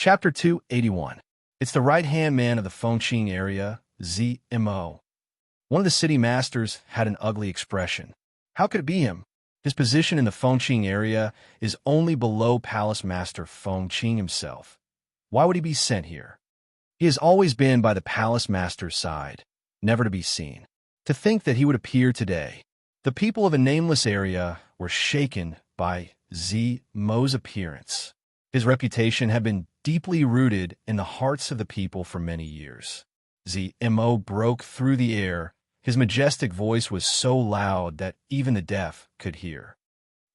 Chapter 281. It's the right-hand man of the Fengqing area, ZMO. One of the city masters had an ugly expression. How could it be him? His position in the Fengqing area is only below Palace Master Fengqing himself. Why would he be sent here? He has always been by the Palace Master's side, never to be seen. To think that he would appear today. The people of a nameless area were shaken by ZMO's appearance. His reputation had been deeply rooted in the hearts of the people for many years. ZMO broke through the air. His majestic voice was so loud that even the deaf could hear.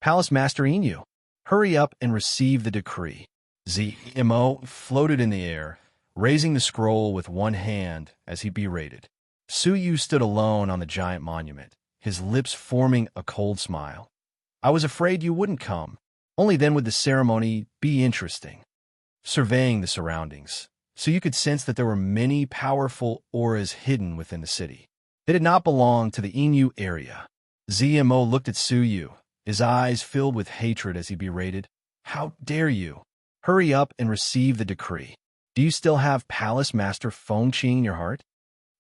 Palace Master Inu, hurry up and receive the decree. ZMO floated in the air, raising the scroll with one hand as he berated. Suyu stood alone on the giant monument, his lips forming a cold smile. I was afraid you wouldn't come. Only then would the ceremony be interesting. Surveying the surroundings, so you could sense that there were many powerful auras hidden within the city. They did not belong to the Inu area. ZMO looked at Suyu, his eyes filled with hatred as he berated. How dare you? Hurry up and receive the decree. Do you still have Palace Master Fengqing in your heart?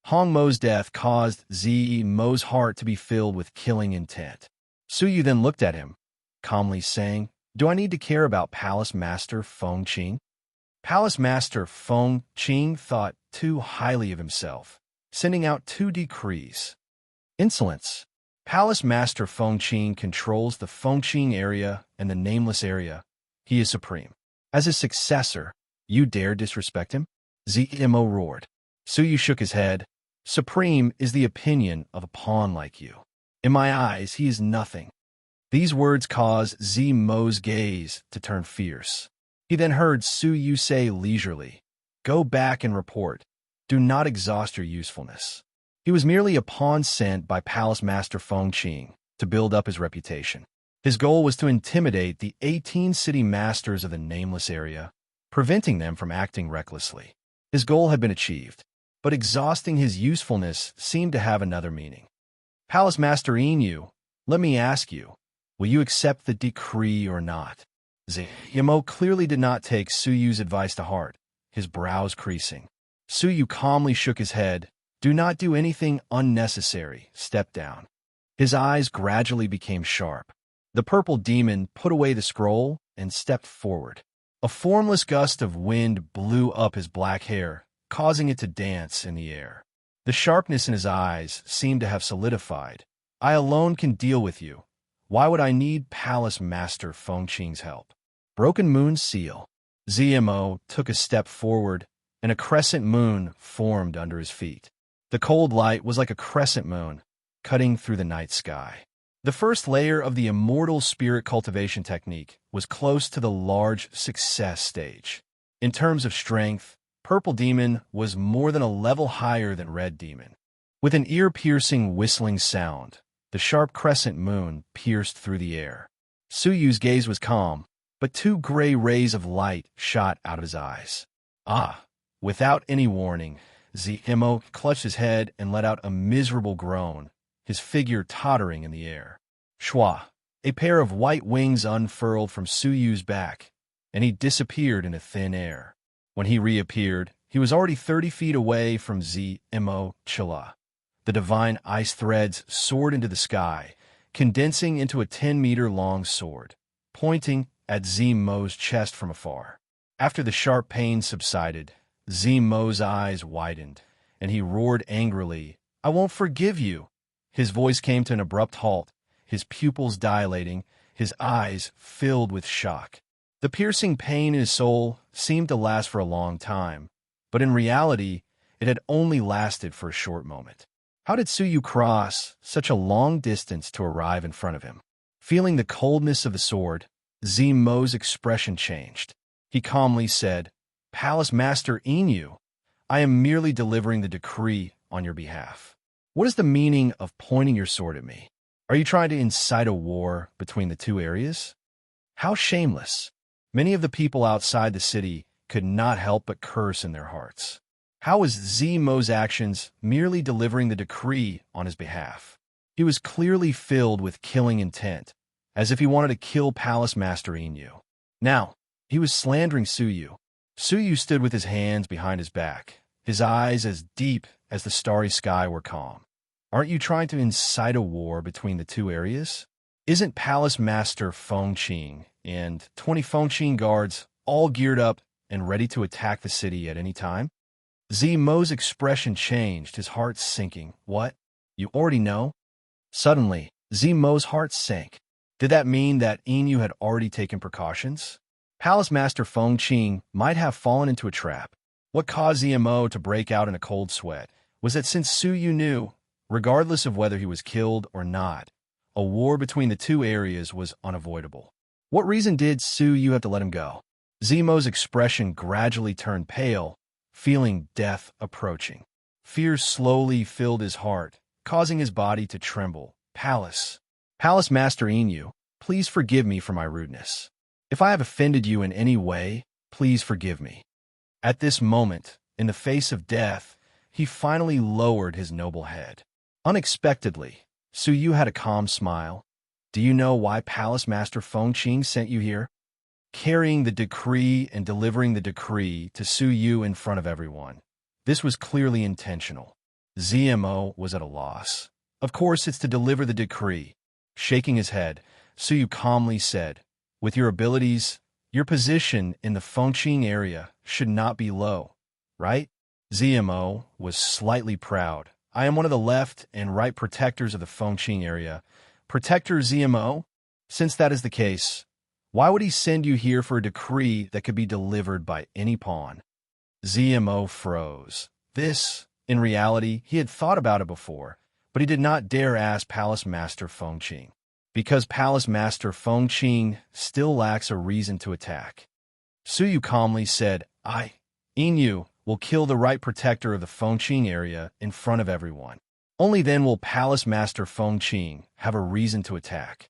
Hongmo's death caused ZMO's heart to be filled with killing intent. Suyu then looked at him, calmly saying, Do I need to care about Palace Master Fengqing? Palace Master Fengqing thought too highly of himself, sending out 2 decrees. Insolence. Palace Master Fengqing controls the Fengqing area and the nameless area. He is supreme. As his successor, you dare disrespect him? ZMO roared. Suyu shook his head. Supreme is the opinion of a pawn like you. In my eyes, he is nothing. These words caused ZMO's gaze to turn fierce. He then heard Suyu say leisurely, Go back and report. Do not exhaust your usefulness. He was merely a pawn sent by Palace Master Fengqing to build up his reputation. His goal was to intimidate the 18 city masters of the nameless area, preventing them from acting recklessly. His goal had been achieved, but exhausting his usefulness seemed to have another meaning. Palace Master Inu, let me ask you, will you accept the decree or not? ZMO clearly did not take Suyu's advice to heart, his brows creasing. Suyu calmly shook his head. Do not do anything unnecessary. Step down. His eyes gradually became sharp. The purple demon put away the scroll and stepped forward. A formless gust of wind blew up his black hair, causing it to dance in the air. The sharpness in his eyes seemed to have solidified. I alone can deal with you. Why would I need Palace Master Fengqing's help? Broken Moon Seal. ZMO took a step forward, and a crescent moon formed under his feet. The cold light was like a crescent moon, cutting through the night sky. The first layer of the immortal spirit cultivation technique was close to the large success stage. In terms of strength, Purple Demon was more than a level higher than Red Demon. With an ear-piercing whistling sound, the sharp crescent moon pierced through the air. Suyu's gaze was calm, but 2 gray rays of light shot out of his eyes. Without any warning, ZMO clutched his head and let out a miserable groan, his figure tottering in the air. Shwa! A pair of white wings unfurled from Suyu's back, and he disappeared into thin air. When he reappeared, he was already 30 feet away from ZMO Chilla. The divine ice threads soared into the sky, condensing into a 10-meter-long sword, pointing at ZMO's chest from afar. After the sharp pain subsided, ZMO's eyes widened, and he roared angrily, I won't forgive you. His voice came to an abrupt halt, his pupils dilating, his eyes filled with shock. The piercing pain in his soul seemed to last for a long time, but in reality, it had only lasted for a short moment. How did Suyu cross such a long distance to arrive in front of him? Feeling the coldness of the sword, ZMO's expression changed. He calmly said, Palace Master Inu, I am merely delivering the decree on your behalf. What is the meaning of pointing your sword at me? Are you trying to incite a war between the 2 areas? How shameless! Many of the people outside the city could not help but curse in their hearts. How was ZMO's actions merely delivering the decree on his behalf? He was clearly filled with killing intent, as if he wanted to kill Palace Master Inu. Now, he was slandering Suyu. Suyu stood with his hands behind his back, his eyes as deep as the starry sky were calm. Aren't you trying to incite a war between the two areas? Isn't Palace Master Fengqing and 20 Fengqing guards all geared up and ready to attack the city at any time? Zimo's expression changed, his heart sinking. What? You already know? Suddenly, Zimo's heart sank. Did that mean that Inu had already taken precautions? Palace Master Fengqing might have fallen into a trap. What caused Zimo to break out in a cold sweat was that since Suyu knew, regardless of whether he was killed or not, a war between the two areas was unavoidable. What reason did Suyu have to let him go? Zimo's expression gradually turned pale, feeling death approaching. Fear slowly filled his heart, causing his body to tremble. Palace Master Inu, please forgive me for my rudeness. If I have offended you in any way, please forgive me. At this moment, in the face of death, he finally lowered his noble head. Unexpectedly, Suyu had a calm smile. Do you know why Palace Master Fengqing sent you here? Carrying the decree and delivering the decree to Suyu in front of everyone. This was clearly intentional. Zimo was at a loss. Of course, it's to deliver the decree. Shaking his head, Suyu calmly said, with your abilities, your position in the Fengqing area should not be low, right? Zimo was slightly proud. I am one of the left and right protectors of the Fengqing area. Protector Zimo? Since that is the case, why would he send you here for a decree that could be delivered by any pawn? Zimo froze. This, in reality, he had thought about it before, but he did not dare ask Palace Master Fengqing, because Palace Master Fengqing still lacks a reason to attack. Suyu calmly said, Inu, will kill the right protector of the Fengqing area in front of everyone. Only then will Palace Master Fengqing have a reason to attack.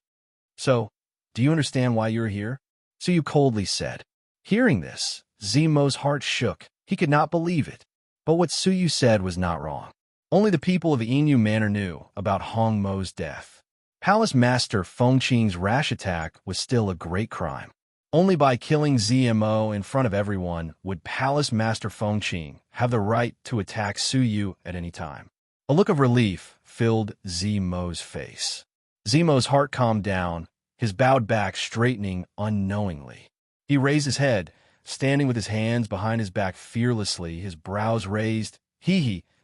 So, do you understand why you're here? Suyu coldly said. Hearing this, Zimo's heart shook. He could not believe it. But what Suyu said was not wrong. Only the people of Inu Manor knew about Hong Mo's death. Palace Master Fengqing's rash attack was still a great crime. Only by killing Zimo in front of everyone would Palace Master Fengqing have the right to attack Suyu at any time. A look of relief filled Zimo's face. Zimo's heart calmed down, his bowed back straightening unknowingly. He raised his head, standing with his hands behind his back fearlessly, his brows raised.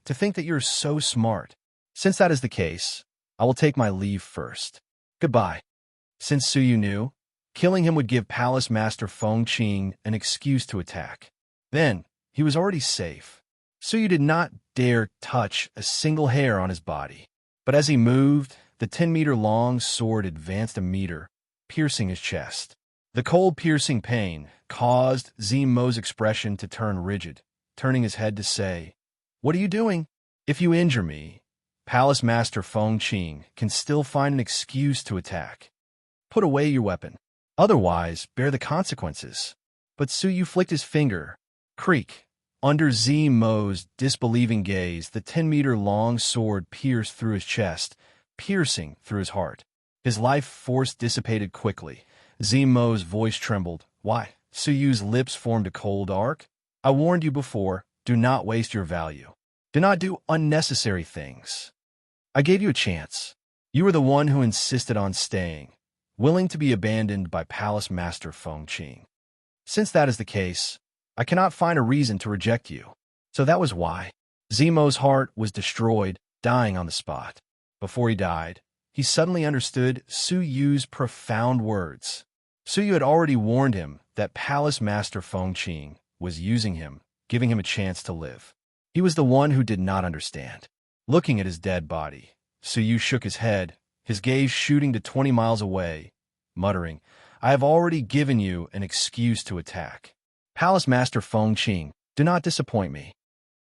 To think that you're so smart. Since that is the case, I will take my leave first. Goodbye. Since Suyu knew, killing him would give Palace Master Fengqing an excuse to attack. Then, he was already safe. Suyu did not dare touch a single hair on his body. But as he moved, the 10-meter-long sword advanced a meter, piercing his chest. The cold, piercing pain caused Zimo's expression to turn rigid, turning his head to say, What are you doing? If you injure me, Palace Master Fengqing can still find an excuse to attack. Put away your weapon. Otherwise, bear the consequences. But Suyu flicked his finger. Creak. Under Zimo's disbelieving gaze, the 10-meter-long sword pierced through his chest, piercing through his heart. His life force dissipated quickly. Zimo's voice trembled. Why? Suyu's lips formed a cold arc. I warned you before, do not waste your value. Do not do unnecessary things. I gave you a chance. You were the one who insisted on staying, willing to be abandoned by Palace Master Fengqing. Since that is the case, I cannot find a reason to reject you. So that was why. Zimo's heart was destroyed, dying on the spot. Before he died, he suddenly understood Suyu's profound words. Suyu had already warned him that Palace Master Fengqing was using him, giving him a chance to live. He was the one who did not understand. Looking at his dead body, Suyu shook his head, his gaze shooting to 20 miles away, muttering, I have already given you an excuse to attack. Palace Master Fengqing, do not disappoint me.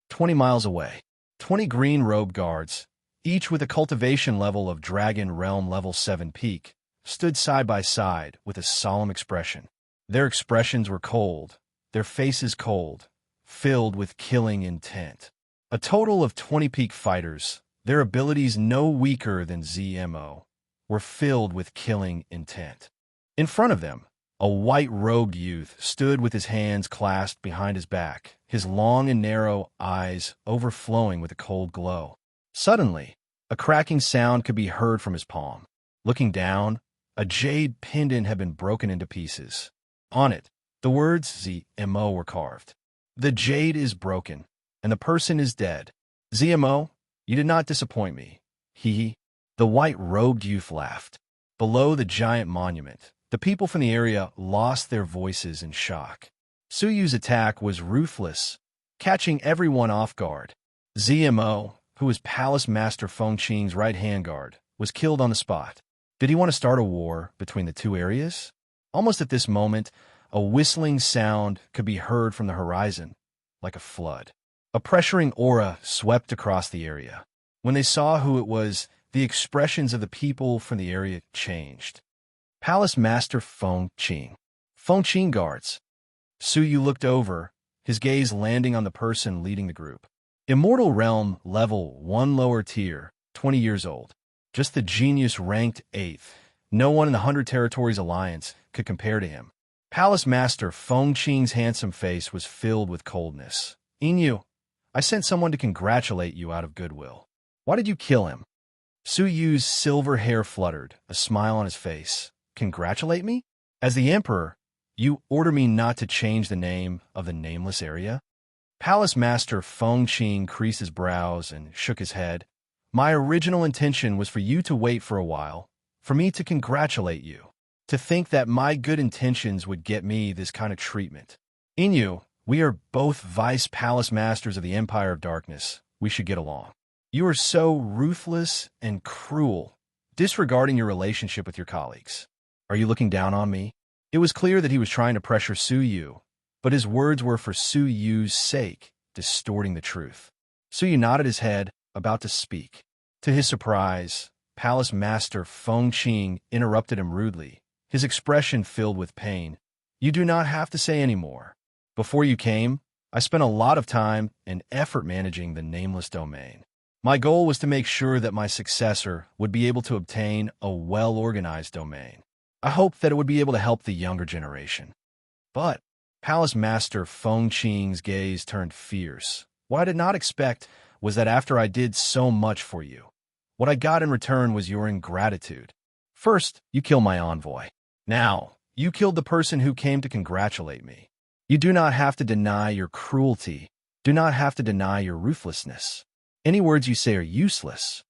20 miles away, 20 green-robed guards, each with a cultivation level of Dragon Realm Level 7 peak, stood side by side with a solemn expression. Their expressions were cold, their faces cold, filled with killing intent. A total of 20 peak fighters, their abilities no weaker than Zimo, were filled with killing intent. In front of them, A white-robed youth stood with his hands clasped behind his back, his long and narrow eyes overflowing with a cold glow. Suddenly, a cracking sound could be heard from his palm. Looking down, a jade pendant had been broken into pieces. On it, the words ZMO were carved. The jade is broken, and the person is dead. ZMO, you did not disappoint me. The white-robed youth laughed. Below the giant monument, the people from the area lost their voices in shock. Suyu's attack was ruthless, catching everyone off guard. ZMO, who was Palace Master Fengqing's right-hand guard, was killed on the spot. Did he want to start a war between the two areas? Almost at this moment, a whistling sound could be heard from the horizon, like a flood. A pressuring aura swept across the area. When they saw who it was, the expressions of the people from the area changed. Palace Master Fengqing. Fengqing guards. Suyu looked over, his gaze landing on the person leading the group. Immortal Realm, level 1 lower tier, 20 years old. Just the genius ranked 8th. No one in the 100 Territories Alliance could compare to him. Palace Master Fengqing's handsome face was filled with coldness. Inyu, I sent someone to congratulate you out of goodwill. Why did you kill him? Suyu's silver hair fluttered, a smile on his face. Congratulate me? As the Emperor, you order me not to change the name of the nameless area? Palace Master Fengqing creased his brows and shook his head. My original intention was for you to wait for a while, for me to congratulate you. To think that my good intentions would get me this kind of treatment. Inyu, we are both Vice Palace Masters of the Empire of Darkness. We should get along. You are so ruthless and cruel, disregarding your relationship with your colleagues. Are you looking down on me? It was clear that he was trying to pressure Suyu, but his words were for Suyu's sake, distorting the truth. Suyu nodded his head, about to speak. To his surprise, Palace Master Fengqing interrupted him rudely, his expression filled with pain. You do not have to say any more. Before you came, I spent a lot of time and effort managing the nameless domain. My goal was to make sure that my successor would be able to obtain a well-organized domain. I hoped that it would be able to help the younger generation. But Palace Master Fengqing's gaze turned fierce. What I did not expect was that after I did so much for you, what I got in return was your ingratitude. First, you killed my envoy. Now, you killed the person who came to congratulate me. You do not have to deny your cruelty. Do not have to deny your ruthlessness. Any words you say are useless.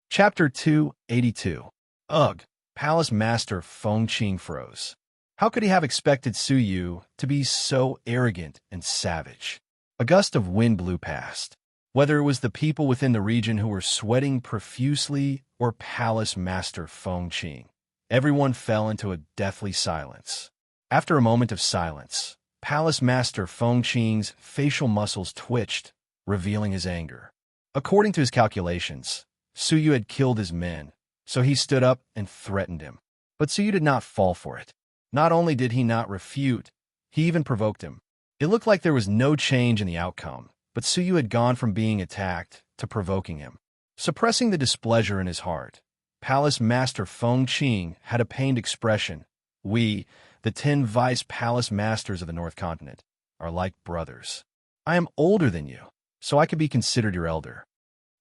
Chapter 282. Ugh. Palace Master Fengqing froze. How could he have expected Suyu to be so arrogant and savage? A gust of wind blew past. Whether it was the people within the region who were sweating profusely or Palace Master Fengqing, everyone fell into a deathly silence. After a moment of silence, Palace Master Fengqing's facial muscles twitched, revealing his anger. According to his calculations, Suyu had killed his men, so he stood up and threatened him. But Suyu did not fall for it. Not only did he not refute, he even provoked him. It looked like there was no change in the outcome, but Suyu had gone from being attacked to provoking him. Suppressing the displeasure in his heart, Palace Master Fengqing had a pained expression. We, the 10 Vice Palace Masters of the North Continent, are like brothers. I am older than you, so I could be considered your elder.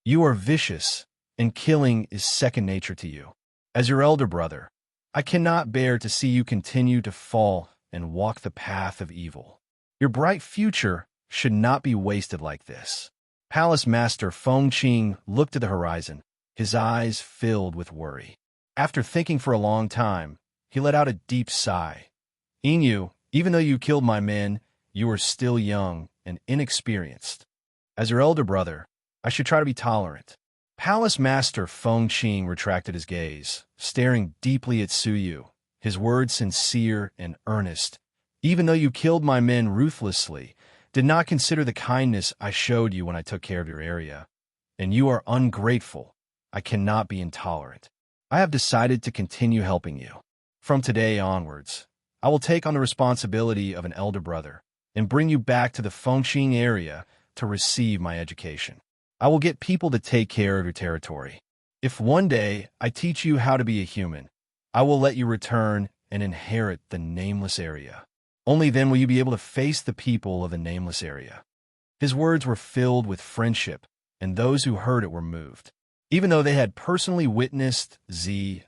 You are vicious, and killing is second nature to you. As your elder brother, I cannot bear to see you continue to fall and walk the path of evil. Your bright future should not be wasted like this. Palace Master Fengqing looked to the horizon, his eyes filled with worry. After thinking for a long time, he let out a deep sigh. Inyu, even though you killed my men, you are still young and inexperienced. As your elder brother, I should try to be tolerant. Palace Master Fengqing retracted his gaze, staring deeply at Suyu, his words sincere and earnest. Even though you killed my men ruthlessly, did not consider the kindness I showed you when I took care of your area, and you are ungrateful, I cannot be intolerant. I have decided to continue helping you. From today onwards, I will take on the responsibility of an elder brother and bring you back to the Fengqing area to receive my education. I will get people to take care of your territory. If one day I teach you how to be a human, I will let you return and inherit the nameless area. Only then will you be able to face the people of the nameless area. His words were filled with friendship, and those who heard it were moved. Even though they had personally witnessed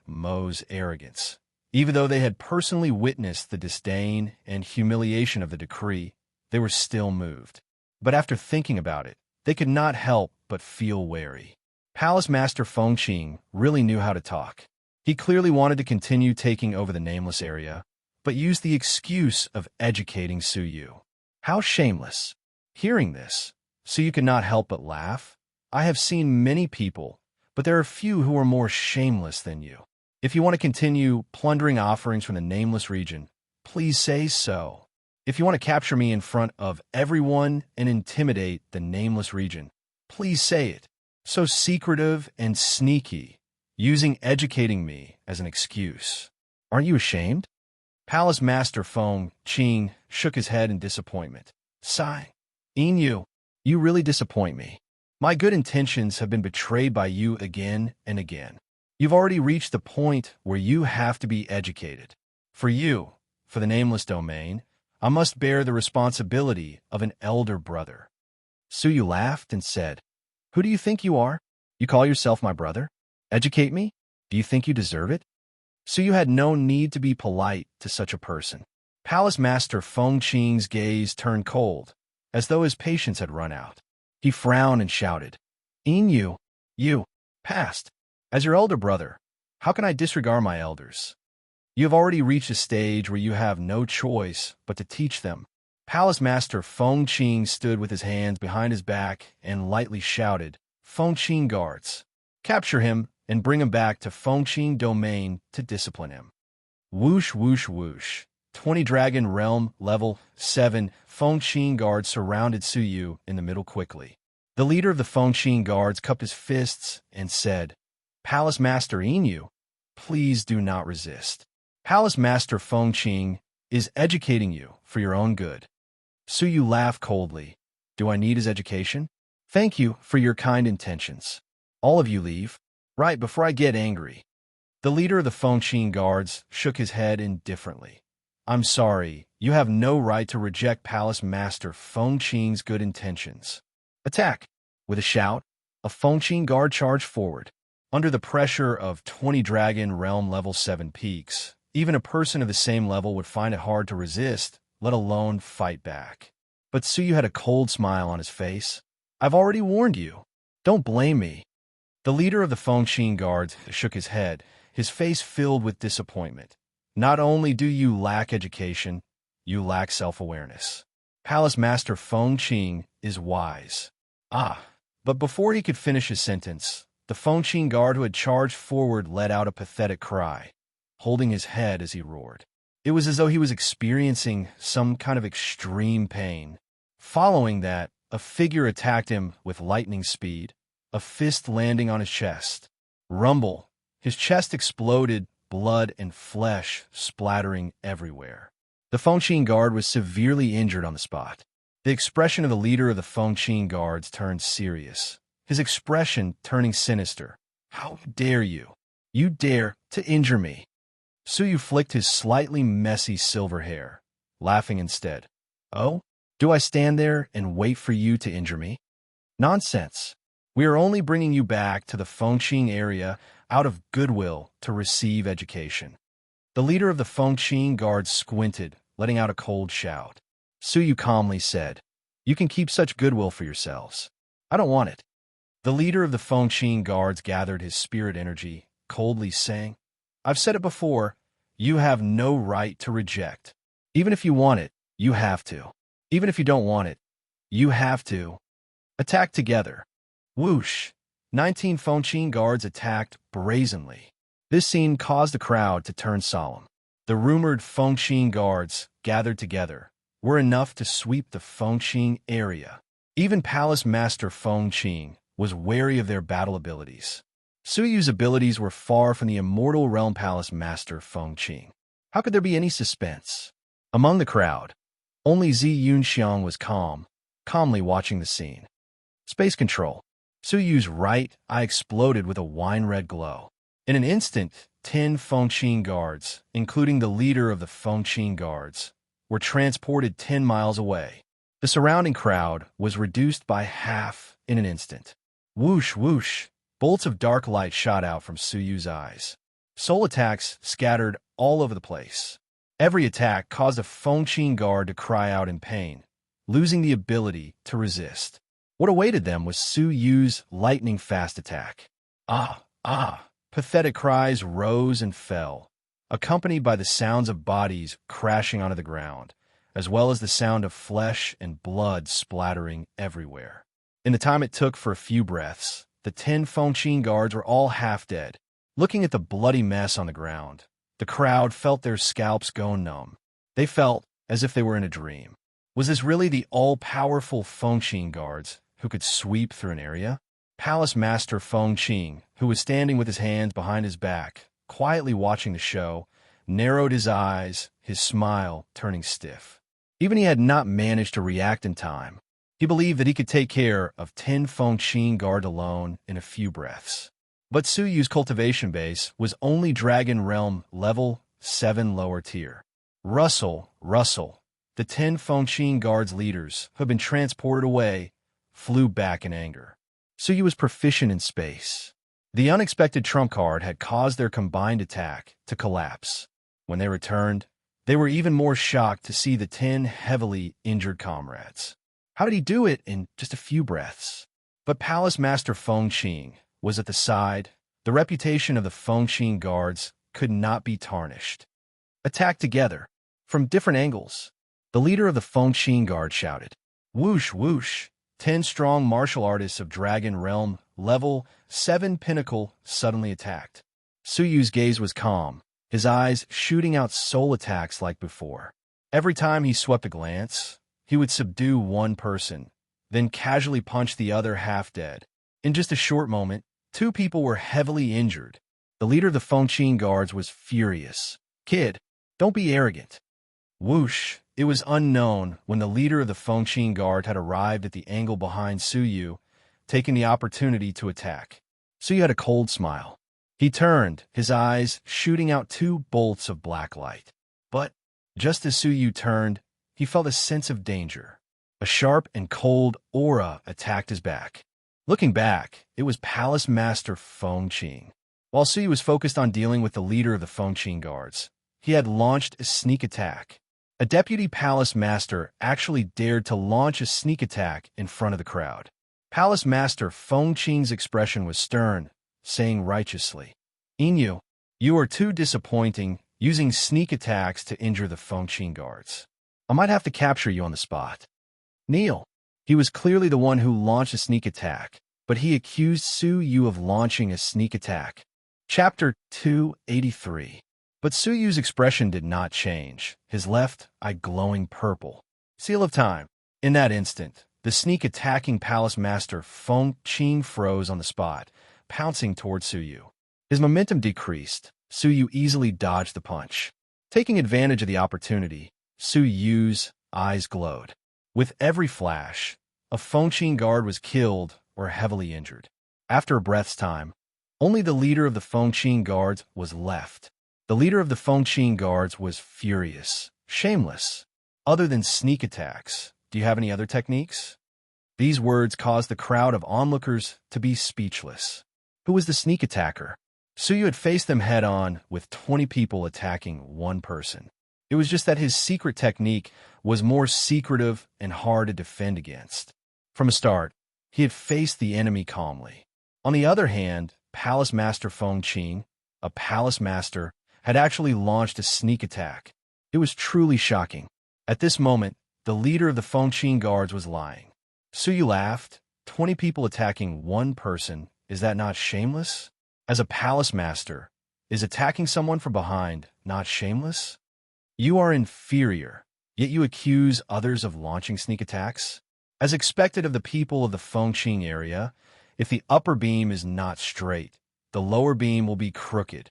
Mo's arrogance, even though they had personally witnessed the disdain and humiliation of the decree, they were still moved. But after thinking about it, they could not help but feel wary. Palace Master Fengqing really knew how to talk. He clearly wanted to continue taking over the nameless area, but used the excuse of educating Su Yu. How shameless! Hearing this, Su Yu could not help but laugh. I have seen many people, but there are few who are more shameless than you. If you want to continue plundering offerings from the nameless region, please say so. If you want to capture me in front of everyone and intimidate the nameless region, please say it. So secretive and sneaky, using educating me as an excuse. Aren't you ashamed? Palace Master Fengqing shook his head in disappointment, sighing. You really disappoint me. My good intentions have been betrayed by you again and again. You've already reached the point where you have to be educated. For you, for the nameless domain, I must bear the responsibility of an elder brother. Su Yu laughed and said, Who do you think you are? You call yourself my brother? Educate me? Do you think you deserve it? Su Yu had no need to be polite to such a person. Palace Master Fengqing's gaze turned cold, as though his patience had run out. He frowned and shouted, You, past. As your elder brother, how can I disregard my elders? You have already reached a stage where you have no choice but to teach them. Palace Master Fengqing stood with his hands behind his back and lightly shouted, Fengqing guards, capture him and bring him back to Fengqing domain to discipline him. Whoosh, whoosh, whoosh. 20 Dragon Realm Level 7 Fengqing guards surrounded Su Yu in the middle quickly. The leader of the Fengqing guards cupped his fists and said, Palace Master Inu, please do not resist. Palace Master Fengqing is educating you for your own good. Su Yu laughed coldly. Do I need his education? Thank you for your kind intentions. All of you leave, right before I get angry. The leader of the Fengqing guards shook his head indifferently. I'm sorry, you have no right to reject Palace Master Fengqing's good intentions. Attack! With a shout, a Fengqing guard charged forward. Under the pressure of 20 Dragon Realm Level 7 peaks, even a person of the same level would find it hard to resist, let alone fight back. But Su Yu had a cold smile on his face. I've already warned you. Don't blame me. The leader of the Fengqing guards shook his head, his face filled with disappointment. Not only do you lack education, you lack self-awareness. Palace Master Fengqing is wise. But before he could finish his sentence, the Fengqing guard who had charged forward let out a pathetic cry, holding his head as he roared. It was as though he was experiencing some kind of extreme pain. Following that, a figure attacked him with lightning speed, a fist landing on his chest. Rumble! His chest exploded, blood and flesh splattering everywhere. The Fengqing guard was severely injured on the spot. The expression of the leader of the Fengqing guards turned serious, his expression turning sinister. How dare you? You dare to injure me? Su Yu flicked his slightly messy silver hair, laughing instead. Oh? Do I stand there and wait for you to injure me? Nonsense. We are only bringing you back to the Fengqing area out of goodwill to receive education. The leader of the Fengqing guards squinted, letting out a cold shout. Su Yu calmly said, You can keep such goodwill for yourselves. I don't want it. The leader of the Fengqing guards gathered his spirit energy, coldly saying, I've said it before, you have no right to reject. Even if you want it, you have to. Even if you don't want it, you have to. Attack together. Whoosh! 19 Fengqing guards attacked brazenly. This scene caused the crowd to turn solemn. The rumored Fengqing guards, gathered together, were enough to sweep the Fengqing area. Even Palace Master Fengqing was wary of their battle abilities. Su Yu's abilities were far from the immortal Realm Palace Master Fengqing. How could there be any suspense? Among the crowd, only Yunxiang was calmly watching the scene. Space control. Su Yu's right eye exploded with a wine-red glow. In an instant, 10 Fengqin guards, including the leader of the Fengqin guards, were transported 10 miles away. The surrounding crowd was reduced by half in an instant. Whoosh, whoosh, bolts of dark light shot out from Suyu's eyes. Soul attacks scattered all over the place. Every attack caused a Fengqin guard to cry out in pain, losing the ability to resist. What awaited them was Suyu's lightning-fast attack. Ah, ah! Pathetic cries rose and fell, accompanied by the sounds of bodies crashing onto the ground, as well as the sound of flesh and blood splattering everywhere. In the time it took for a few breaths, the 10 Fengqin guards were all half dead. Looking at the bloody mess on the ground, the crowd felt their scalps go numb. They felt as if they were in a dream. Was this really the all-powerful Fengqin guards who could sweep through an area? Palace Master Fengqin, who was standing with his hands behind his back, quietly watching the show, narrowed his eyes, his smile turning stiff. Even he had not managed to react in time. He believed that he could take care of 10 Fengqin guards alone in a few breaths. But Suyu's cultivation base was only Dragon Realm level 7 lower tier. Rustle, rustle. The 10 Fengqin guards leaders, who had been transported away, flew back in anger. Suyu was proficient in space. The unexpected trump card had caused their combined attack to collapse. When they returned, they were even more shocked to see the 10 heavily injured comrades. How did he do it in just a few breaths? But Palace Master Fengqin was at the side. The reputation of the Fengqin guards could not be tarnished. Attack together, from different angles. The leader of the Fengqin guard shouted. Whoosh, whoosh. 10 strong martial artists of Dragon Realm level 7 pinnacle suddenly attacked. Suyu's gaze was calm, his eyes shooting out soul attacks like before. Every time he swept a glance, he would subdue one person, then casually punch the other half dead. In just a short moment, 2 people were heavily injured. The leader of the Fengqin guards was furious. Kid, don't be arrogant. Whoosh! It was unknown when the leader of the Fengqin guard had arrived at the angle behind Suyu, taking the opportunity to attack. Suyu had a cold smile. He turned, his eyes shooting out 2 bolts of black light. But just as Suyu turned, he felt a sense of danger. A sharp and cold aura attacked his back. Looking back, it was Palace Master Fengqin. While Suyu was focused on dealing with the leader of the Fengqin guards, he had launched a sneak attack. A deputy palace master actually dared to launch a sneak attack in front of the crowd. Palace Master Fengqin's expression was stern, saying righteously, Inyu, you are too disappointing, using sneak attacks to injure the Fengqin guards. I might have to capture you on the spot. Kneel. He was clearly the one who launched a sneak attack, but he accused Suyu of launching a sneak attack. Chapter 283. But Suyu's expression did not change, his left eye glowing purple. Seal of time. In that instant, the sneak-attacking Palace Master Fengqin froze on the spot, pouncing towards Suyu. His momentum decreased. Suyu easily dodged the punch. Taking advantage of the opportunity, Suyu's eyes glowed. With every flash, a Fengqin guard was killed or heavily injured. After a breath's time, only the leader of the Fengqin guards was left. The leader of the Fengqin guards was furious, shameless. Other than sneak attacks, do you have any other techniques? These words caused the crowd of onlookers to be speechless. Who was the sneak attacker? Suyu had faced them head-on with 20 people attacking one person. It was just that his secret technique was more secretive and hard to defend against. From the start, he had faced the enemy calmly. On the other hand, Palace Master Fengqin, a palace master, had actually launched a sneak attack. It was truly shocking. At this moment, the leader of the Fengqin guards was lying. Suyu laughed. 20 people attacking one person, is that not shameless? As a palace master, is attacking someone from behind not shameless? You are inferior, yet you accuse others of launching sneak attacks? As expected of the people of the Fengqin area, if the upper beam is not straight, the lower beam will be crooked.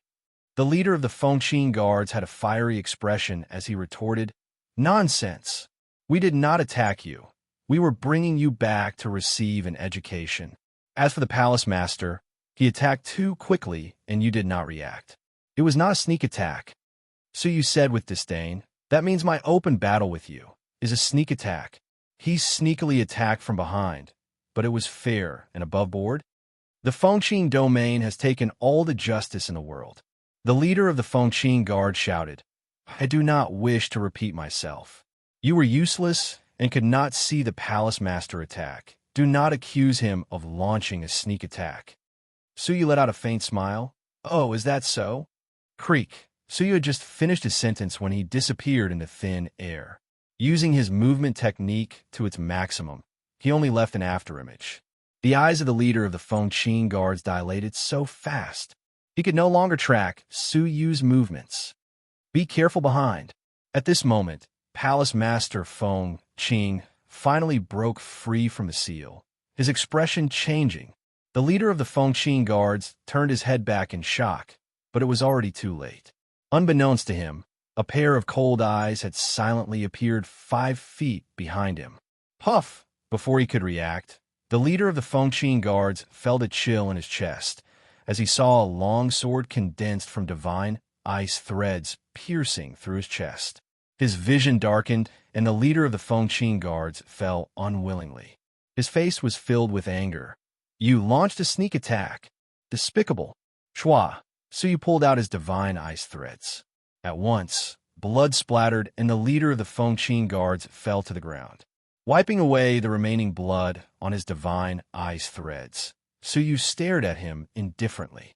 The leader of the Fengqin guards had a fiery expression as he retorted, Nonsense! We did not attack you. We were bringing you back to receive an education. As for the palace master, he attacked too quickly and you did not react. It was not a sneak attack. So you said with disdain, that means my open battle with you is a sneak attack. He sneakily attacked from behind, but it was fair and above board. The Fengqing domain has taken all the justice in the world. The leader of the Fengqing guard shouted, I do not wish to repeat myself. You were useless and could not see the palace master attack. Do not accuse him of launching a sneak attack. Suyu let out a faint smile. Oh, is that so? Creak. Suyu had just finished his sentence when he disappeared into thin air. Using his movement technique to its maximum, he only left an afterimage. The eyes of the leader of the Fengqing guards dilated so fast, he could no longer track Suyu's movements. Be careful behind. At this moment, Palace Master Fengqing finally broke free from the seal, his expression changing. The leader of the Fengqing guards turned his head back in shock, but it was already too late. Unbeknownst to him, a pair of cold eyes had silently appeared 5 feet behind him. Puff! Before he could react, the leader of the Fengqing guards felt a chill in his chest as he saw a long sword condensed from divine ice threads piercing through his chest. His vision darkened, and the leader of the Fengqing guards fell unwillingly. His face was filled with anger. You launched a sneak attack. Despicable. Chua. So you pulled out his divine ice threads. At once, blood splattered, and the leader of the Fengqing guards fell to the ground. Wiping away the remaining blood on his divine ice threads, Suyu stared at him indifferently.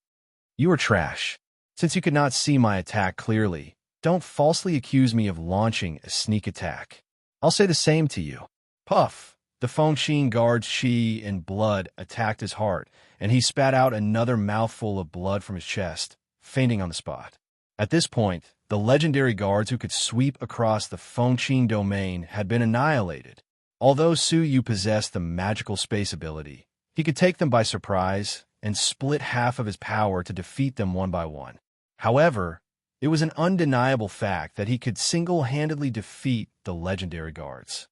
You are trash. Since you could not see my attack clearly, don't falsely accuse me of launching a sneak attack. I'll say the same to you. Puff! The Fengqing guard's chi and blood attacked his heart, and he spat out another mouthful of blood from his chest, fainting on the spot. At this point, the legendary guards who could sweep across the Fengqing domain had been annihilated. Although Suyu possessed the magical space ability, he could take them by surprise and split half of his power to defeat them one by one. However, it was an undeniable fact that he could single-handedly defeat the legendary guards.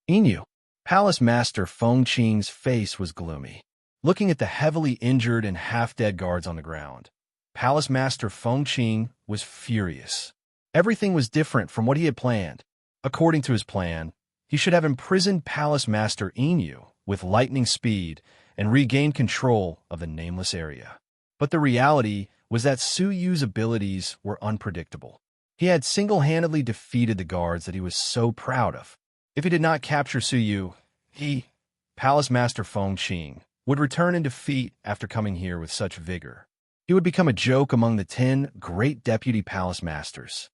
Inu. Palace Master Fengqing's face was gloomy. Looking at the heavily injured and half-dead guards on the ground, Palace Master Fengqing was furious. Everything was different from what he had planned. According to his plan, he should have imprisoned Palace Master Inu with lightning speed and regained control of the nameless area. But the reality was that Suyu's abilities were unpredictable. He had single-handedly defeated the guards that he was so proud of. If he did not capture Suyu, Palace Master Fengqing, would return in defeat after coming here with such vigor. He would become a joke among the 10 great deputy palace masters.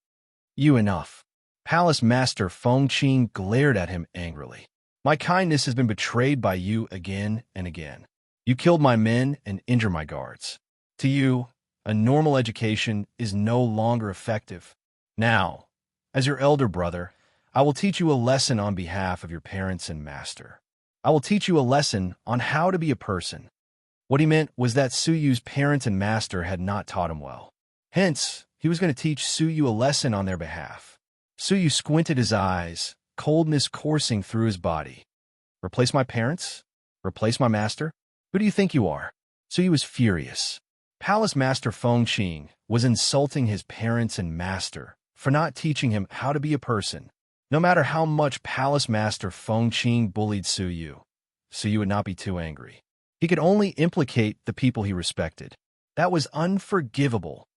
You enough. Palace Master Fengqing glared at him angrily. My kindness has been betrayed by you again and again. You killed my men and injured my guards. To you, a normal education is no longer effective. Now, as your elder brother, I will teach you a lesson on behalf of your parents and master. I will teach you a lesson on how to be a person. What he meant was that Suyu's parents and master had not taught him well. Hence, he was going to teach Suyu a lesson on their behalf. Suyu squinted his eyes, coldness coursing through his body. Replace my parents? Replace my master? Who do you think you are? Suyu was furious. Palace Master Fengqing was insulting his parents and master for not teaching him how to be a person. No matter how much Palace Master Fengqing bullied Suyu, Suyu would not be too angry. He could only implicate the people he respected. That was unforgivable.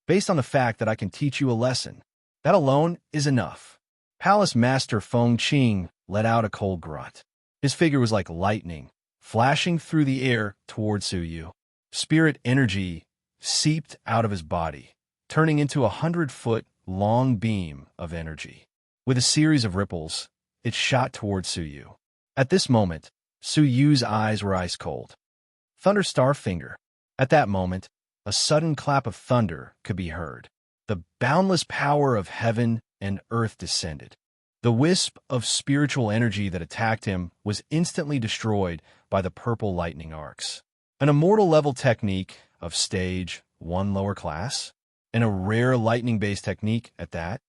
Based on the fact that I can teach you a lesson, that alone is enough. Palace Master Fengqing let out a cold grunt. His figure was like lightning, flashing through the air toward Suyu. Spirit energy seeped out of his body, turning into a 100-foot-long beam of energy. With a series of ripples, it shot toward Suyu. At this moment, Suyu's eyes were ice cold. Thunderstar Finger. At that moment, a sudden clap of thunder could be heard. The boundless power of heaven and earth descended. The wisp of spiritual energy that attacked him was instantly destroyed by the purple lightning arcs. An immortal level technique of stage 1 lower class, and a rare lightning-based technique at that.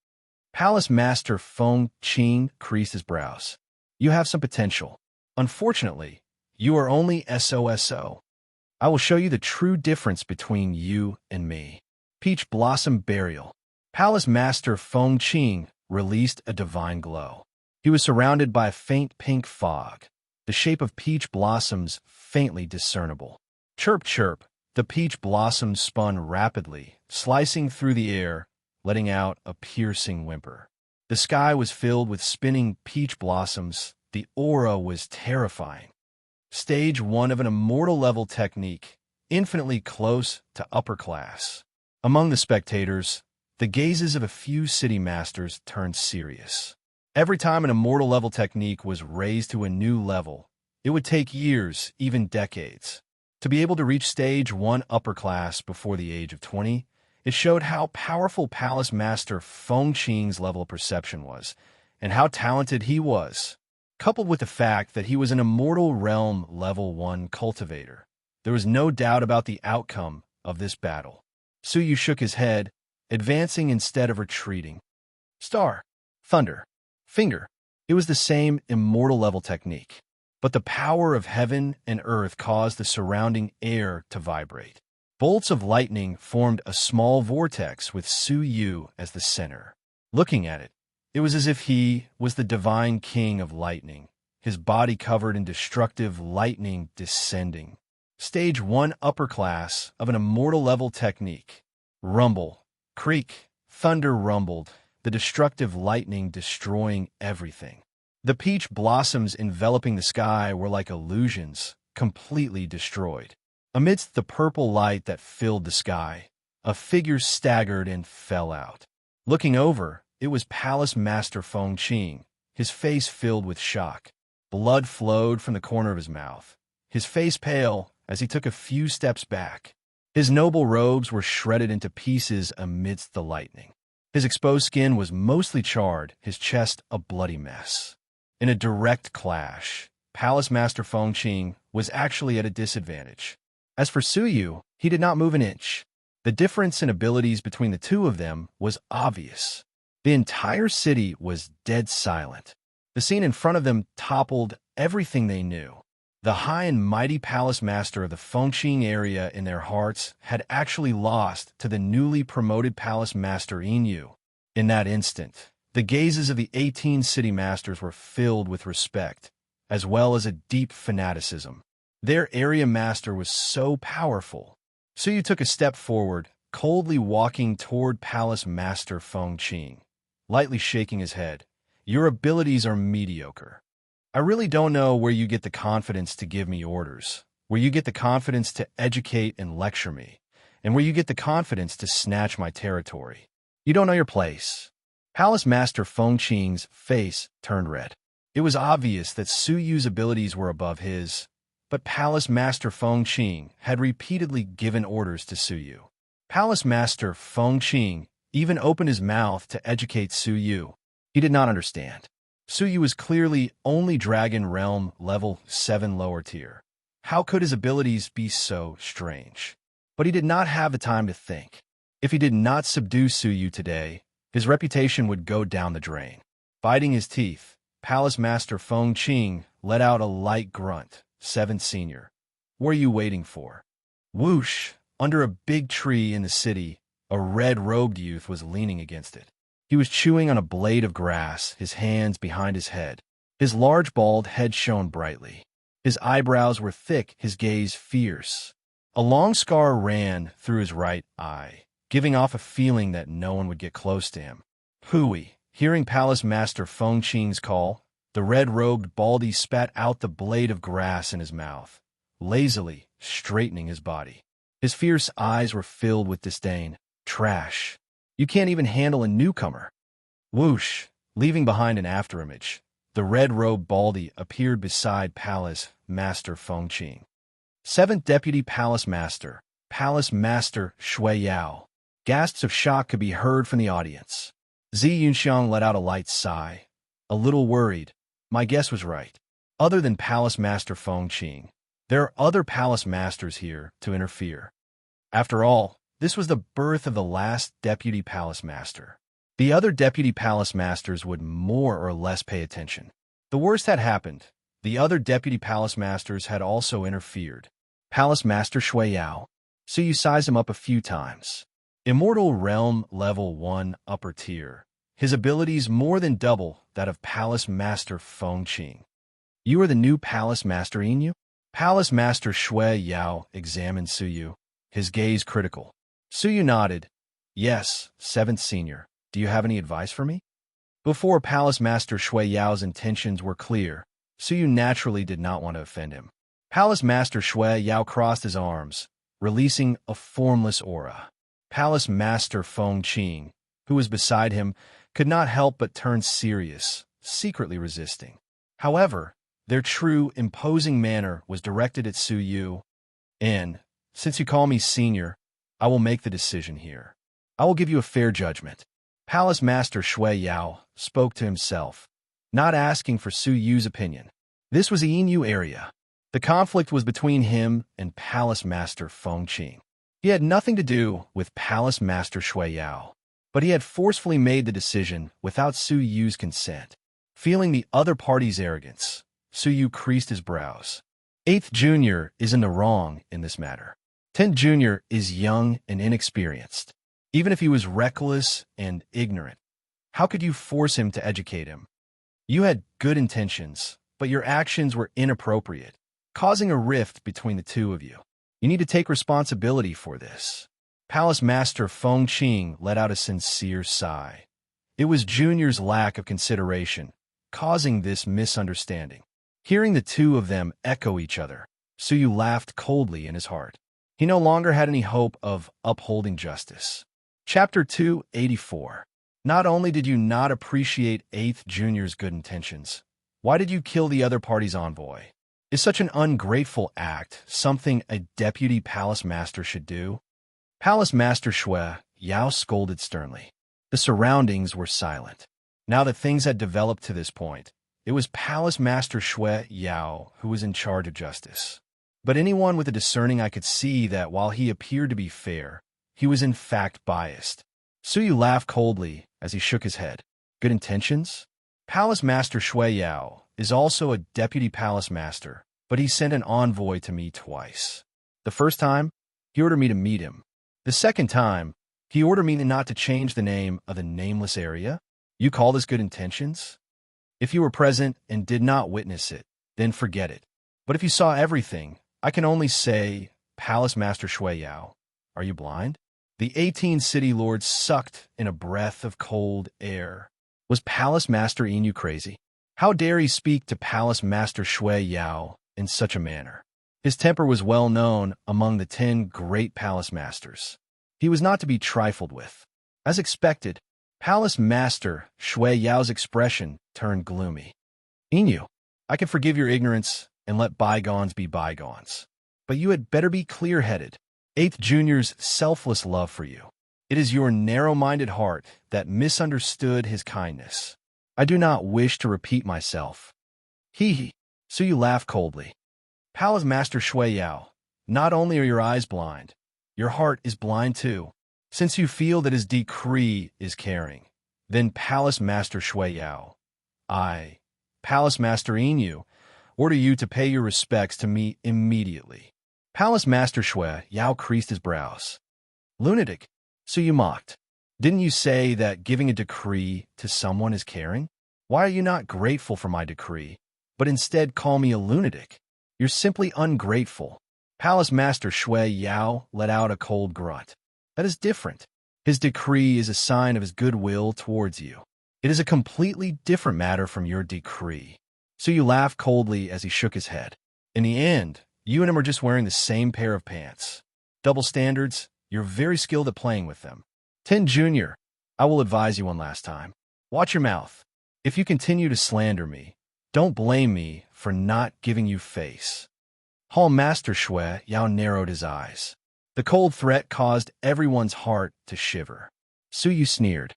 Palace Master Fengqing creased his brows. You have some potential. Unfortunately, you are only SOSO. I will show you the true difference between you and me. Peach Blossom Burial. Palace Master Feng Qing released a divine glow. He was surrounded by a faint pink fog, the shape of peach blossoms faintly discernible. Chirp, chirp, the peach blossoms spun rapidly, slicing through the air, letting out a piercing whimper. The sky was filled with spinning peach blossoms. The aura was terrifying. Stage 1 of an immortal level technique, infinitely close to upper class. Among the spectators, the gazes of a few city masters turned serious. Every time an immortal level technique was raised to a new level, it would take years, even decades. To be able to reach stage 1 upper class before the age of 20, it showed how powerful Palace Master Feng Qing's level of perception was, and how talented he was. Coupled with the fact that he was an immortal realm level 1 cultivator, there was no doubt about the outcome of this battle. Suyu shook his head, advancing instead of retreating. Star, thunder, finger. It was the same immortal level technique, but the power of heaven and earth caused the surrounding air to vibrate. Bolts of lightning formed a small vortex with Suyu as the center. Looking at it, it was as if he was the divine king of lightning, his body covered in destructive lightning descending. Stage 1 upper class of an immortal level technique. Rumble, creak, thunder rumbled, the destructive lightning destroying everything. The peach blossoms enveloping the sky were like illusions, completely destroyed. Amidst the purple light that filled the sky, a figure staggered and fell out. Looking over, it was Palace Master Feng Qing, his face filled with shock. Blood flowed from the corner of his mouth, his face pale as he took a few steps back. His noble robes were shredded into pieces amidst the lightning. His exposed skin was mostly charred, his chest a bloody mess. In a direct clash, Palace Master Feng Qing was actually at a disadvantage. As for Suyu, he did not move an inch. The difference in abilities between the two of them was obvious. The entire city was dead silent. The scene in front of them toppled everything they knew. The high and mighty Palace Master of the Fengqing area in their hearts had actually lost to the newly promoted Palace Master Inu. In that instant, the gazes of the 18 city masters were filled with respect, as well as a deep fanaticism. Their area master was so powerful. Suyu took a step forward, coldly walking toward Palace Master Fengqing, lightly shaking his head. Your abilities are mediocre. I really don't know where you get the confidence to give me orders, where you get the confidence to educate and lecture me, and where you get the confidence to snatch my territory. You don't know your place. Palace Master Fengqing's face turned red. It was obvious that Suyu's abilities were above his, but Palace Master Fengqing had repeatedly given orders to Suyu. Palace Master Fengqing even opened his mouth to educate Suyu. He did not understand. Suyu was clearly only Dragon Realm level 7 lower tier. How could his abilities be so strange? But he did not have the time to think. If he did not subdue Suyu today, his reputation would go down the drain. Biting his teeth, Palace Master Fengqing let out a light grunt. 7th Senior. What are you waiting for? Whoosh! Under a big tree in the city, a red-robed youth was leaning against it. He was chewing on a blade of grass, his hands behind his head. His large bald head shone brightly. His eyebrows were thick, his gaze fierce. A long scar ran through his right eye, giving off a feeling that no one would get close to him. Hooey! Hearing Palace Master Fengqing's call, the red-robed baldy spat out the blade of grass in his mouth, lazily straightening his body. His fierce eyes were filled with disdain. Trash. You can't even handle a newcomer. Whoosh! Leaving behind an afterimage, the red-robed baldy appeared beside Palace Master Fengqing. 7th Deputy Palace Master Shui Yao. Gasps of shock could be heard from the audience. Zi Yunxiang let out a light sigh. A little worried. My guess was right. Other than Palace Master Fengqing, there are other Palace Masters here to interfere. After all, this was the birth of the last Deputy Palace Master. The other Deputy Palace Masters would more or less pay attention. The worst had happened. The other Deputy Palace Masters had also interfered. Palace Master Shui Yao. So you sized him up a few times. Immortal Realm Level 1 Upper Tier. His abilities more than double that of Palace Master Fengqing. You are the new Palace Master Inu? Palace Master Shui Yao examined Suyu, his gaze critical. Suyu nodded. Yes, 7th Senior. Do you have any advice for me? Before Palace Master Shui Yao's intentions were clear, Suyu naturally did not want to offend him. Palace Master Shui Yao crossed his arms, releasing a formless aura. Palace Master Fengqing, who was beside him, could not help but turn serious, secretly resisting. However, their true, imposing manner was directed at Suyu. And, since you call me senior, I will make the decision here. I will give you a fair judgment. Palace Master Shui Yao spoke to himself, not asking for Suyu's opinion. This was the Inu area. The conflict was between him and Palace Master Fengqing. He had nothing to do with Palace Master Shui Yao, but he had forcefully made the decision without Suyu's consent. Feeling the other party's arrogance, Suyu creased his brows. 8th Junior is in the wrong in this matter. 10th Junior is young and inexperienced. Even if he was reckless and ignorant, how could you force him to educate him? You had good intentions, but your actions were inappropriate, causing a rift between the two of you. You need to take responsibility for this. Palace Master Fengqing let out a sincere sigh. It was Junior's lack of consideration, causing this misunderstanding. Hearing the two of them echo each other, Suyu laughed coldly in his heart. He no longer had any hope of upholding justice. Chapter 284. Not only did you not appreciate 8th Junior's good intentions, why did you kill the other party's envoy? Is such an ungrateful act something a deputy palace master should do? Palace Master Shui Yao scolded sternly. The surroundings were silent. Now that things had developed to this point, it was Palace Master Shui Yao who was in charge of justice. But anyone with a discerning eye could see that while he appeared to be fair, he was in fact biased. Suyu laughed coldly as he shook his head. Good intentions? Palace Master Shui Yao is also a deputy palace master, but he sent an envoy to me twice. The first time, he ordered me to meet him. The second time, he ordered me not to change the name of the nameless area. You call this good intentions? If you were present and did not witness it, then forget it. But if you saw everything, I can only say, Palace Master Shui Yao, are you blind? The 18 city lords sucked in a breath of cold air. Was Palace Master Inu crazy? How dare he speak to Palace Master Shui Yao in such a manner? His temper was well known among the 10 great palace masters. He was not to be trifled with. As expected, Palace Master Shui Yao's expression turned gloomy. Inu, I can forgive your ignorance and let bygones be bygones. But you had better be clear-headed. 8th Junior's selfless love for you. It is your narrow-minded heart that misunderstood his kindness. I do not wish to repeat myself. Hee. Suyu laughed coldly. Palace Master Shui Yao, not only are your eyes blind, your heart is blind too. Since you feel that his decree is carrying, then Palace Master Shui Yao, I, Palace Master Inu, order you to pay your respects to me immediately. Palace Master Shui Yao creased his brows. Lunatic, Suyu mocked. Didn't you say that giving a decree to someone is caring? Why are you not grateful for my decree, but instead call me a lunatic? You're simply ungrateful. Palace Master Shui Yao let out a cold grunt. That is different. His decree is a sign of his goodwill towards you. It is a completely different matter from your decree. Suyu laughed coldly as he shook his head. In the end, you and him are just wearing the same pair of pants. Double standards, you're very skilled at playing with them. 10 Junior, I will advise you one last time. Watch your mouth. If you continue to slander me, don't blame me for not giving you face. Hall Master Shui Yao narrowed his eyes. The cold threat caused everyone's heart to shiver. Suyu sneered.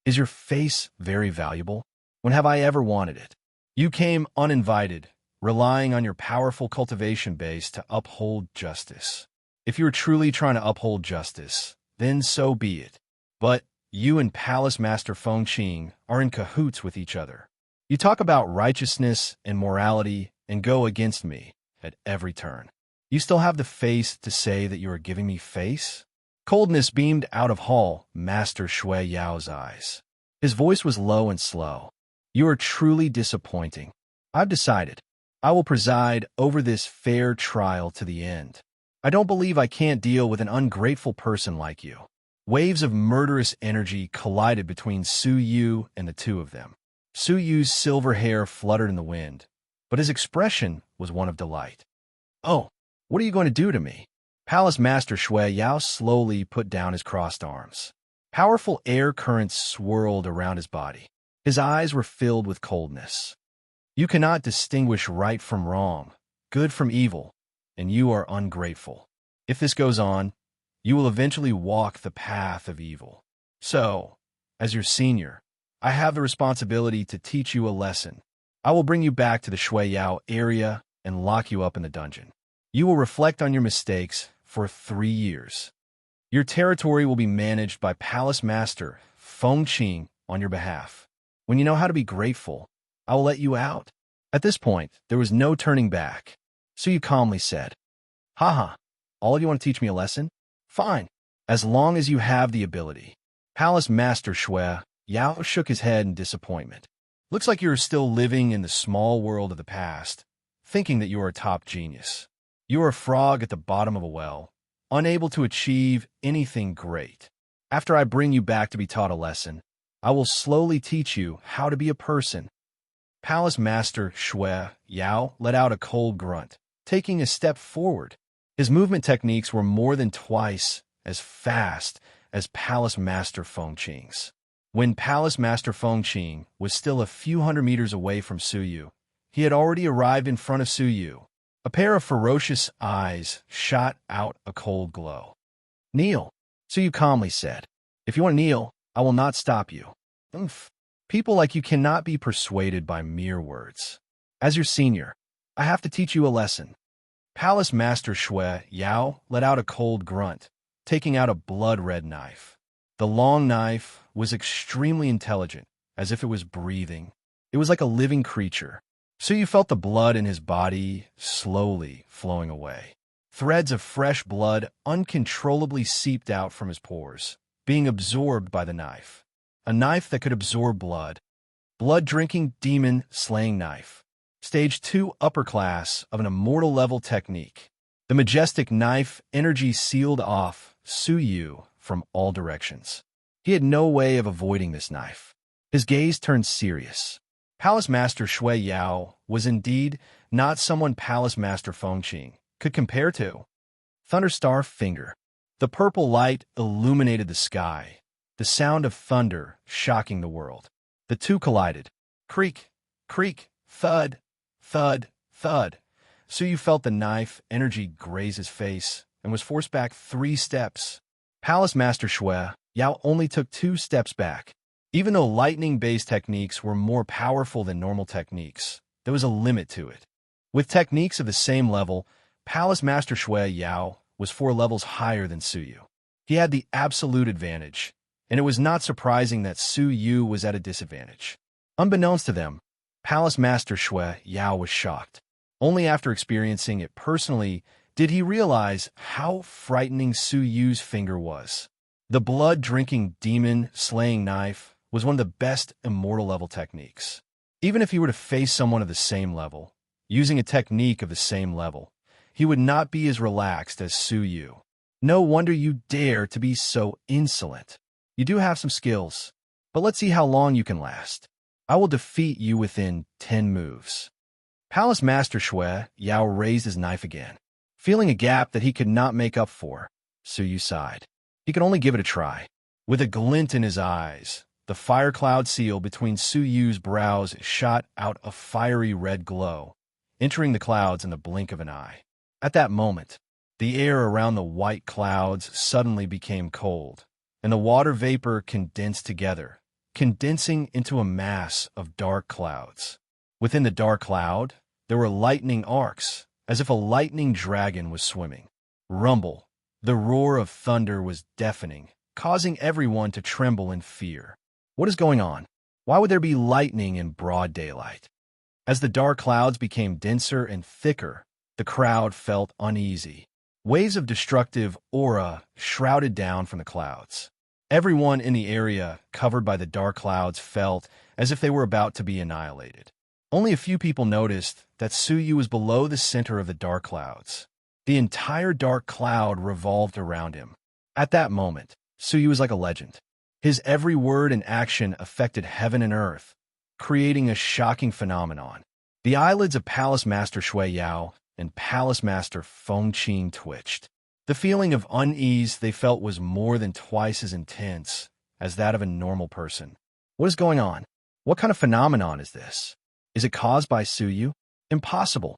Is your face very valuable? When have I ever wanted it? You came uninvited, relying on your powerful cultivation base to uphold justice. If you are truly trying to uphold justice, then so be it. But you and Palace Master Fengqing are in cahoots with each other. You talk about righteousness and morality and go against me at every turn. You still have the face to say that you are giving me face? Coldness beamed out of Hall Master Shui Yao's eyes. His voice was low and slow. You are truly disappointing. I've decided. I will preside over this fair trial to the end. I don't believe I can't deal with an ungrateful person like you. Waves of murderous energy collided between Su Yu and the two of them. Su Yu's silver hair fluttered in the wind, but his expression was one of delight. Oh, what are you going to do to me? Palace Master Shui Yao slowly put down his crossed arms. Powerful air currents swirled around his body. His eyes were filled with coldness. You cannot distinguish right from wrong, good from evil, and you are ungrateful. If this goes on, you will eventually walk the path of evil. So, as your senior, I have the responsibility to teach you a lesson. I will bring you back to the Shui Yao area and lock you up in the dungeon. You will reflect on your mistakes for 3 years. Your territory will be managed by Palace Master Feng Qing on your behalf. When you know how to be grateful, I will let you out. At this point, there was no turning back. So you calmly said, Haha, all of you want to teach me a lesson? Fine, as long as you have the ability. Palace Master Shui Yao shook his head in disappointment. Looks like you are still living in the small world of the past, thinking that you are a top genius. You are a frog at the bottom of a well, unable to achieve anything great. After I bring you back to be taught a lesson, I will slowly teach you how to be a person. Palace Master Shui Yao let out a cold grunt, taking a step forward. His movement techniques were more than twice as fast as Palace Master Feng Qing's. When Palace Master Feng Qing was still a few hundred meters away from Su Yu, he had already arrived in front of Su Yu. A pair of ferocious eyes shot out a cold glow. Kneel, Su Yu calmly said. If you want to kneel, I will not stop you. People like you cannot be persuaded by mere words. As your senior, I have to teach you a lesson. Palace Master Shui Yao let out a cold grunt, taking out a blood-red knife. The long knife was extremely intelligent, as if it was breathing. It was like a living creature. So you felt the blood in his body slowly flowing away. Threads of fresh blood uncontrollably seeped out from his pores, being absorbed by the knife. A knife that could absorb blood. Blood-drinking demon-slaying knife. Stage 2 upper class of an immortal level technique. The majestic knife energy sealed off Su Yu from all directions. He had no way of avoiding this knife. His gaze turned serious. Palace Master Shui Yao was indeed not someone Palace Master Feng Qing could compare to. Thunderstar Finger. The purple light illuminated the sky, the sound of thunder shocking the world. The two collided. Creak, creak, thud, thud, thud. So you felt the knife energy graze his face and was forced back 3 steps. Palace Master Shui Yao only took 2 steps back. Even though lightning-based techniques were more powerful than normal techniques, there was a limit to it. With techniques of the same level, Palace Master Shui Yao was 4 levels higher than Su Yu. He had the absolute advantage, and it was not surprising that Su Yu was at a disadvantage. Unbeknownst to them, Palace Master Shui Yao was shocked. Only after experiencing it personally did he realize how frightening Su Yu's finger was. The blood-drinking demon-slaying knife was one of the best immortal-level techniques. Even if he were to face someone of the same level, using a technique of the same level, he would not be as relaxed as Su Yu. No wonder you dare to be so insolent. You do have some skills, but let's see how long you can last. I will defeat you within 10 moves. Palace Master Shui Yao raised his knife again. Feeling a gap that he could not make up for, Su Yu sighed. He could only give it a try. With a glint in his eyes, the fire cloud seal between Su Yu's brows shot out a fiery red glow, entering the clouds in the blink of an eye. At that moment, the air around the white clouds suddenly became cold, and the water vapor condensed together, condensing into a mass of dark clouds. Within the dark cloud, there were lightning arcs, as if a lightning dragon was swimming. Rumble. The roar of thunder was deafening, causing everyone to tremble in fear. What is going on? Why would there be lightning in broad daylight? As the dark clouds became denser and thicker, the crowd felt uneasy. Waves of destructive aura shrouded down from the clouds. Everyone in the area covered by the dark clouds felt as if they were about to be annihilated. Only a few people noticed that Suyu was below the center of the dark clouds. The entire dark cloud revolved around him. At that moment, Suyu was like a legend. His every word and action affected heaven and earth, creating a shocking phenomenon. The eyelids of Palace Master Shui Yao and Palace Master Feng Qing twitched. The feeling of unease they felt was more than twice as intense as that of a normal person. What is going on? What kind of phenomenon is this? Is it caused by Suyu? Impossible.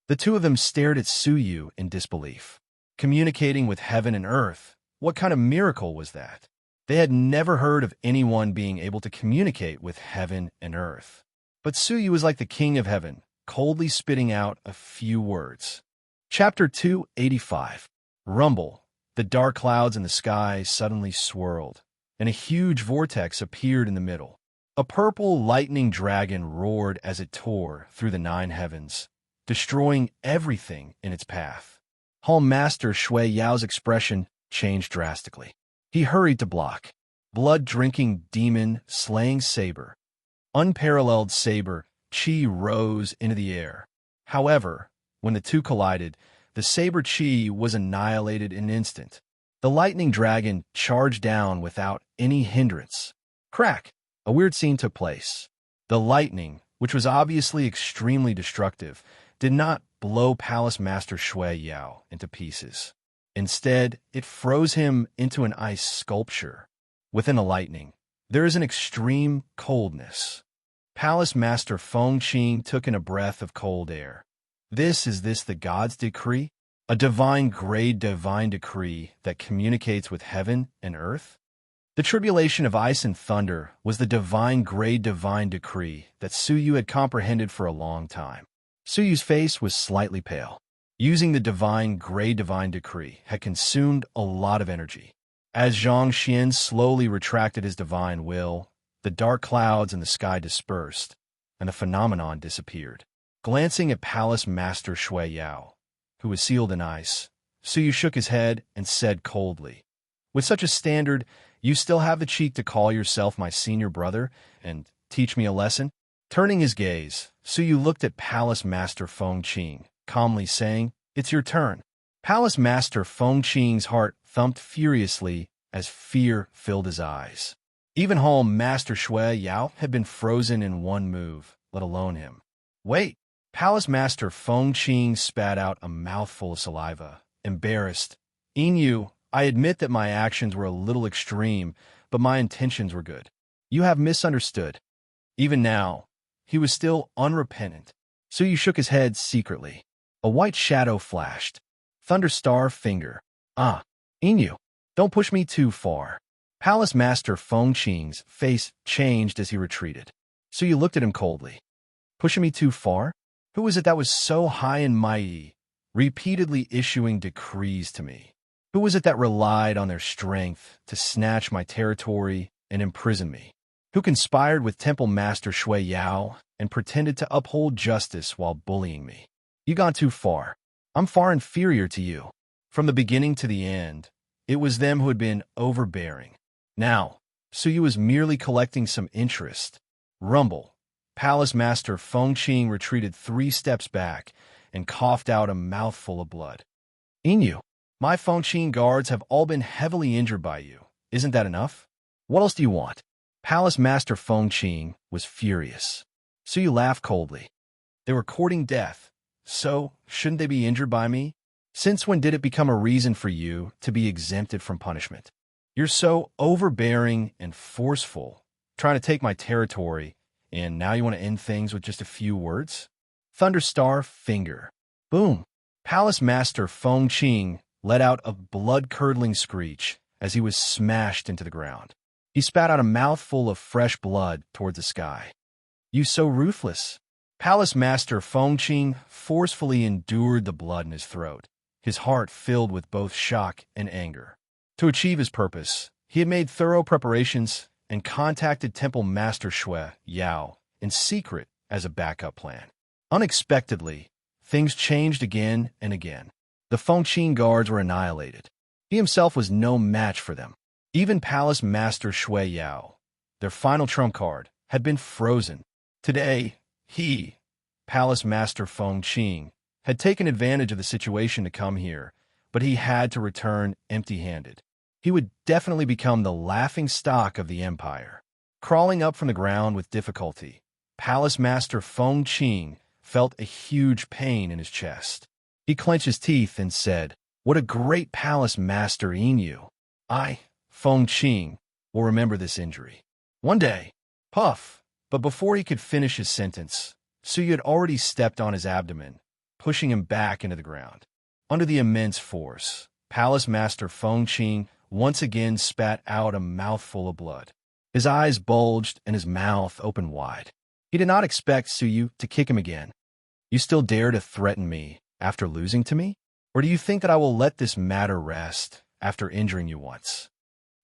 The two of them stared at Suyu in disbelief. Communicating with heaven and earth, what kind of miracle was that? They had never heard of anyone being able to communicate with heaven and earth. But Suyu was like the king of heaven, coldly spitting out a few words. Chapter 285. Rumble. The dark clouds in the sky suddenly swirled, and a huge vortex appeared in the middle. A purple lightning dragon roared as it tore through the 9 heavens, destroying everything in its path. Hall Master Shui Yao's expression changed drastically. He hurried to block. Blood-drinking demon slaying saber. Unparalleled saber, chi rose into the air. However, when the two collided, the saber chi was annihilated in an instant. The lightning dragon charged down without any hindrance. Crack! A weird scene took place. The lightning, which was obviously extremely destructive, did not blow Palace Master Shui Yao into pieces. Instead, it froze him into an ice sculpture. Within the lightning, there is an extreme coldness. Palace Master Feng Qing took in a breath of cold air. Is this the god's decree? A divine grade divine decree that communicates with heaven and earth? The tribulation of ice and thunder was the divine grade divine decree that Suyu had comprehended for a long time. Suyu's face was slightly pale. Using the divine grade divine decree had consumed a lot of energy. As Zhang Xian slowly retracted his divine will, the dark clouds in the sky dispersed, and the phenomenon disappeared. Glancing at Palace Master Shui Yao, who was sealed in ice, Suyu shook his head and said coldly, "With such a standard, you still have the cheek to call yourself my senior brother and teach me a lesson?" Turning his gaze, Suyu looked at Palace Master Feng Qing, calmly saying, "It's your turn." Palace Master Feng Qing's heart thumped furiously as fear filled his eyes. Even Hall Master Shui Yao had been frozen in one move, let alone him. "Wait!" Palace Master Feng Qing spat out a mouthful of saliva, embarrassed. "Inu, I admit that my actions were a little extreme, but my intentions were good. You have misunderstood." Even now, he was still unrepentant. Suyu shook his head secretly. A white shadow flashed. Thunderstar finger. "Ah, Inu, don't push me too far." Palace Master Feng Qing's face changed as he retreated. Suyu looked at him coldly. "Pushing me too far? Who was it that was so high and mighty, repeatedly issuing decrees to me? Who was it that relied on their strength to snatch my territory and imprison me? Who conspired with Temple Master Shui Yao and pretended to uphold justice while bullying me? You gone too far. I'm far inferior to you. From the beginning to the end, it was them who had been overbearing. Now, Suyu was merely collecting some interest." Rumble. Palace Master Feng Qing retreated 3 steps back and coughed out a mouthful of blood. "Inu, my Feng Qing guards have all been heavily injured by you. Isn't that enough? What else do you want?" Palace Master Feng Qing was furious. Suyu laughed coldly. "They were courting death, so shouldn't they be injured by me? Since when did it become a reason for you to be exempted from punishment? You're so overbearing and forceful, trying to take my territory, and now you want to end things with just a few words?" Thunderstar finger. Boom. Palace Master Feng Qing let out a blood-curdling screech as he was smashed into the ground. He spat out a mouthful of fresh blood towards the sky. "You so ruthless." Palace Master Feng Qing forcefully endured the blood in his throat, his heart filled with both shock and anger. To achieve his purpose, he had made thorough preparations and contacted Temple Master Shui Yao in secret as a backup plan. Unexpectedly, things changed again and again. The Fengqin guards were annihilated. He himself was no match for them. Even Palace Master Shui Yao, their final trump card, had been frozen. Today, he, Palace Master Fengqin, had taken advantage of the situation to come here, but he had to return empty-handed. He would definitely become the laughingstock of the empire. Crawling up from the ground with difficulty, Palace Master Fengqin felt a huge pain in his chest. He clenched his teeth and said, "What a great Palace Master Inu! I, Fengqin, will remember this injury. One day." Puff! But before he could finish his sentence, Suyu had already stepped on his abdomen, pushing him back into the ground. Under the immense force, Palace Master Fengqin once again spat out a mouthful of blood. His eyes bulged and his mouth opened wide. He did not expect Suyu to kick him again. "You still dare to threaten me after losing to me? Or do you think that I will let this matter rest after injuring you once?"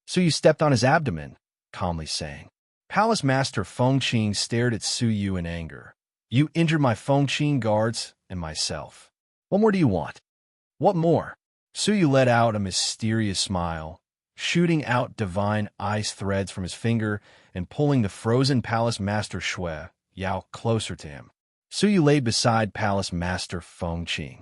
Suyu stepped on his abdomen, calmly saying. Palace Master Fengqin stared at Suyu in anger. "You injured my Fengqin guards and myself. What more do you want?" "What more?" Suyu let out a mysterious smile, shooting out divine ice threads from his finger and pulling the frozen Palace Master Shui Yao closer to him. Suyu lay beside Palace Master Fengqin.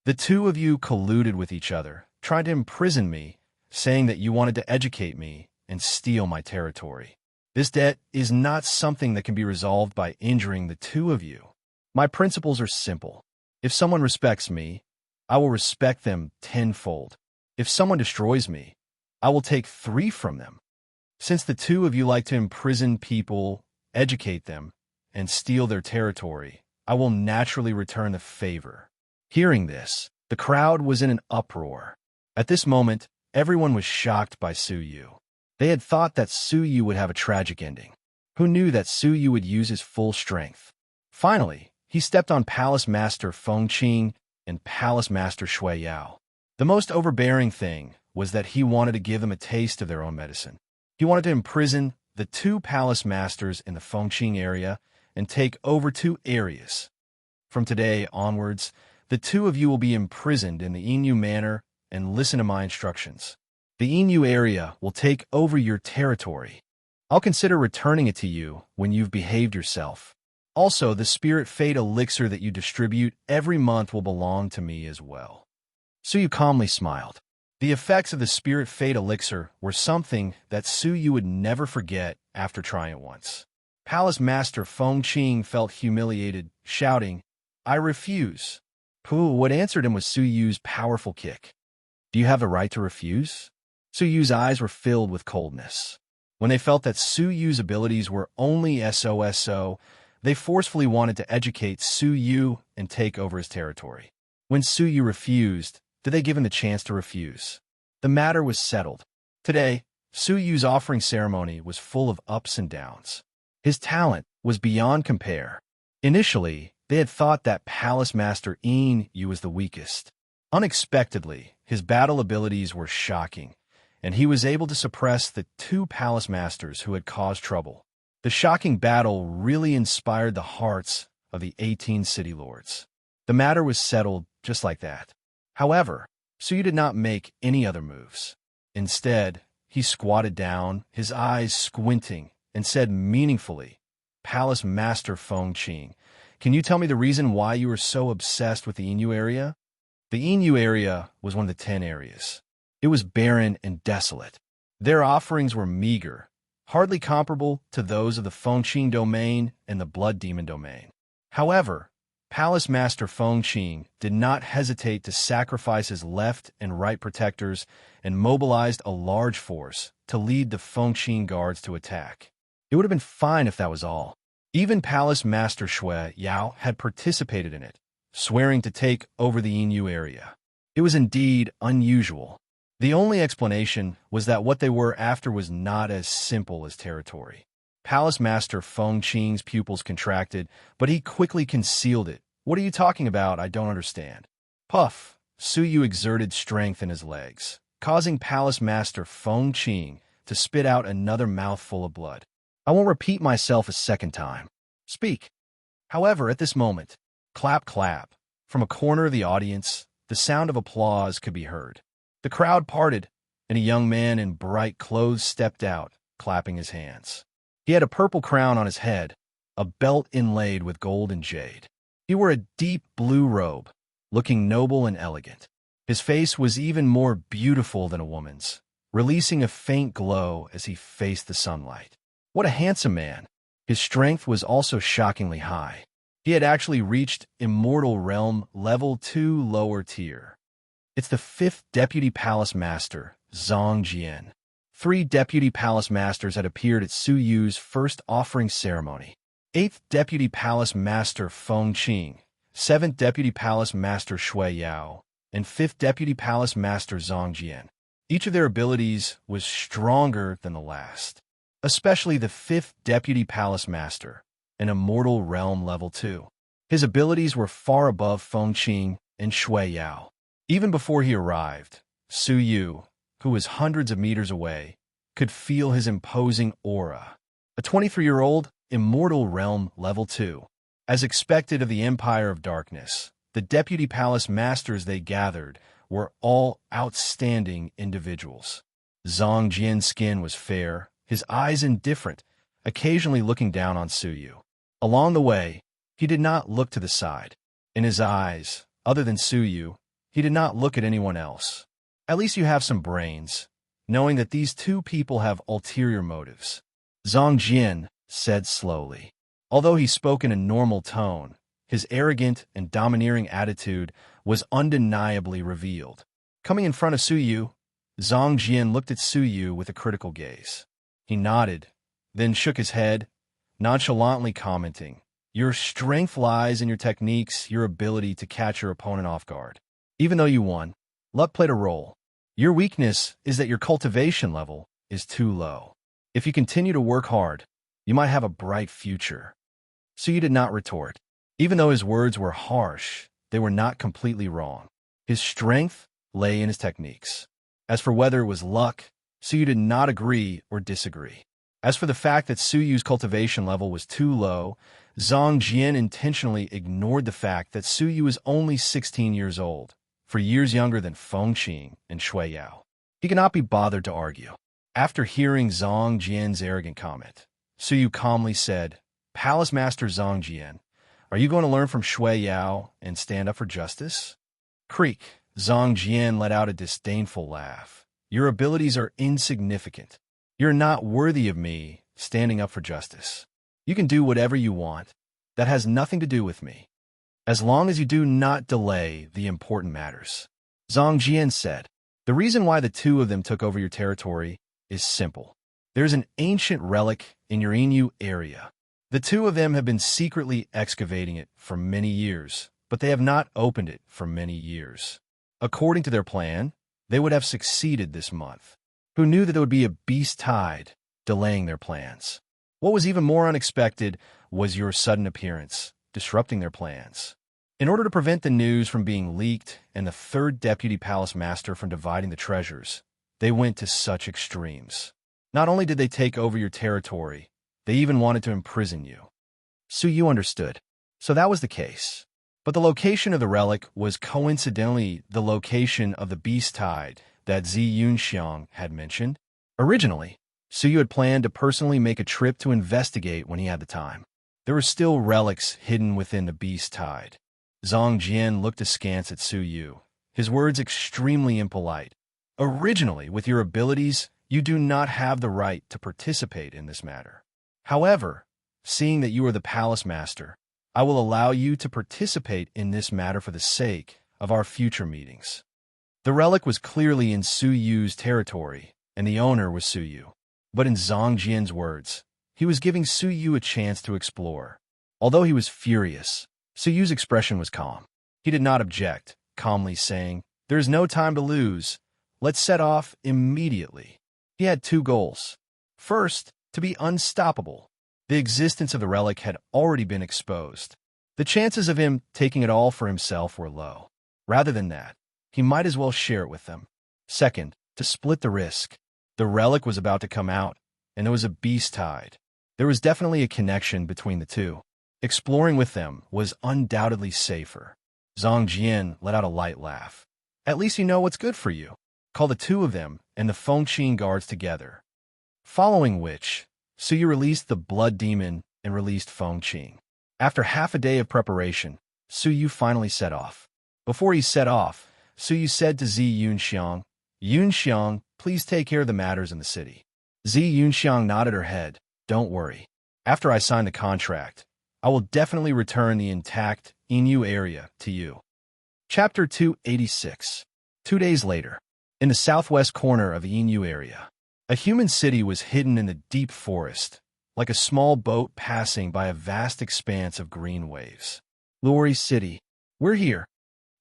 "The two of you colluded with each other, trying to imprison me, saying that you wanted to educate me and steal my territory. This debt is not something that can be resolved by injuring the two of you. My principles are simple. If someone respects me, I will respect them tenfold. If someone destroys me, I will take 3 from them. Since the two of you like to imprison people, educate them, and steal their territory, I will naturally return the favor." Hearing this, the crowd was in an uproar. At this moment, everyone was shocked by Suyu. They had thought that Suyu would have a tragic ending. Who knew that Suyu would use his full strength? Finally, he stepped on Palace Master Fengqin and Palace Master Shui Yao. The most overbearing thing was that he wanted to give them a taste of their own medicine. He wanted to imprison the 2 Palace Masters in the Fengqin area and take over 2 areas. "From today onwards, the 2 of you will be imprisoned in the Inu Manor and listen to my instructions. The Inu area will take over your territory. I'll consider returning it to you when you've behaved yourself. Also, the Spirit Fate elixir that you distribute every month will belong to me as well." Suyu calmly smiled. The effects of the Spirit Fate elixir were something that Suyu would never forget after trying it once. Palace Master Fengqin felt humiliated, shouting, "I refuse." What answered him was Suyu's powerful kick. "Do you have the right to refuse?" Suyu's eyes were filled with coldness. When they felt that Suyu's abilities were only SOSO, they forcefully wanted to educate Suyu and take over his territory. When Suyu refused, did they give him the chance to refuse? The matter was settled. Today, Suyu's offering ceremony was full of ups and downs. His talent was beyond compare. Initially, they had thought that Palace Master Inu was the weakest. Unexpectedly, his battle abilities were shocking, and he was able to suppress the 2 Palace Masters who had caused trouble. The shocking battle really inspired the hearts of the 18 city lords. The matter was settled just like that. However, Suyu did not make any other moves. Instead, he squatted down, his eyes squinting, and said meaningfully, "Palace Master Fengqin, can you tell me the reason why you are so obsessed with the Inu area?" The Inu area was one of the 10 areas. It was barren and desolate. Their offerings were meager, hardly comparable to those of the Fengqin domain and the Blood Demon domain. However, Palace Master Fengqin did not hesitate to sacrifice his left and right protectors and mobilized a large force to lead the Fengqin guards to attack. It would have been fine if that was all. Even Palace Master Shui Yao had participated in it, swearing to take over the Inu area. It was indeed unusual. The only explanation was that what they were after was not as simple as territory. Palace Master Fengqin's pupils contracted, but he quickly concealed it. "What are you talking about? I don't understand." Puff! Suyu exerted strength in his legs, causing Palace Master Fengqin to spit out another mouthful of blood. "I won't repeat myself a second time. Speak." However, at this moment, clap clap, from a corner of the audience, the sound of applause could be heard. The crowd parted, and a young man in bright clothes stepped out, clapping his hands. He had a purple crown on his head, a belt inlaid with gold and jade. He wore a deep blue robe, looking noble and elegant. His face was even more beautiful than a woman's, releasing a faint glow as he faced the sunlight. What a handsome man! His strength was also shockingly high. He had actually reached Immortal Realm Level 2 lower tier. It's the 5th Deputy Palace Master, Zhang Jian. 3 Deputy Palace Masters had appeared at Su Yu's first offering ceremony. 8th Deputy Palace Master Feng Qing, 7th Deputy Palace Master Shui Yao, and 5th Deputy Palace Master Zhang Jian. Each of their abilities was stronger than the last, especially the 5th Deputy Palace Master, an Immortal Realm Level 2. His abilities were far above Feng Qing and Shui Yao. Even before he arrived, Su Yu, who was hundreds of meters away, could feel his imposing aura. A 23-year-old Immortal Realm Level 2. As expected of the Empire of Darkness, the Deputy Palace Masters they gathered were all outstanding individuals. Zhang Jian's skin was fair, his eyes indifferent, occasionally looking down on Su Yu. Along the way, he did not look to the side. In his eyes, other than Su Yu, he did not look at anyone else. At least you have some brains, knowing that these two people have ulterior motives, Zhang Jian said slowly. Although he spoke in a normal tone, his arrogant and domineering attitude was undeniably revealed. Coming in front of Su Yu, Zhang Jian looked at Su Yu with a critical gaze. He nodded, then shook his head, nonchalantly commenting, "Your strength lies in your techniques, your ability to catch your opponent off guard. Even though you won, luck played a role. Your weakness is that your cultivation level is too low. If you continue to work hard, you might have a bright future." Su Yu did not retort. Even though his words were harsh, they were not completely wrong. His strength lay in his techniques. As for whether it was luck, Su Yu did not agree or disagree. As for the fact that Su Yu's cultivation level was too low, Zhang Jian intentionally ignored the fact that Su Yu is only 16 years old, 4 years younger than Feng Qing and Shui Yao. He could not be bothered to argue. After hearing Zhang Jian's arrogant comment, Su Yu calmly said, "Palace Master Zhang Jian, are you going to learn from Shui Yao and stand up for justice?" Creak. Zhang Jian let out a disdainful laugh. "Your abilities are insignificant. You're not worthy of me standing up for justice. You can do whatever you want. That has nothing to do with me, as long as you do not delay the important matters." Zhang Jian said, "The reason why the two of them took over your territory is simple. There's an ancient relic in your Inu area. The two of them have been secretly excavating it for many years, but they have not opened it for many years. According to their plan, they would have succeeded this month. Who knew that there would be a beast tide delaying their plans? What was even more unexpected was your sudden appearance, disrupting their plans. In order to prevent the news from being leaked and the 3rd Deputy Palace Master from dividing the treasures, they went to such extremes. Not only did they take over your territory, they even wanted to imprison you." Su Yu understood. So that was the case. But the location of the relic was coincidentally the location of the beast tide that Zi Yunxiang had mentioned. Originally, Su Yu had planned to personally make a trip to investigate when he had the time. There were still relics hidden within the beast tide. Zhang Jian looked askance at Su Yu, his words extremely impolite. "Originally, with your abilities, you do not have the right to participate in this matter. However, seeing that you are the Palace Master, I will allow you to participate in this matter for the sake of our future meetings." The relic was clearly in Su Yu's territory, and the owner was Su Yu. But in Zhang Jian's words, he was giving Su Yu a chance to explore. Although he was furious, Su Yu's expression was calm. He did not object, calmly saying, "There is no time to lose. Let's set off immediately." He had 2 goals. First, to be unstoppable. The existence of the relic had already been exposed. The chances of him taking it all for himself were low. Rather than that, he might as well share it with them. Second, to split the risk. The relic was about to come out, and there was a beast tide. There was definitely a connection between the two. Exploring with them was undoubtedly safer. Zhang Jian let out a light laugh. At least you know what's good for you. Call the two of them and the Fengqin guards together. Following which, Suyu released the blood demon and released Fengqin. After half a day of preparation, Suyu finally set off. Before he set off, Suyu said to Zi Yunxiang, Yunxiang, please take care of the matters in the city. Zi Yunxiang nodded her head. Don't worry. After I sign the contract, I will definitely return the intact Inu area to you. Chapter 286. 2 days later, in the southwest corner of the Inu area, a human city was hidden in the deep forest, like a small boat passing by a vast expanse of green waves. Luori City. We're here.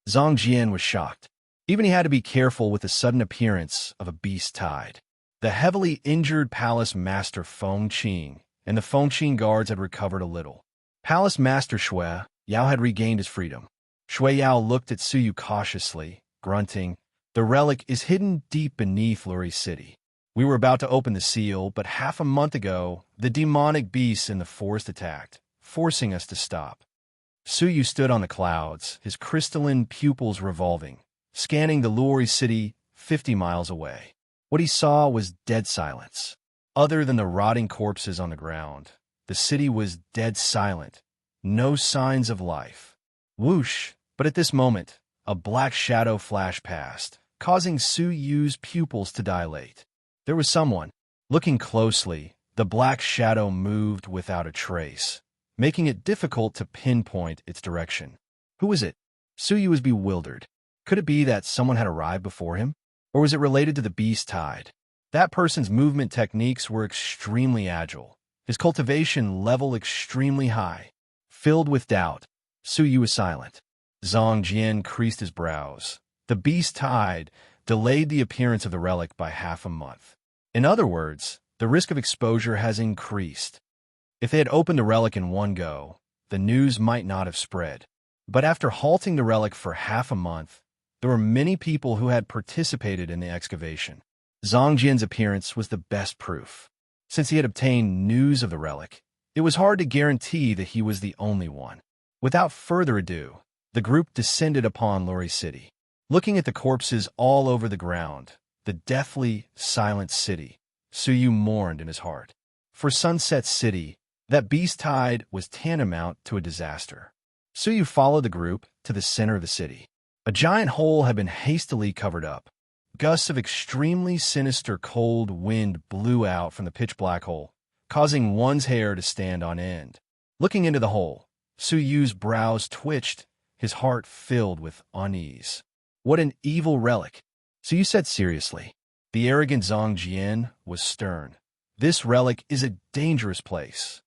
Zhang Jian was shocked. Even he had to be careful with the sudden appearance of a beast tide. The heavily injured palace master Fengqin and the Fengqin guards had recovered a little. Palace master Shui Yao had regained his freedom. Shui Yao looked at Suyu cautiously, grunting, The relic is hidden deep beneath Luori City. We were about to open the seal, but half a month ago, the demonic beasts in the forest attacked, forcing us to stop. Suyu stood on the clouds, his crystalline pupils revolving, scanning the Luori City 50 miles away. What he saw was dead silence. Other than the rotting corpses on the ground, the city was dead silent, no signs of life. Whoosh! But at this moment, a black shadow flashed past, causing Suyu's pupils to dilate. There was someone. Looking closely, the black shadow moved without a trace, making it difficult to pinpoint its direction. Who was it? Suyu was bewildered. Could it be that someone had arrived before him? Or was it related to the beast tide? That person's movement techniques were extremely agile, his cultivation level extremely high. Filled with doubt, Suyu was silent. Zhang Jian creased his brows. The beast tide delayed the appearance of the relic by half a month. In other words, the risk of exposure has increased. If they had opened the relic in one go, the news might not have spread. But after halting the relic for half a month, there were many people who had participated in the excavation. Zhang Jian's appearance was the best proof. Since he had obtained news of the relic, it was hard to guarantee that he was the only one. Without further ado, the group descended upon Luori City. Looking at the corpses all over the ground, the deathly, silent city, Suyu mourned in his heart. For Sunset City, that beast tide was tantamount to a disaster. Suyu followed the group to the center of the city. A giant hole had been hastily covered up. Gusts of extremely sinister cold wind blew out from the pitch-black hole, causing one's hair to stand on end. Looking into the hole, Suyu's brows twitched, his heart filled with unease. What an evil relic! Suyu said seriously. The arrogant Zhang Jian was stern. This relic is a dangerous place.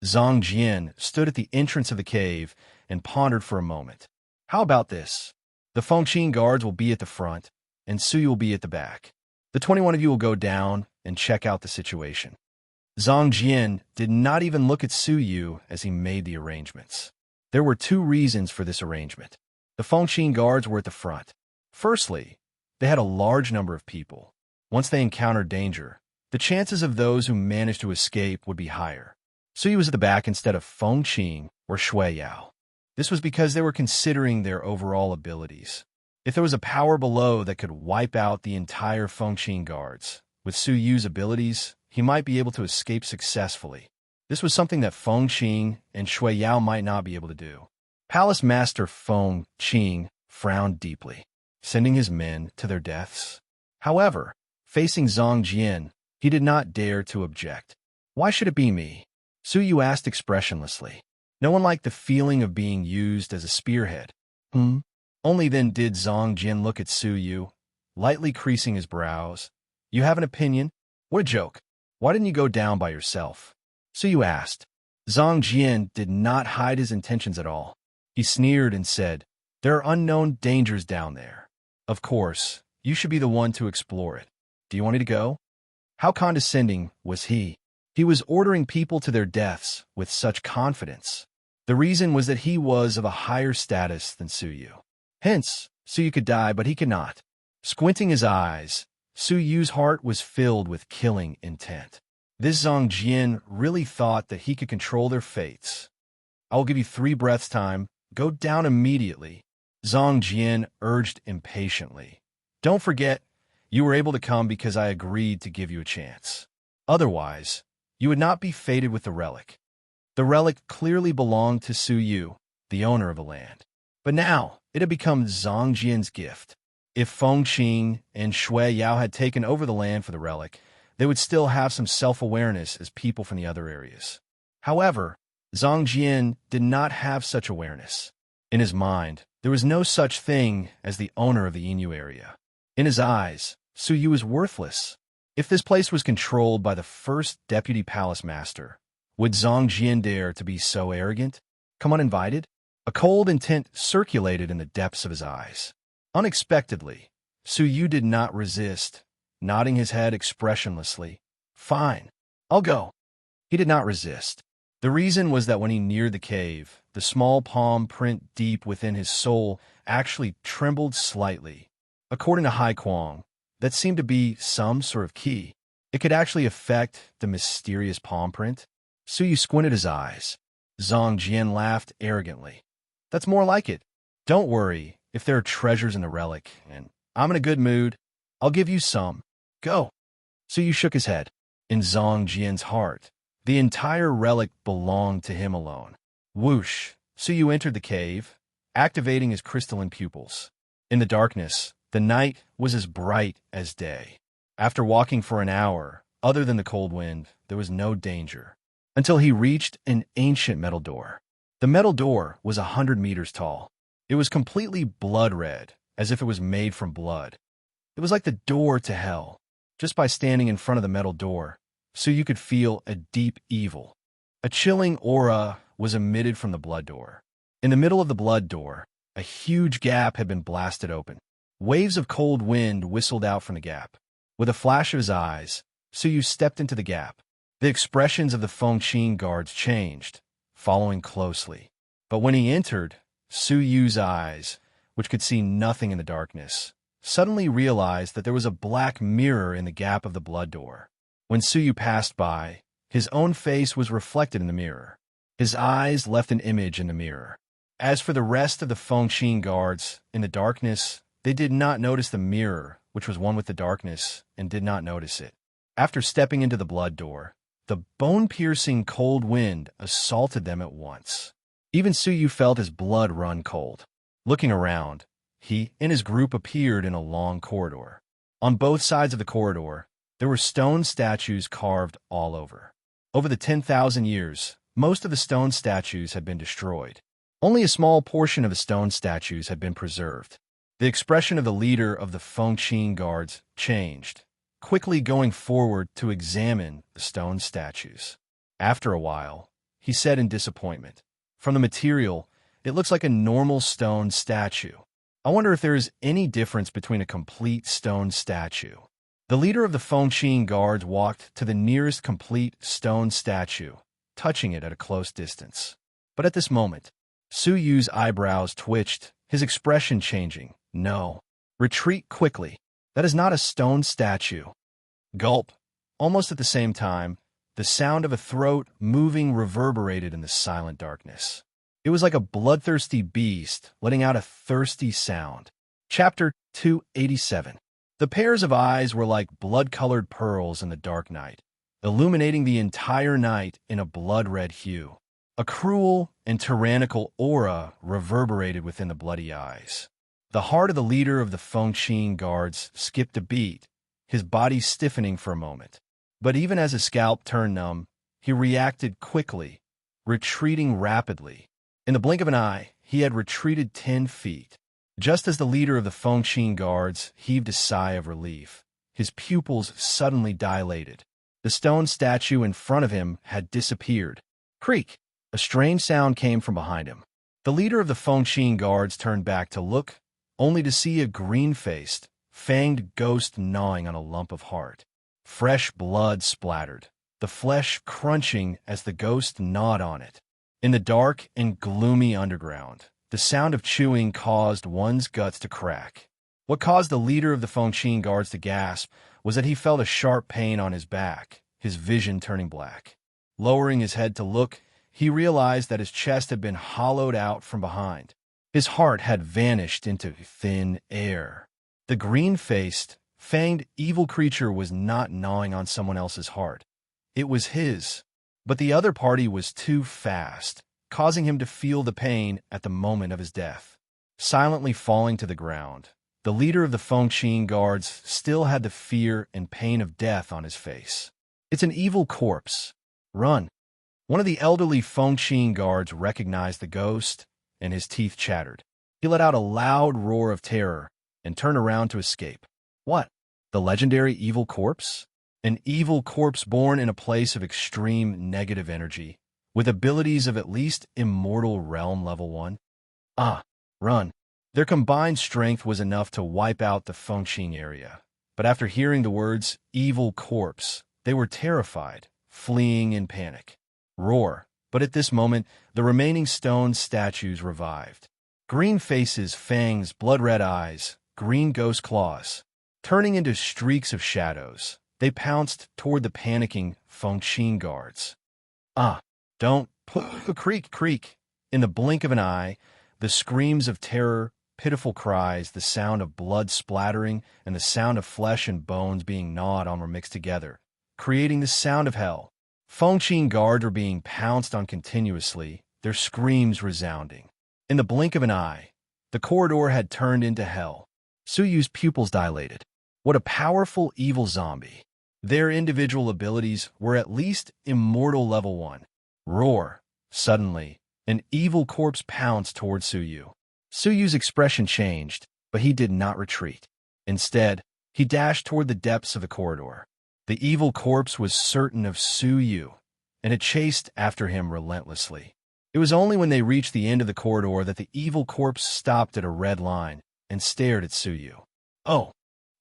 Zhang Jian stood at the entrance of the cave and pondered for a moment. How about this? The Fengqin guards will be at the front, and Suyu will be at the back. The 21 of you will go down and check out the situation. Zhang Jian did not even look at Suyu as he made the arrangements. There were 2 reasons for this arrangement. The Fengqin guards were at the front. Firstly, they had a large number of people. Once they encountered danger, the chances of those who managed to escape would be higher. Suyu was at the back instead of Fengqin or Shui Yao. This was because they were considering their overall abilities. If there was a power below that could wipe out the entire Fengqin guards, with Suyu's abilities, he might be able to escape successfully. This was something that Fengqin and Shui Yao might not be able to do. Palace Master Fengqin frowned deeply, sending his men to their deaths. However, facing Zhang Jian, he did not dare to object. Why should it be me? Suyu asked expressionlessly. No one liked the feeling of being used as a spearhead. Only then did Zhang Jian look at Suyu, lightly creasing his brows. You have an opinion? What a joke. Why didn't you go down by yourself? Suyu asked. Zhang Jian did not hide his intentions at all. He sneered and said, There are unknown dangers down there. Of course, you should be the one to explore it. Do you want me to go? How condescending was he? He was ordering people to their deaths with such confidence. The reason was that he was of a higher status than Suyu. Hence, Suyu could die, but he could not. Squinting his eyes, Suyu's heart was filled with killing intent. This Zhang Jian really thought that he could control their fates. I will give you 3 breaths time. Go down immediately. Zhang Jian urged impatiently. Don't forget, you were able to come because I agreed to give you a chance. Otherwise, you would not be fated with the relic. The relic clearly belonged to Su Yu, the owner of the land. But now, it had become Zhang Jian's gift. If Fengqing and Shui Yao had taken over the land for the relic, they would still have some self-awareness as people from the other areas. However, Zhang Jian did not have such awareness. In his mind, there was no such thing as the owner of the Yinyu area. In his eyes, Su Yu was worthless. If this place was controlled by the first deputy palace master, would Zhang Jian dare to be so arrogant? Come uninvited? A cold intent circulated in the depths of his eyes. Unexpectedly, Su Yu did not resist, nodding his head expressionlessly. Fine, I'll go. He did not resist. The reason was that when he neared the cave, the small palm print deep within his soul actually trembled slightly. According to Hai Kuang, that seemed to be some sort of key. It could actually affect the mysterious palm print. Su Yu squinted his eyes. Zhang Jian laughed arrogantly. That's more like it. Don't worry if there are treasures in the relic, and I'm in a good mood. I'll give you some. Go. Su Yu shook his head. In Zhang Jian's heart, the entire relic belonged to him alone. Whoosh! Su Yu entered the cave, activating his crystalline pupils. In the darkness, the night was as bright as day. After walking for an hour, other than the cold wind, there was no danger. Until he reached an ancient metal door. The metal door was 100 meters tall. It was completely blood red, as if it was made from blood. It was like the door to hell. Just by standing in front of the metal door, Su Yu could feel a deep evil. A chilling aura was emitted from the blood door. In the middle of the blood door, a huge gap had been blasted open. Waves of cold wind whistled out from the gap. With a flash of his eyes, Su Yu stepped into the gap. The expressions of the Fengqing guards changed, following closely. But when he entered, Su Yu's eyes, which could see nothing in the darkness, suddenly realized that there was a black mirror in the gap of the blood door. When Su Yu passed by, his own face was reflected in the mirror. His eyes left an image in the mirror. As for the rest of the Fengqing guards, in the darkness, they did not notice the mirror, which was one with the darkness, and did not notice it. After stepping into the blood door, the bone-piercing cold wind assaulted them at once. Even Su Yu felt his blood run cold. Looking around, he and his group appeared in a long corridor. On both sides of the corridor, there were stone statues carved all over. Over the 10,000 years, most of the stone statues had been destroyed. Only a small portion of the stone statues had been preserved. The expression of the leader of the Fengqing guards changed, quickly going forward to examine the stone statues. After a while, he said in disappointment, "From the material, it looks like a normal stone statue. I wonder if there is any difference between a complete stone statue." The leader of the Fengqing guards walked to the nearest complete stone statue, touching it at a close distance. But at this moment, Su Yu's eyebrows twitched, his expression changing. "No. Retreat quickly. That is not a stone statue." Gulp. Almost at the same time, the sound of a throat moving reverberated in the silent darkness. It was like a bloodthirsty beast letting out a thirsty sound. Chapter 287. The pairs of eyes were like blood-colored pearls in the dark night, illuminating the entire night in a blood-red hue. A cruel and tyrannical aura reverberated within the bloody eyes. The heart of the leader of the Fengqing guards skipped a beat, his body stiffening for a moment. But even as his scalp turned numb, he reacted quickly, retreating rapidly. In the blink of an eye, he had retreated 10 feet. Just as the leader of the Fengqing guards heaved a sigh of relief, his pupils suddenly dilated. The stone statue in front of him had disappeared. Creak! A strange sound came from behind him. The leader of the Fengqing guards turned back to look, only to see a green-faced, fanged ghost gnawing on a lump of heart. Fresh blood splattered, the flesh crunching as the ghost gnawed on it. In the dark and gloomy underground, the sound of chewing caused one's guts to crack. What caused the leader of the Fengqing guards to gasp was that he felt a sharp pain on his back, his vision turning black. Lowering his head to look, he realized that his chest had been hollowed out from behind. His heart had vanished into thin air. The green-faced, fanged evil creature was not gnawing on someone else's heart. It was his. But the other party was too fast, causing him to feel the pain at the moment of his death. Silently falling to the ground, the leader of the Fengqin guards still had the fear and pain of death on his face. "It's an evil corpse. Run." One of the elderly Fengqin guards recognized the ghost, and his teeth chattered. He let out a loud roar of terror and turned around to escape. What? The legendary evil corpse? An evil corpse born in a place of extreme negative energy, with abilities of at least immortal realm level 1? Run. Their combined strength was enough to wipe out the Fengqin area. But after hearing the words, evil corpse, they were terrified, fleeing in panic. Roar. But at this moment, the remaining stone statues revived. Green faces, fangs, blood-red eyes, green ghost claws. Turning into streaks of shadows, they pounced toward the panicking Fengqin guards. Don't pull. Creak. In the blink of an eye, the screams of terror, pitiful cries, the sound of blood splattering, and the sound of flesh and bones being gnawed on were mixed together, creating the sound of hell. Fengqin guards were being pounced on continuously, their screams resounding. In the blink of an eye, the corridor had turned into hell. Suyu's pupils dilated. What a powerful evil zombie. Their individual abilities were at least immortal level 1. Roar. Suddenly, an evil corpse pounced toward Suyu. Suyu's expression changed, but he did not retreat. Instead, he dashed toward the depths of the corridor. The evil corpse was certain of Suyu, and it chased after him relentlessly. It was only when they reached the end of the corridor that the evil corpse stopped at a red line and stared at Suyu. Oh!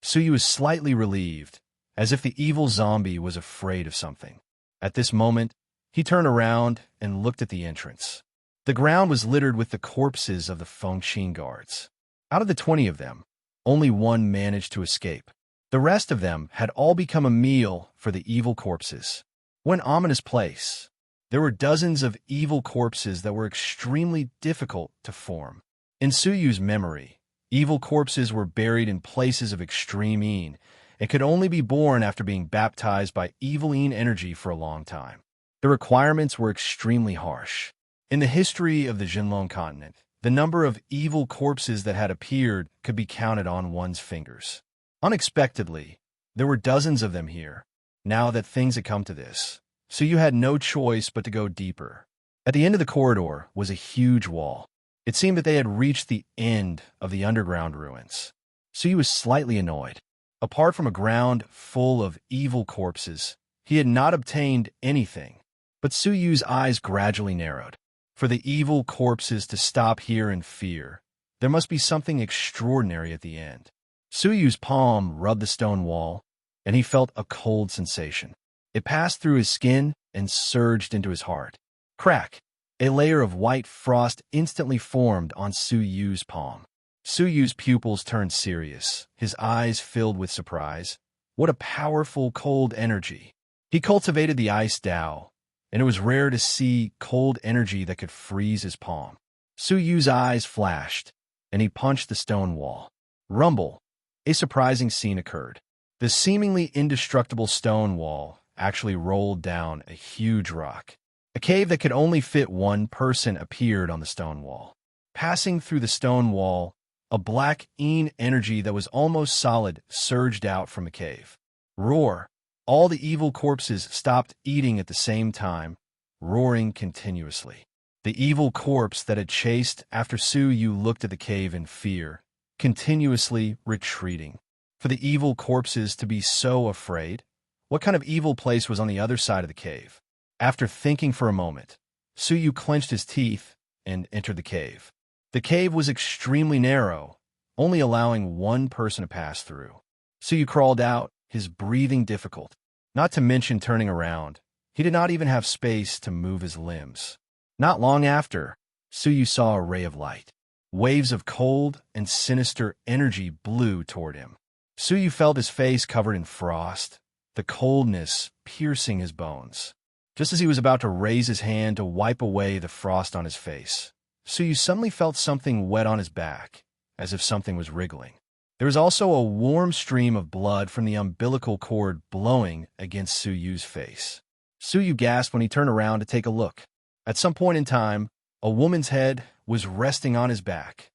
Suyu was slightly relieved, as if the evil zombie was afraid of something. At this moment, he turned around and looked at the entrance. The ground was littered with the corpses of the Fengqin guards. Out of the 20 of them, only one managed to escape. The rest of them had all become a meal for the evil corpses. One ominous place. There were dozens of evil corpses that were extremely difficult to form. In Suyu's memory, evil corpses were buried in places of extreme Yin and could only be born after being baptized by evil Yin energy for a long time. The requirements were extremely harsh. In the history of the Jinlong continent, the number of evil corpses that had appeared could be counted on one's fingers. Unexpectedly, there were dozens of them here. Now that things had come to this, Suyu had no choice but to go deeper. At the end of the corridor was a huge wall. It seemed that they had reached the end of the underground ruins. Suyu was slightly annoyed. Apart from a ground full of evil corpses, he had not obtained anything. But Suyu's eyes gradually narrowed. For the evil corpses to stop here in fear, there must be something extraordinary at the end. Suyu's palm rubbed the stone wall, and he felt a cold sensation. It passed through his skin and surged into his heart. Crack! A layer of white frost instantly formed on Suyu's palm. Suyu's pupils turned serious, his eyes filled with surprise. What a powerful cold energy! He cultivated the ice Dao, and it was rare to see cold energy that could freeze his palm. Suyu's eyes flashed, and he punched the stone wall. Rumble! A surprising scene occurred. The seemingly indestructible stone wall actually rolled down a huge rock. A cave that could only fit one person appeared on the stone wall. Passing through the stone wall, a black Yin energy that was almost solid surged out from the cave. Roar! All the evil corpses stopped eating at the same time, roaring continuously. The evil corpse that had chased after Suyu looked at the cave in fear, continuously retreating. For the evil corpses to be so afraid, what kind of evil place was on the other side of the cave? After thinking for a moment, Suyu clenched his teeth and entered the cave. The cave was extremely narrow, only allowing one person to pass through. Suyu crawled out, his breathing difficult. Not to mention turning around, he did not even have space to move his limbs. Not long after, Suyu saw a ray of light. Waves of cold and sinister energy blew toward him. Suyu felt his face covered in frost, the coldness piercing his bones. Just as he was about to raise his hand to wipe away the frost on his face, Suyu suddenly felt something wet on his back, as if something was wriggling. There was also a warm stream of blood from the umbilical cord blowing against Suyu's face. Suyu gasped when he turned around to take a look. At some point in time, a woman's head was resting on his back.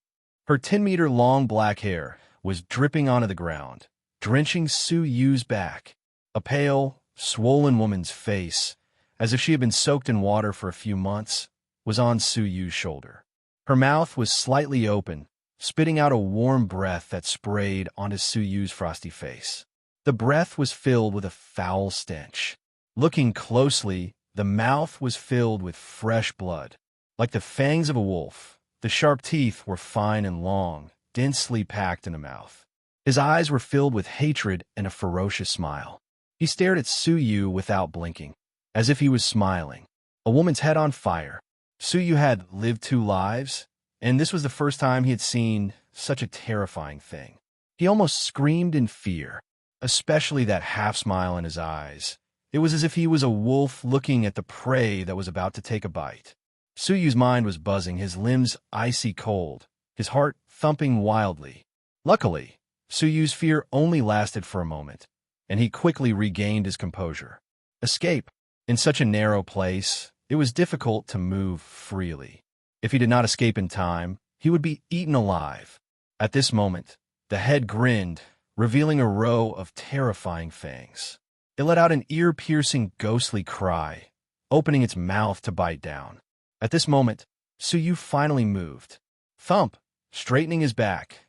Her 10-meter-long black hair was dripping onto the ground, drenching Suyu's back. A pale, swollen woman's face, as if she had been soaked in water for a few months, was on Suyu's shoulder. Her mouth was slightly open, spitting out a warm breath that sprayed onto Suyu's frosty face. The breath was filled with a foul stench. Looking closely, the mouth was filled with fresh blood. Like the fangs of a wolf, the sharp teeth were fine and long, densely packed in the mouth. His eyes were filled with hatred and a ferocious smile. He stared at Suyu without blinking, as if he was smiling. A woman's head on fire. Suyu had lived 2 lives, and this was the first time he had seen such a terrifying thing. He almost screamed in fear, especially that half-smile in his eyes. It was as if he was a wolf looking at the prey that was about to take a bite. Suyu's mind was buzzing, his limbs icy cold, his heart thumping wildly. Luckily, Suyu's fear only lasted for a moment, and he quickly regained his composure. Escape. In such a narrow place, it was difficult to move freely. If he did not escape in time, he would be eaten alive. At this moment, the head grinned, revealing a row of terrifying fangs. It let out an ear-piercing, ghostly cry, opening its mouth to bite down. At this moment, Suyu finally moved. Thump, straightening his back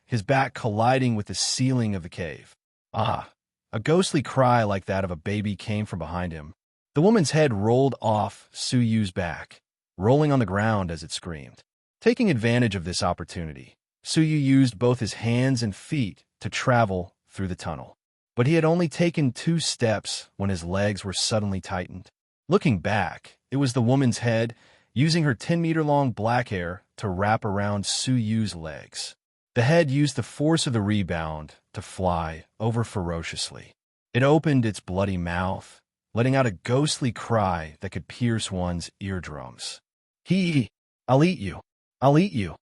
colliding with the ceiling of the cave. Ah! A ghostly cry like that of a baby came from behind him. The woman's head rolled off Suyu's back, rolling on the ground as it screamed. Taking advantage of this opportunity, Suyu used both his hands and feet to travel through the tunnel. But he had only taken 2 steps when his legs were suddenly tightened. Looking back, it was the woman's head, using her 10-meter-long black hair to wrap around Suyu's legs. The head used the force of the rebound to fly over ferociously. It opened its bloody mouth, letting out a ghostly cry that could pierce one's eardrums. I'll eat you! I'll eat you!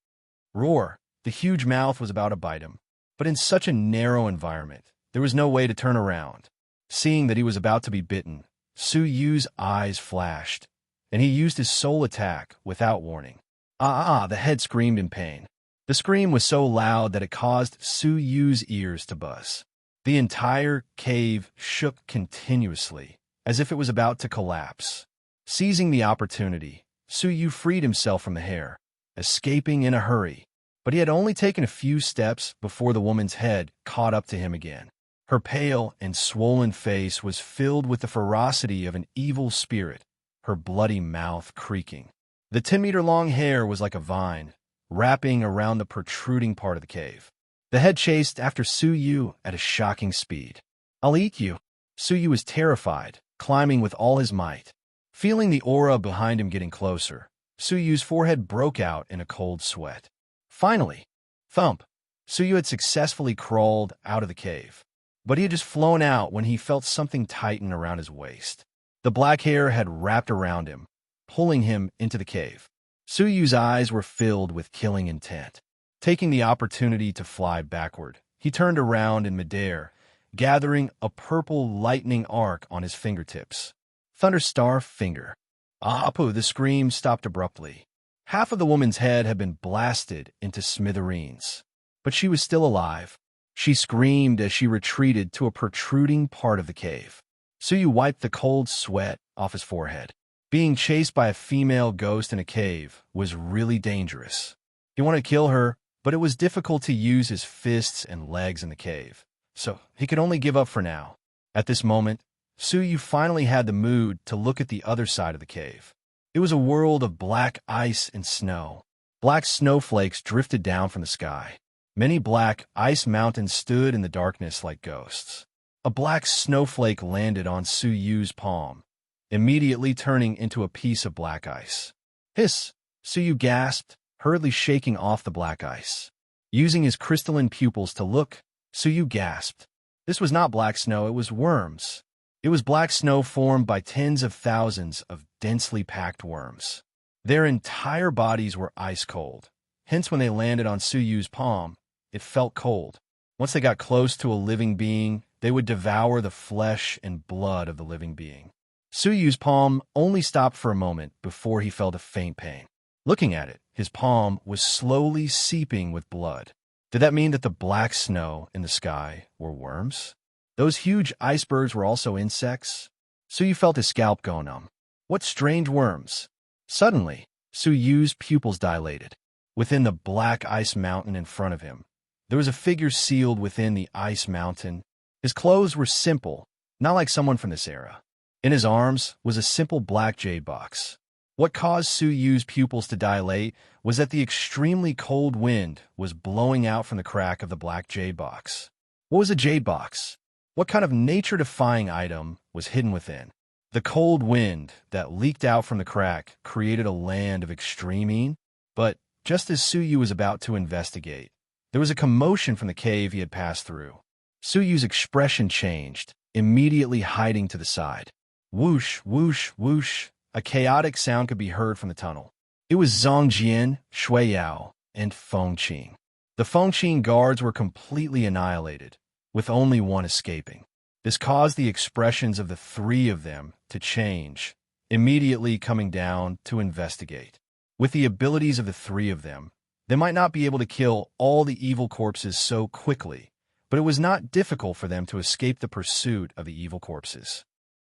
Roar! The huge mouth was about to bite him, but in such a narrow environment, there was no way to turn around. Seeing that he was about to be bitten, Suyu's eyes flashed, and he used his soul attack without warning. The head screamed in pain. The scream was so loud that it caused Suyu's ears to buzz. The entire cave shook continuously, as if it was about to collapse. Seizing the opportunity, Suyu freed himself from the hair, escaping in a hurry. But he had only taken a few steps before the woman's head caught up to him again. Her pale and swollen face was filled with the ferocity of an evil spirit, her bloody mouth creaking. The 10-meter-long hair was like a vine, wrapping around the protruding part of the cave. The head chased after Suyu at a shocking speed. I'll eat you! Suyu was terrified, climbing with all his might. Feeling the aura behind him getting closer, Suyu's forehead broke out in a cold sweat. Finally, thump! Suyu had successfully crawled out of the cave. But he had just flown out when he felt something tighten around his waist. The black hair had wrapped around him, pulling him into the cave. Suyu's eyes were filled with killing intent. Taking the opportunity to fly backward, he turned around in midair, gathering a purple lightning arc on his fingertips. Thunderstar finger. Apu! The scream stopped abruptly. Half of the woman's head had been blasted into smithereens. But she was still alive. She screamed as she retreated to a protruding part of the cave. Suyu wiped the cold sweat off his forehead. Being chased by a female ghost in a cave was really dangerous. He wanted to kill her, but it was difficult to use his fists and legs in the cave, so he could only give up for now. At this moment, Suyu finally had the mood to look at the other side of the cave. It was a world of black ice and snow. Black snowflakes drifted down from the sky. Many black ice mountains stood in the darkness like ghosts. A black snowflake landed on Suyu's palm, immediately turning into a piece of black ice. Hiss! Suyu gasped, hurriedly shaking off the black ice. Using his crystalline pupils to look, Suyu gasped. This was not black snow, it was worms. It was black snow formed by tens of thousands of densely packed worms. Their entire bodies were ice cold. Hence, when they landed on Suyu's palm, it felt cold. Once they got close to a living being, they would devour the flesh and blood of the living being. Suyu's palm only stopped for a moment before he felt a faint pain. Looking at it, his palm was slowly seeping with blood. Did that mean that the black snow in the sky were worms? Those huge icebergs were also insects? Suyu felt his scalp go numb. What strange worms? Suddenly, Suyu's pupils dilated. Within the black ice mountain in front of him, there was a figure sealed within the ice mountain. His clothes were simple, not like someone from this era. In his arms was a simple black jade box. What caused Suyu's pupils to dilate was that the extremely cold wind was blowing out from the crack of the black jade box. What was a jade box? What kind of nature-defying item was hidden within? The cold wind that leaked out from the crack created a land of extreme. But just as Suyu was about to investigate, there was a commotion from the cave he had passed through. Suyu's expression changed, immediately hiding to the side. Whoosh, whoosh, whoosh. A chaotic sound could be heard from the tunnel. It was Zongjian, Shuiyao, and Fengqing. The Fengqing guards were completely annihilated, with only one escaping. This caused the expressions of the three of them to change, immediately coming down to investigate. With the abilities of the three of them, they might not be able to kill all the evil corpses so quickly, but it was not difficult for them to escape the pursuit of the evil corpses.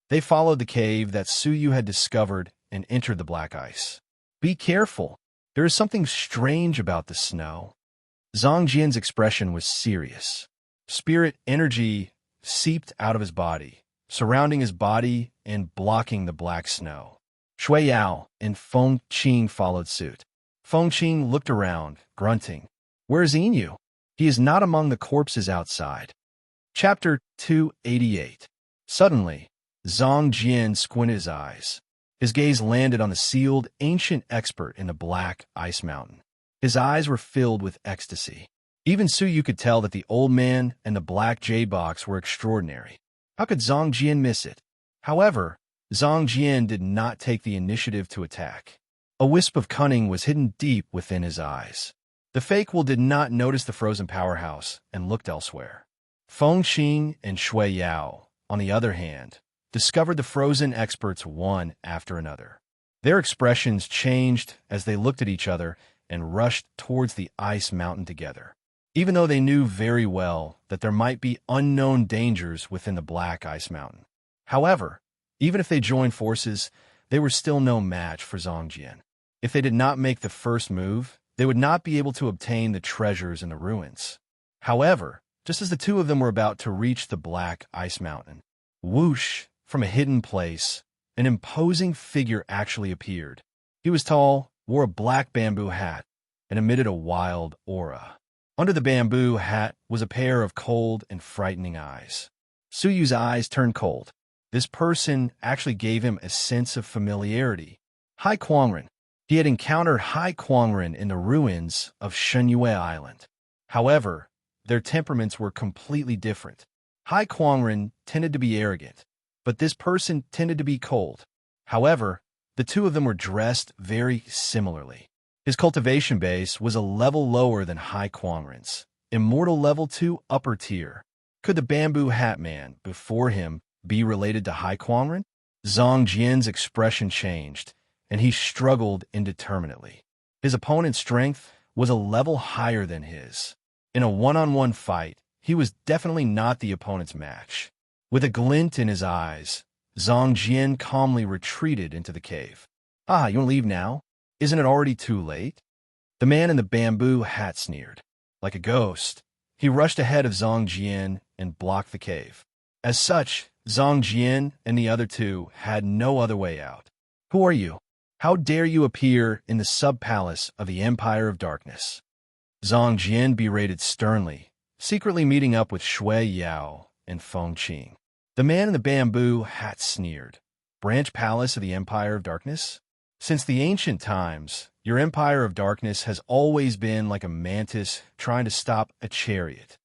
They followed the cave that Suyu had discovered and entered the black ice. Be careful. There is something strange about the snow. Zongjian's expression was serious. Spirit energy seeped out of his body, surrounding his body and blocking the black snow. Shuiyao and Fengqing followed suit. Fengqing looked around, grunting. Where is Inu? He is not among the corpses outside. Chapter 288. Suddenly, Zongjian squinted his eyes. His gaze landed on the sealed, ancient expert in the black ice mountain. His eyes were filled with ecstasy. Even Suyu could tell that the old man and the black jade box were extraordinary. How could Zongjian miss it? However, Zongjian did not take the initiative to attack. A wisp of cunning was hidden deep within his eyes. The fake wolf did not notice the frozen powerhouse and looked elsewhere. Fengqing and Shuiyao, on the other hand, discovered the frozen experts one after another. Their expressions changed as they looked at each other and rushed towards the ice mountain together, even though they knew very well that there might be unknown dangers within the black ice mountain. However, even if they joined forces, they were still no match for Zongjian. If they did not make the first move, they would not be able to obtain the treasures in the ruins. However, just as the two of them were about to reach the black ice mountain, whoosh, from a hidden place, an imposing figure actually appeared. He was tall, wore a black bamboo hat, and emitted a wild aura. Under the bamboo hat was a pair of cold and frightening eyes. Suyu's eyes turned cold. This person actually gave him a sense of familiarity. Hai Quangren. He had encountered Hai Quangren in the ruins of Shenyue Island. However, their temperaments were completely different. Hai Quangren tended to be arrogant, but this person tended to be cold. However, the two of them were dressed very similarly. His cultivation base was a level lower than Hai Quangren's, immortal level 2 upper tier. Could the bamboo hat man before him be related to Hai Quangren? Zongjian's expression changed, and he struggled indeterminately. His opponent's strength was a level higher than his. In a one-on-one fight, he was definitely not the opponent's match. With a glint in his eyes, Zongjian calmly retreated into the cave. Ah, you want to leave now? Isn't it already too late? The man in the bamboo hat sneered. Like a ghost, he rushed ahead of Zongjian and blocked the cave. As such, Zongjian and the other two had no other way out. Who are you? How dare you appear in the sub-palace of the Empire of Darkness? Zongjian berated sternly, secretly meeting up with Shuiyao and Fengqing. The man in the bamboo hat sneered. Branch Palace of the Empire of Darkness? Since the ancient times, your Empire of Darkness has always been like a mantis trying to stop a chariot.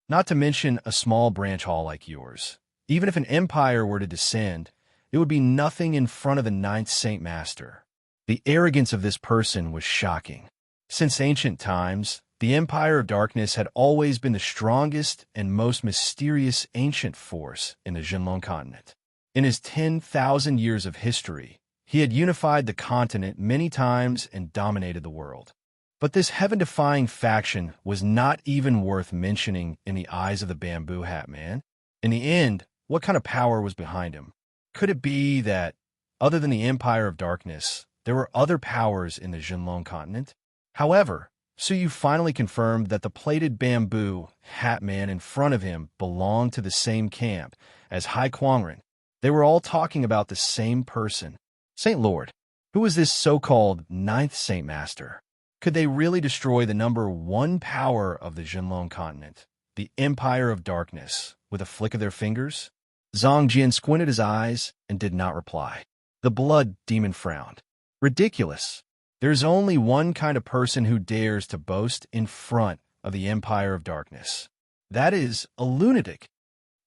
Not to mention a small branch hall like yours. Even if an empire were to descend, it would be nothing in front of the Ninth Saint Master. The arrogance of this person was shocking. Since ancient times, the Empire of Darkness had always been the strongest and most mysterious ancient force in the Jinlong continent. In his 10,000 years of history, he had unified the continent many times and dominated the world. But this heaven-defying faction was not even worth mentioning in the eyes of the Bamboo Hat Man. In the end, what kind of power was behind him? Could it be that, other than the Empire of Darkness, there were other powers in the Jinlong continent? However, Suyu finally confirmed that the plated bamboo hat man in front of him belonged to the same camp as Hai Kuangren. They were all talking about the same person. Saint Lord, who was this so-called ninth Saint Master? Could they really destroy the number one power of the Jinlong continent, the Empire of Darkness, with a flick of their fingers? Zhang Jian squinted his eyes and did not reply. The blood demon frowned. Ridiculous. There's only one kind of person who dares to boast in front of the Empire of Darkness. That is a lunatic.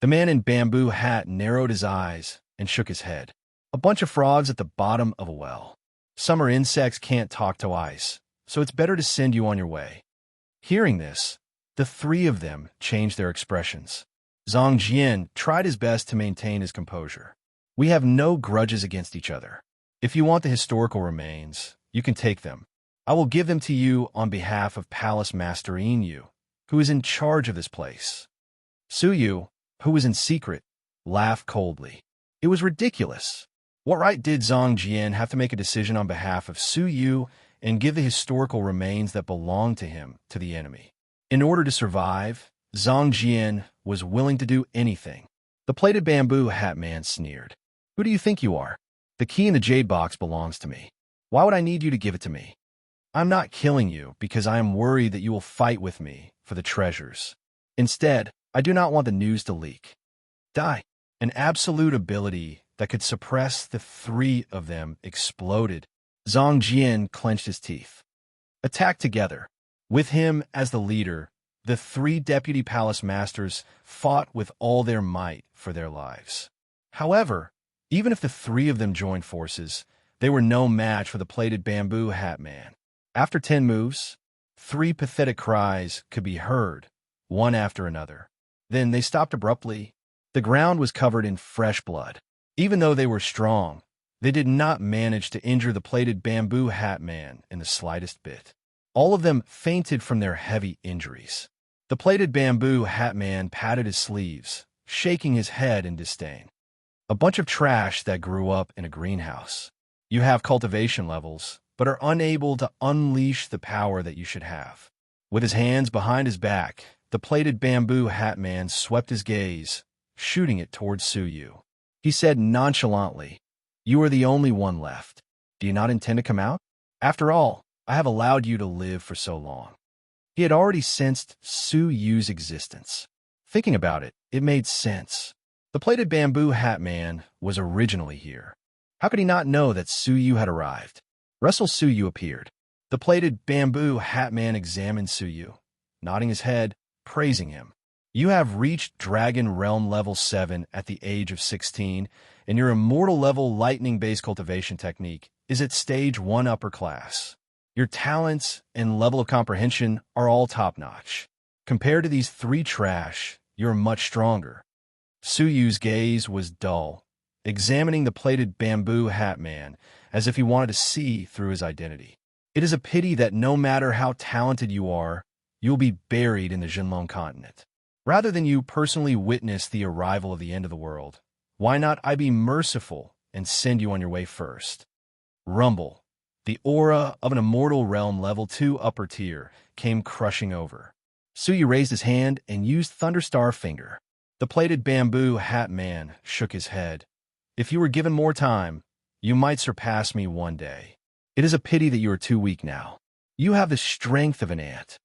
The man in bamboo hat narrowed his eyes and shook his head. A bunch of frogs at the bottom of a well. Summer insects can't talk to ice, so it's better to send you on your way. Hearing this, the three of them changed their expressions. Zhang Jian tried his best to maintain his composure. We have no grudges against each other. If you want the historical remains, you can take them. I will give them to you on behalf of Palace Master Inu, who is in charge of this place. Suyu, who was in secret, laughed coldly. It was ridiculous. What right did Zhang Jian have to make a decision on behalf of Suyu and give the historical remains that belonged to him to the enemy? In order to survive, Zhang Jian was willing to do anything. The plated bamboo hat man sneered. Who do you think you are? The key in the jade box belongs to me. Why would I need you to give it to me? I'm not killing you because I am worried that you will fight with me for the treasures. Instead, I do not want the news to leak. Die. An absolute ability that could suppress the three of them exploded. Zhang Jian clenched his teeth. Attack together. With him as the leader, the three deputy palace masters fought with all their might for their lives. However, even if the three of them joined forces, they were no match for the plated bamboo hat man. After 10 moves, 3 pathetic cries could be heard, one after another. Then they stopped abruptly. The ground was covered in fresh blood. Even though they were strong, they did not manage to injure the plated bamboo hat man in the slightest bit. All of them fainted from their heavy injuries. The plated bamboo hat man patted his sleeves, shaking his head in disdain. A bunch of trash that grew up in a greenhouse. You have cultivation levels, but are unable to unleash the power that you should have. With his hands behind his back, the plated bamboo hat man swept his gaze, shooting it towards Suyu. He said nonchalantly, "You are the only one left. Do you not intend to come out? After all, I have allowed you to live for so long." He had already sensed Suyu's existence. Thinking about it, it made sense. The plated bamboo hat man was originally here. How could he not know that Suyu had arrived? Wrestle Suyu appeared. The plated bamboo hat man examined Suyu, nodding his head, praising him. You have reached Dragon Realm Level 7 at the age of 16, and your Immortal Level Lightning-based cultivation technique is at Stage 1 Upper Class. Your talents and level of comprehension are all top-notch. Compared to these 3 trash, you're much stronger. Suyu's gaze was dull, examining the plated bamboo hat man as if he wanted to see through his identity. It is a pity that no matter how talented you are, you will be buried in the Jinlong continent. Rather than you personally witness the arrival of the end of the world, why not I be merciful and send you on your way first? Rumble. The aura of an Immortal Realm Level 2 upper tier came crushing over. Suyu raised his hand and used Thunderstar Finger. The plated bamboo hat man shook his head. If you were given more time, you might surpass me one day. It is a pity that you are too weak now. You have the strength of an ant.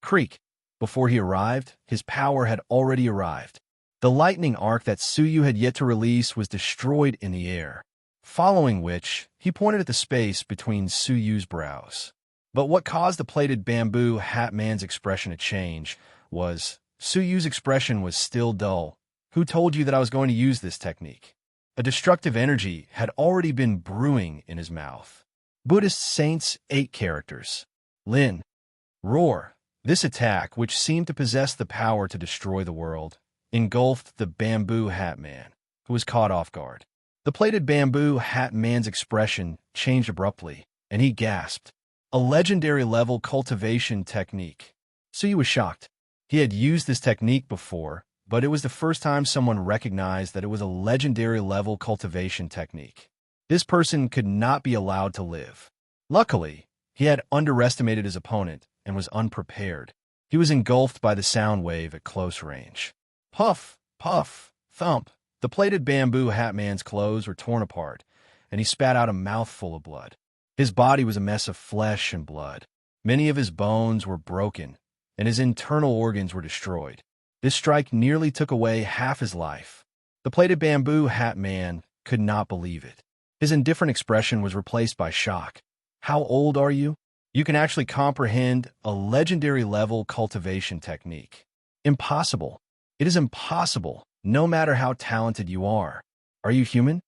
Creak. Before he arrived, his power had already arrived. The lightning arc that Suyu had yet to release was destroyed in the air, following which he pointed at the space between Suyu's brows. But what caused the plated bamboo hat man's expression to change was Suyu's expression was still dull. Who told you that I was going to use this technique? A destructive energy had already been brewing in his mouth. Buddhist saints, 8 characters. Lin. Roar. This attack, which seemed to possess the power to destroy the world, engulfed the bamboo hat man, who was caught off guard. The plated bamboo hat man's expression changed abruptly, and he gasped. A legendary level cultivation technique. Suyu was shocked. He had used this technique before, but it was the first time someone recognized that it was a legendary level cultivation technique. This person could not be allowed to live. Luckily, he had underestimated his opponent and was unprepared. He was engulfed by the sound wave at close range. Puff, puff, thump. The plated bamboo hat man's clothes were torn apart, and he spat out a mouthful of blood. His body was a mess of flesh and blood. Many of his bones were broken, and his internal organs were destroyed. This strike nearly took away half his life. The plated bamboo hat man could not believe it. His indifferent expression was replaced by shock. How old are you? You can actually comprehend a legendary level cultivation technique. Impossible. It is impossible, no matter how talented you are. Are you human?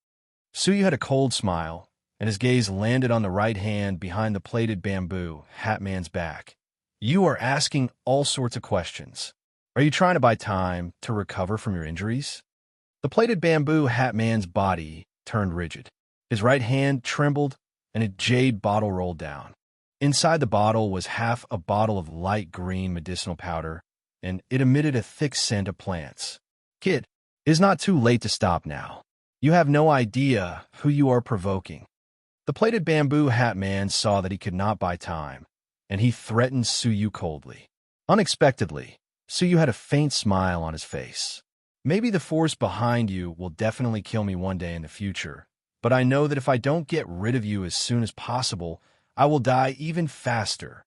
Suyu had a cold smile, and his gaze landed on the right hand behind the plated bamboo hat man's back. You are asking all sorts of questions. Are you trying to buy time to recover from your injuries? The plated bamboo hat man's body turned rigid. His right hand trembled, and a jade bottle rolled down. Inside the bottle was half a bottle of light green medicinal powder, and it emitted a thick scent of plants. Kid, it is not too late to stop now. You have no idea who you are provoking. The plated bamboo hat man saw that he could not buy time, and he threatened Suyu coldly. Unexpectedly, Suyu had a faint smile on his face. Maybe the force behind you will definitely kill me one day in the future, but I know that if I don't get rid of you as soon as possible, I will die even faster.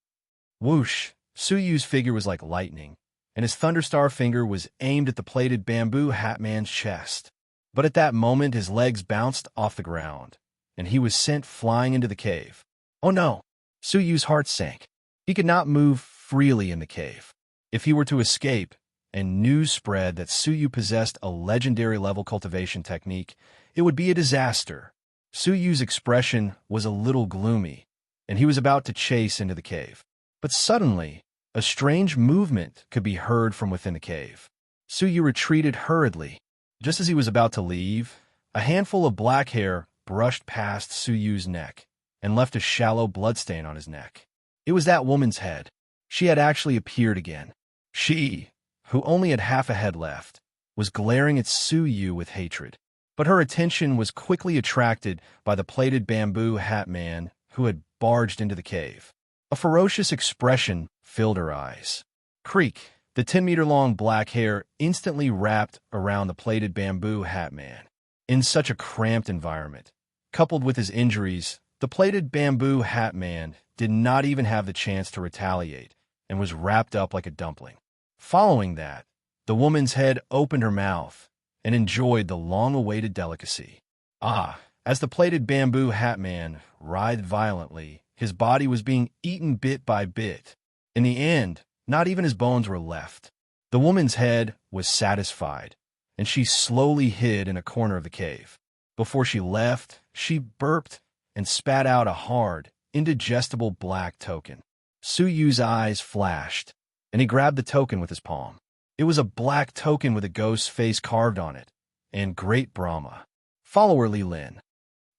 Whoosh! Suyu's figure was like lightning, and his thunderstar finger was aimed at the plated bamboo hat man's chest. But at that moment, his legs bounced off the ground, and he was sent flying into the cave. Oh no! Suyu's heart sank. He could not move freely in the cave. If he were to escape, and news spread that Suyu possessed a legendary level cultivation technique, it would be a disaster. Suyu's expression was a little gloomy, and he was about to chase into the cave. But suddenly, a strange movement could be heard from within the cave. Suyu retreated hurriedly. Just as he was about to leave, a handful of black hair brushed past Suyu's neck and left a shallow bloodstain on his neck. It was that woman's head. She had actually appeared again. She, who only had half a head left, was glaring at Suyu with hatred. But her attention was quickly attracted by the plated bamboo hat man who had barged into the cave. A ferocious expression filled her eyes. Creak! The 10-meter-long black hair instantly wrapped around the plated bamboo hat man. In such a cramped environment, coupled with his injuries, the plated bamboo hat man did not even have the chance to retaliate and was wrapped up like a dumpling. Following that, the woman's head opened her mouth and enjoyed the long-awaited delicacy. Ah! As the plated bamboo hat man writhed violently, his body was being eaten bit by bit. In the end, not even his bones were left. The woman's head was satisfied, and she slowly hid in a corner of the cave. Before she left, she burped and spat out a hard, indigestible black token. Suyu's eyes flashed, and he grabbed the token with his palm. It was a black token with a ghost's face carved on it, and Great Brahma. Follower Li Lin.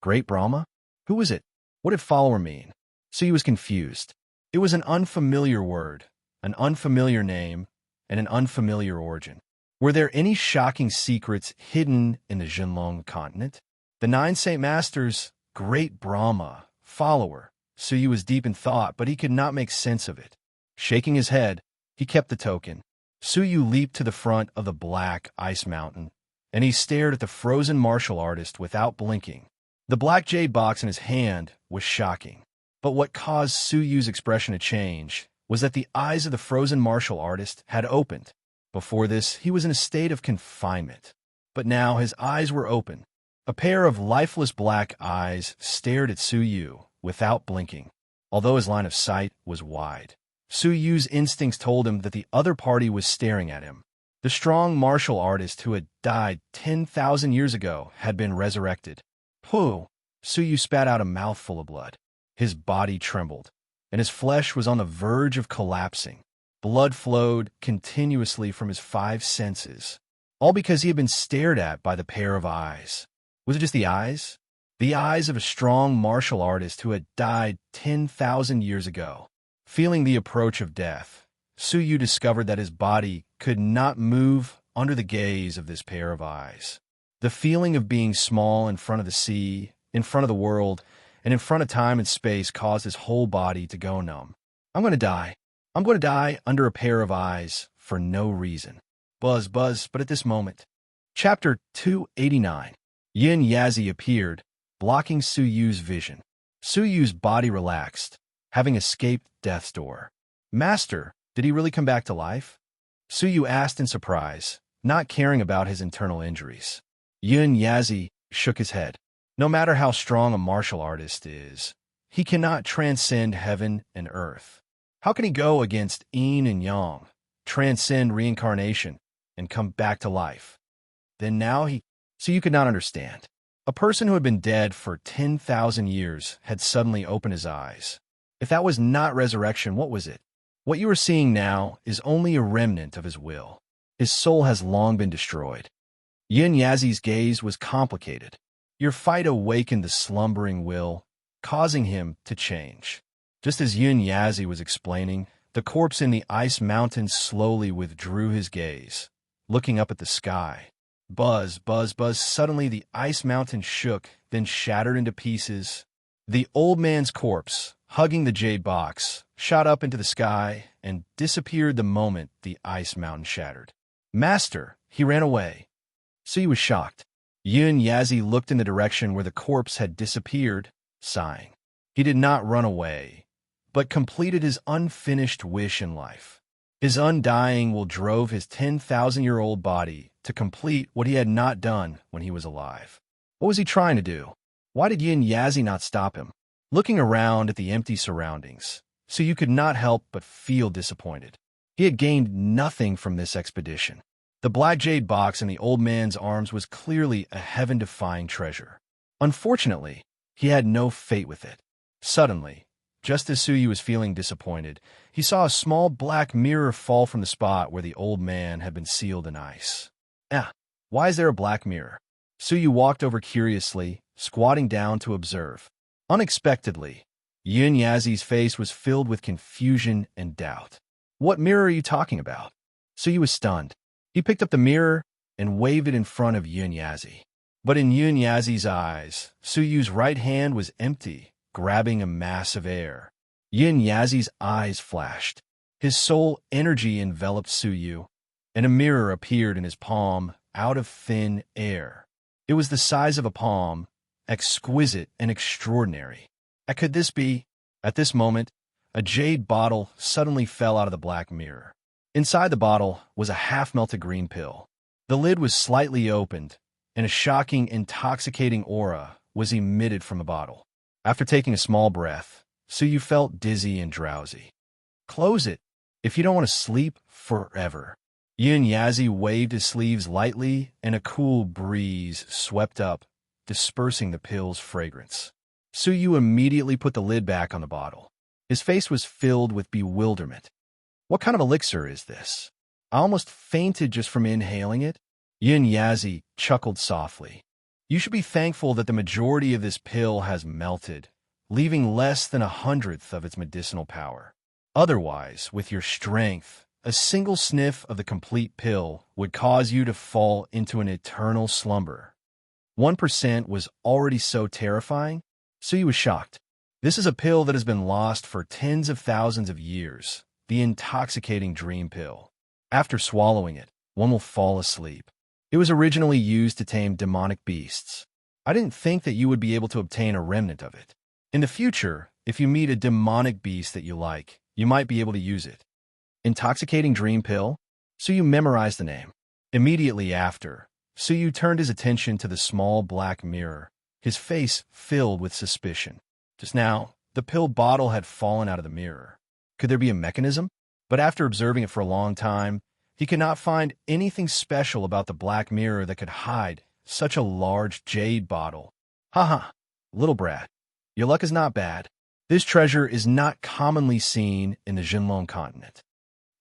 Great Brahma? Who was it? What did follower mean? Suyu was confused. It was an unfamiliar word, an unfamiliar name, and an unfamiliar origin. Were there any shocking secrets hidden in the Jinlong continent? The 9 Saint Masters, Great Brahma, follower. Suyu was deep in thought, but he could not make sense of it. Shaking his head, he kept the token. Suyu leaped to the front of the black ice mountain, and he stared at the frozen martial artist without blinking. The black jade box in his hand was shocking. But what caused Suyu's expression to change was that the eyes of the frozen martial artist had opened. Before this, he was in a state of confinement. But now his eyes were open. A pair of lifeless black eyes stared at Suyu without blinking, although his line of sight was wide. Suyu's instincts told him that the other party was staring at him. The strong martial artist who had died 10,000 years ago had been resurrected. Pooh! Suyu spat out a mouthful of blood. His body trembled, and his flesh was on the verge of collapsing. Blood flowed continuously from his 5 senses, all because he had been stared at by the pair of eyes. Was it just the eyes? The eyes of a strong martial artist who had died 10,000 years ago. Feeling the approach of death, Suyu discovered that his body could not move under the gaze of this pair of eyes. The feeling of being small in front of the sea, in front of the world, and in front of time and space caused his whole body to go numb. I'm going to die. I'm going to die under a pair of eyes for no reason. Buzz, buzz, but at this moment. Chapter 289. Yin Yazi appeared, blocking Suyu's vision. Suyu's body relaxed, having escaped death's door. Master, did he really come back to life? Suyu asked in surprise, not caring about his internal injuries. Yin Yazi shook his head. No matter how strong a martial artist is, he cannot transcend heaven and earth. How can he go against yin and yang, transcend reincarnation, and come back to life? Then now Suyu could not understand. A person who had been dead for 10,000 years had suddenly opened his eyes. If that was not resurrection, what was it? What you are seeing now is only a remnant of his will. His soul has long been destroyed. Yin Yazi's gaze was complicated. Your fight awakened the slumbering will, causing him to change. Just as Yin Yazi was explaining, the corpse in the ice mountain slowly withdrew his gaze, looking up at the sky. Buzz, buzz, buzz. Suddenly the ice mountain shook, then shattered into pieces. The old man's corpse, hugging the jade box, shot up into the sky and disappeared the moment the ice mountain shattered. Master, he ran away. Suyu was shocked. Yin Yazi looked in the direction where the corpse had disappeared, sighing. He did not run away, but completed his unfinished wish in life. His undying will drove his 10,000-year-old body to complete what he had not done when he was alive. What was he trying to do? Why did Yin Yazi not stop him? Looking around at the empty surroundings, Suyu could not help but feel disappointed. He had gained nothing from this expedition. The black jade box in the old man's arms was clearly a heaven-defying treasure. Unfortunately, he had no fate with it. Suddenly, just as Suyu was feeling disappointed, he saw a small black mirror fall from the spot where the old man had been sealed in ice. Why is there a black mirror? Suyu walked over curiously, squatting down to observe. Unexpectedly, Yin Yazi's face was filled with confusion and doubt. What mirror are you talking about? Suyu was stunned. He picked up the mirror and waved it in front of Yin Yazi. But in Yin Yazi's eyes, Suyu's right hand was empty, grabbing a mass of air. Yin Yazi's eyes flashed. His soul energy enveloped Suyu, and a mirror appeared in his palm out of thin air. It was the size of a palm, exquisite and extraordinary. Could this be? At this moment, a jade bottle suddenly fell out of the black mirror. Inside the bottle was a half-melted green pill. The lid was slightly opened, and a shocking, intoxicating aura was emitted from the bottle. After taking a small breath, Suyu felt dizzy and drowsy. Close it, if you don't want to sleep forever. Yin Yazi waved his sleeves lightly, and a cool breeze swept up, dispersing the pill's fragrance. Suyu immediately put the lid back on the bottle. His face was filled with bewilderment. What kind of elixir is this? I almost fainted just from inhaling it. Yin Yazi chuckled softly. You should be thankful that the majority of this pill has melted, leaving less than 1/100th of its medicinal power. Otherwise, with your strength, a single sniff of the complete pill would cause you to fall into an eternal slumber. 1% was already so terrifying, so he was shocked. This is a pill that has been lost for tens of thousands of years, the intoxicating dream pill. After swallowing it, one will fall asleep. It was originally used to tame demonic beasts. I didn't think that you would be able to obtain a remnant of it. In the future, if you meet a demonic beast that you like, you might be able to use it. Intoxicating dream pill? Suyu memorized the name. Immediately after, Suyu turned his attention to the small black mirror, his face filled with suspicion. Just now, the pill bottle had fallen out of the mirror. Could there be a mechanism? But after observing it for a long time, he could not find anything special about the black mirror that could hide such a large jade bottle. Little brat, your luck is not bad. This treasure is not commonly seen in the Jinlong continent.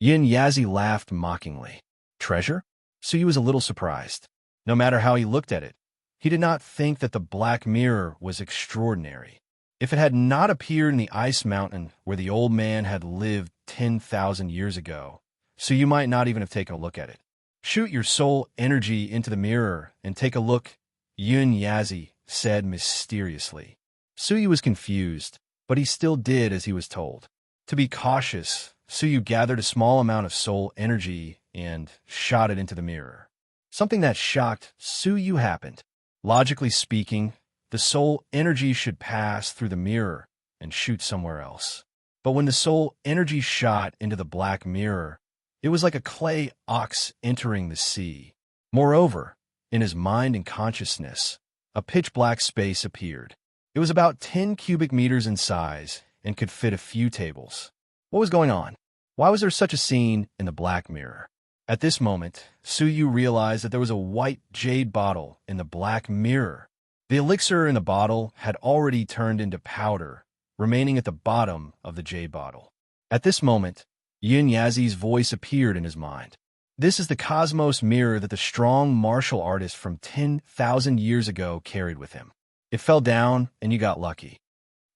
Yin Yazi laughed mockingly. Treasure? Suyu was a little surprised. No matter how he looked at it, he did not think that the black mirror was extraordinary. If it had not appeared in the ice mountain where the old man had lived 10,000 years ago, Suyu might not even have taken a look at it. Shoot your soul energy into the mirror and take a look, Yun Yazi said mysteriously. Suyu was confused, but he still did as he was told. To be cautious, Suyu gathered a small amount of soul energy and shot it into the mirror. Something that shocked Suyu happened. Logically speaking, the soul energy should pass through the mirror and shoot somewhere else. But when the soul energy shot into the black mirror, it was like a clay ox entering the sea. Moreover, in his mind and consciousness, a pitch-black space appeared. It was about 10 cubic meters in size and could fit a few tables. What was going on? Why was there such a scene in the black mirror? At this moment, Suyu realized that there was a white jade bottle in the black mirror. The elixir in the bottle had already turned into powder, remaining at the bottom of the jade bottle. At this moment, Yin Yazi's voice appeared in his mind. This is the cosmos mirror that the strong martial artist from 10,000 years ago carried with him. It fell down, and you got lucky.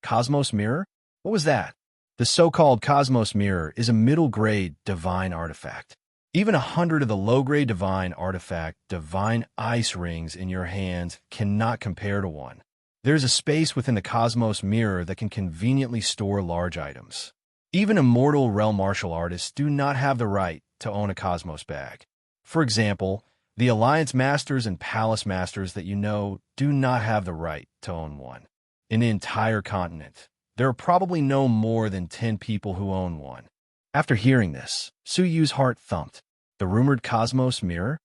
Cosmos mirror? What was that? The so-called cosmos mirror is a middle-grade divine artifact. Even 100 of the low-grade divine artifact, divine ice rings in your hands cannot compare to one. There's a space within the cosmos mirror that can conveniently store large items. Even immortal realm martial artists do not have the right to own a cosmos bag. For example, the Alliance Masters and Palace Masters that you know do not have the right to own one. In the entire continent, there are probably no more than 10 people who own one. After hearing this, Suyu's heart thumped. The rumored cosmos mirror?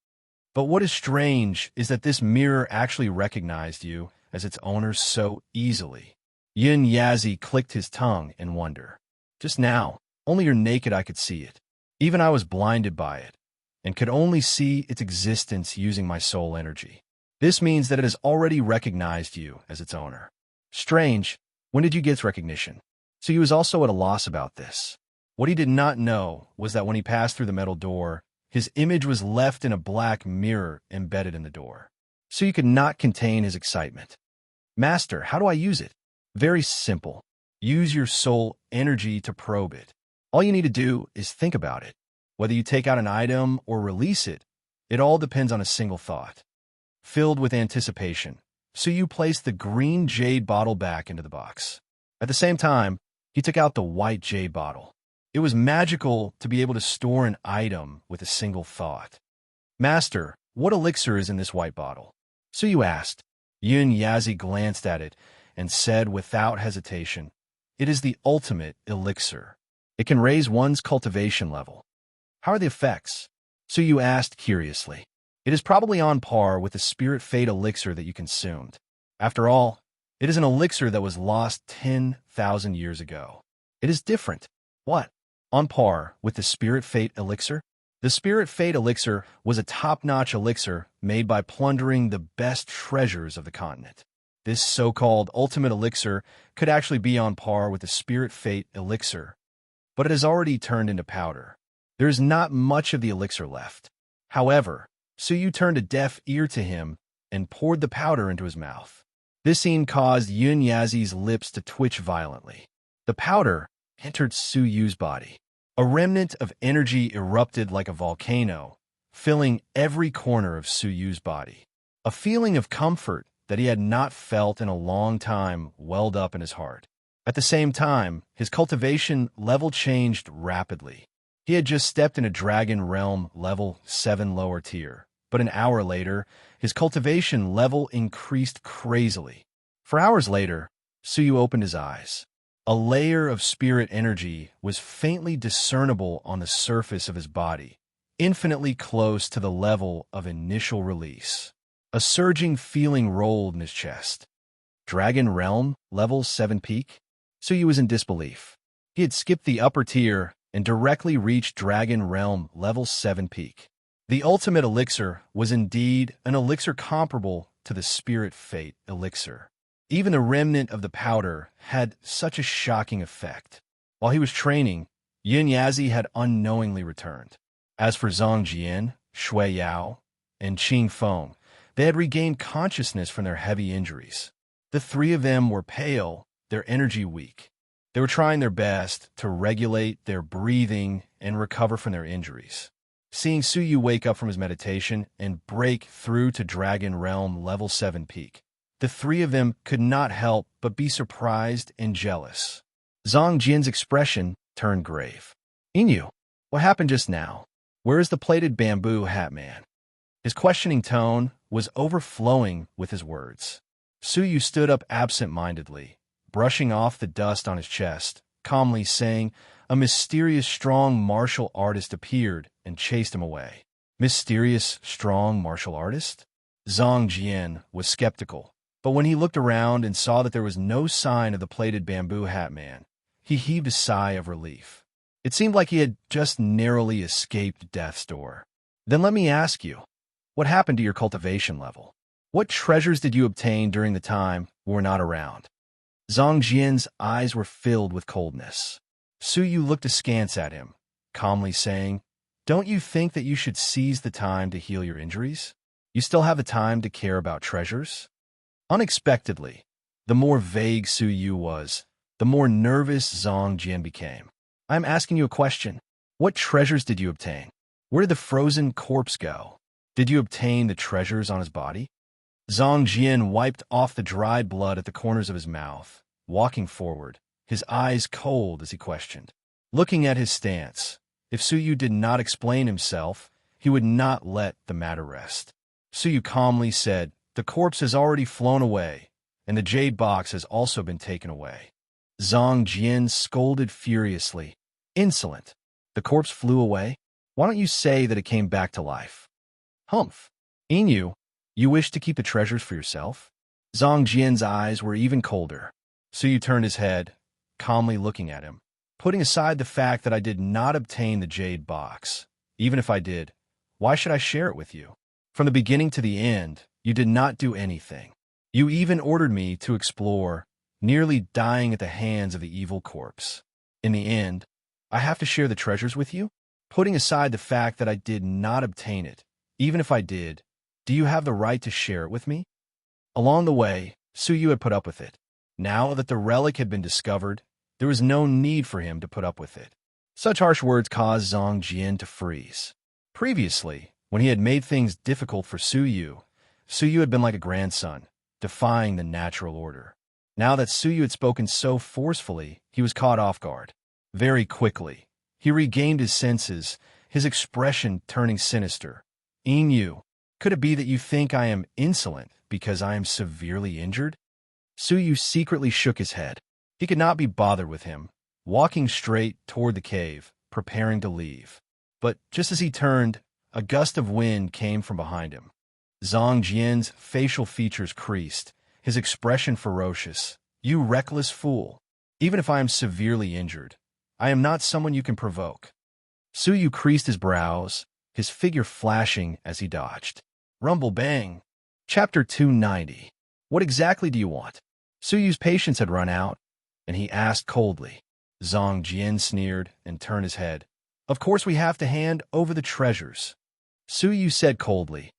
But what is strange is that this mirror actually recognized you as its owner so easily. Yin Yazi clicked his tongue in wonder. Just now, only your naked eye could see it. Even I was blinded by it, and could only see its existence using my soul energy. This means that it has already recognized you as its owner. Strange, when did you get its recognition? So he was also at a loss about this. What he did not know was that when he passed through the metal door, his image was left in a black mirror embedded in the door. So you could not contain his excitement. Master, how do I use it? Very simple. Use your soul energy to probe it. All you need to do is think about it. Whether you take out an item or release it, it all depends on a single thought. Filled with anticipation, Suyu placed the green jade bottle back into the box. At the same time, he took out the white jade bottle. It was magical to be able to store an item with a single thought. Master, what elixir is in this white bottle? Suyu asked. Yun Yazi glanced at it and said without hesitation, it is the ultimate elixir. It can raise one's cultivation level. How are the effects? Suyu asked curiously. It is probably on par with the spirit fate elixir that you consumed. After all, it is an elixir that was lost 10,000 years ago. It is different. What? On par with the spirit fate elixir? The spirit fate elixir was a top-notch elixir made by plundering the best treasures of the continent. This so-called ultimate elixir could actually be on par with the spirit fate elixir, but it has already turned into powder. There is not much of the elixir left. However, Suyu turned a deaf ear to him and poured the powder into his mouth. This scene caused Yun Yazi's lips to twitch violently. The powder entered Suyu's body. A remnant of energy erupted like a volcano, filling every corner of Suyu's body. A feeling of comfort that he had not felt in a long time welled up in his heart. At the same time, his cultivation level changed rapidly. He had just stepped in a Dragon Realm level 7 lower tier, but an hour later, his cultivation level increased crazily. For hours later, Suyu opened his eyes. A layer of spirit energy was faintly discernible on the surface of his body, infinitely close to the level of initial release. A surging feeling rolled in his chest. Dragon Realm, level 7 peak? Suyu was in disbelief. He had skipped the upper tier and directly reached Dragon Realm, level 7 peak. The ultimate elixir was indeed an elixir comparable to the spirit fate elixir. Even the remnant of the powder had such a shocking effect. While he was training, Yin Yazi had unknowingly returned. As for Zhang Jian, Shui Yao, and Qing Feng, they had regained consciousness from their heavy injuries. The three of them were pale, their energy weak. They were trying their best to regulate their breathing and recover from their injuries. Seeing Su Yu wake up from his meditation and break through to Dragon Realm Level 7 peak, the three of them could not help but be surprised and jealous. Zhang Jian's expression turned grave. "Inyu, what happened just now? Where is the plated bamboo hat man?" His questioning tone was overflowing with his words. Su Yu stood up absent-mindedly, brushing off the dust on his chest, calmly saying, "A mysterious, strong martial artist appeared and chased him away." Mysterious, strong martial artist? Zhang Jian was skeptical, but when he looked around and saw that there was no sign of the plated bamboo hat man, he heaved a sigh of relief. It seemed like he had just narrowly escaped death's door. "Then let me ask you, what happened to your cultivation level? What treasures did you obtain during the time we were not around?" Zhang Jian's eyes were filled with coldness. Su Yu looked askance at him, calmly saying, "Don't you think that you should seize the time to heal your injuries? You still have the time to care about treasures?" Unexpectedly, the more vague Su Yu was, the more nervous Zhang Jian became. "I'm asking you a question. What treasures did you obtain? Where did the frozen corpse go? Did you obtain the treasures on his body?" Zhang Jian wiped off the dried blood at the corners of his mouth, walking forward, his eyes cold as he questioned. Looking at his stance, if Su Yu did not explain himself, he would not let the matter rest. Su Yu calmly said, "The corpse has already flown away, and the jade box has also been taken away." Zhang Jian scolded furiously. "Insolent! The corpse flew away? Why don't you say that it came back to life?" "Humph! Inyu, you wish to keep the treasures for yourself?" Zhang Jian's eyes were even colder. Su Yu turned his head, calmly looking at him. "Putting aside the fact that I did not obtain the jade box, even if I did, why should I share it with you? From the beginning to the end, you did not do anything. You even ordered me to explore, nearly dying at the hands of the evil corpse. In the end, I have to share the treasures with you? Putting aside the fact that I did not obtain it, even if I did, do you have the right to share it with me?" Along the way, Su Yu had put up with it. Now that the relic had been discovered, there was no need for him to put up with it. Such harsh words caused Zhang Jian to freeze. Previously, when he had made things difficult for Su Yu had been like a grandson, defying the natural order. Now that Su Yu had spoken so forcefully, he was caught off guard. Very quickly, he regained his senses, his expression turning sinister. "Inyu, could it be that you think I am insolent because I am severely injured?" Su Yu secretly shook his head. He could not be bothered with him, walking straight toward the cave, preparing to leave. But just as he turned, a gust of wind came from behind him. Zhang Jian's facial features creased, his expression ferocious. "You reckless fool! Even if I am severely injured, I am not someone you can provoke." Su Yu creased his brows, his figure flashing as he dodged. Rumble bang. Chapter 290. What exactly do you want? Su Yu's patience had run out, and he asked coldly. Zhang Jian sneered and turned his head. "Of course we have to hand over the treasures." Su Yu said coldly,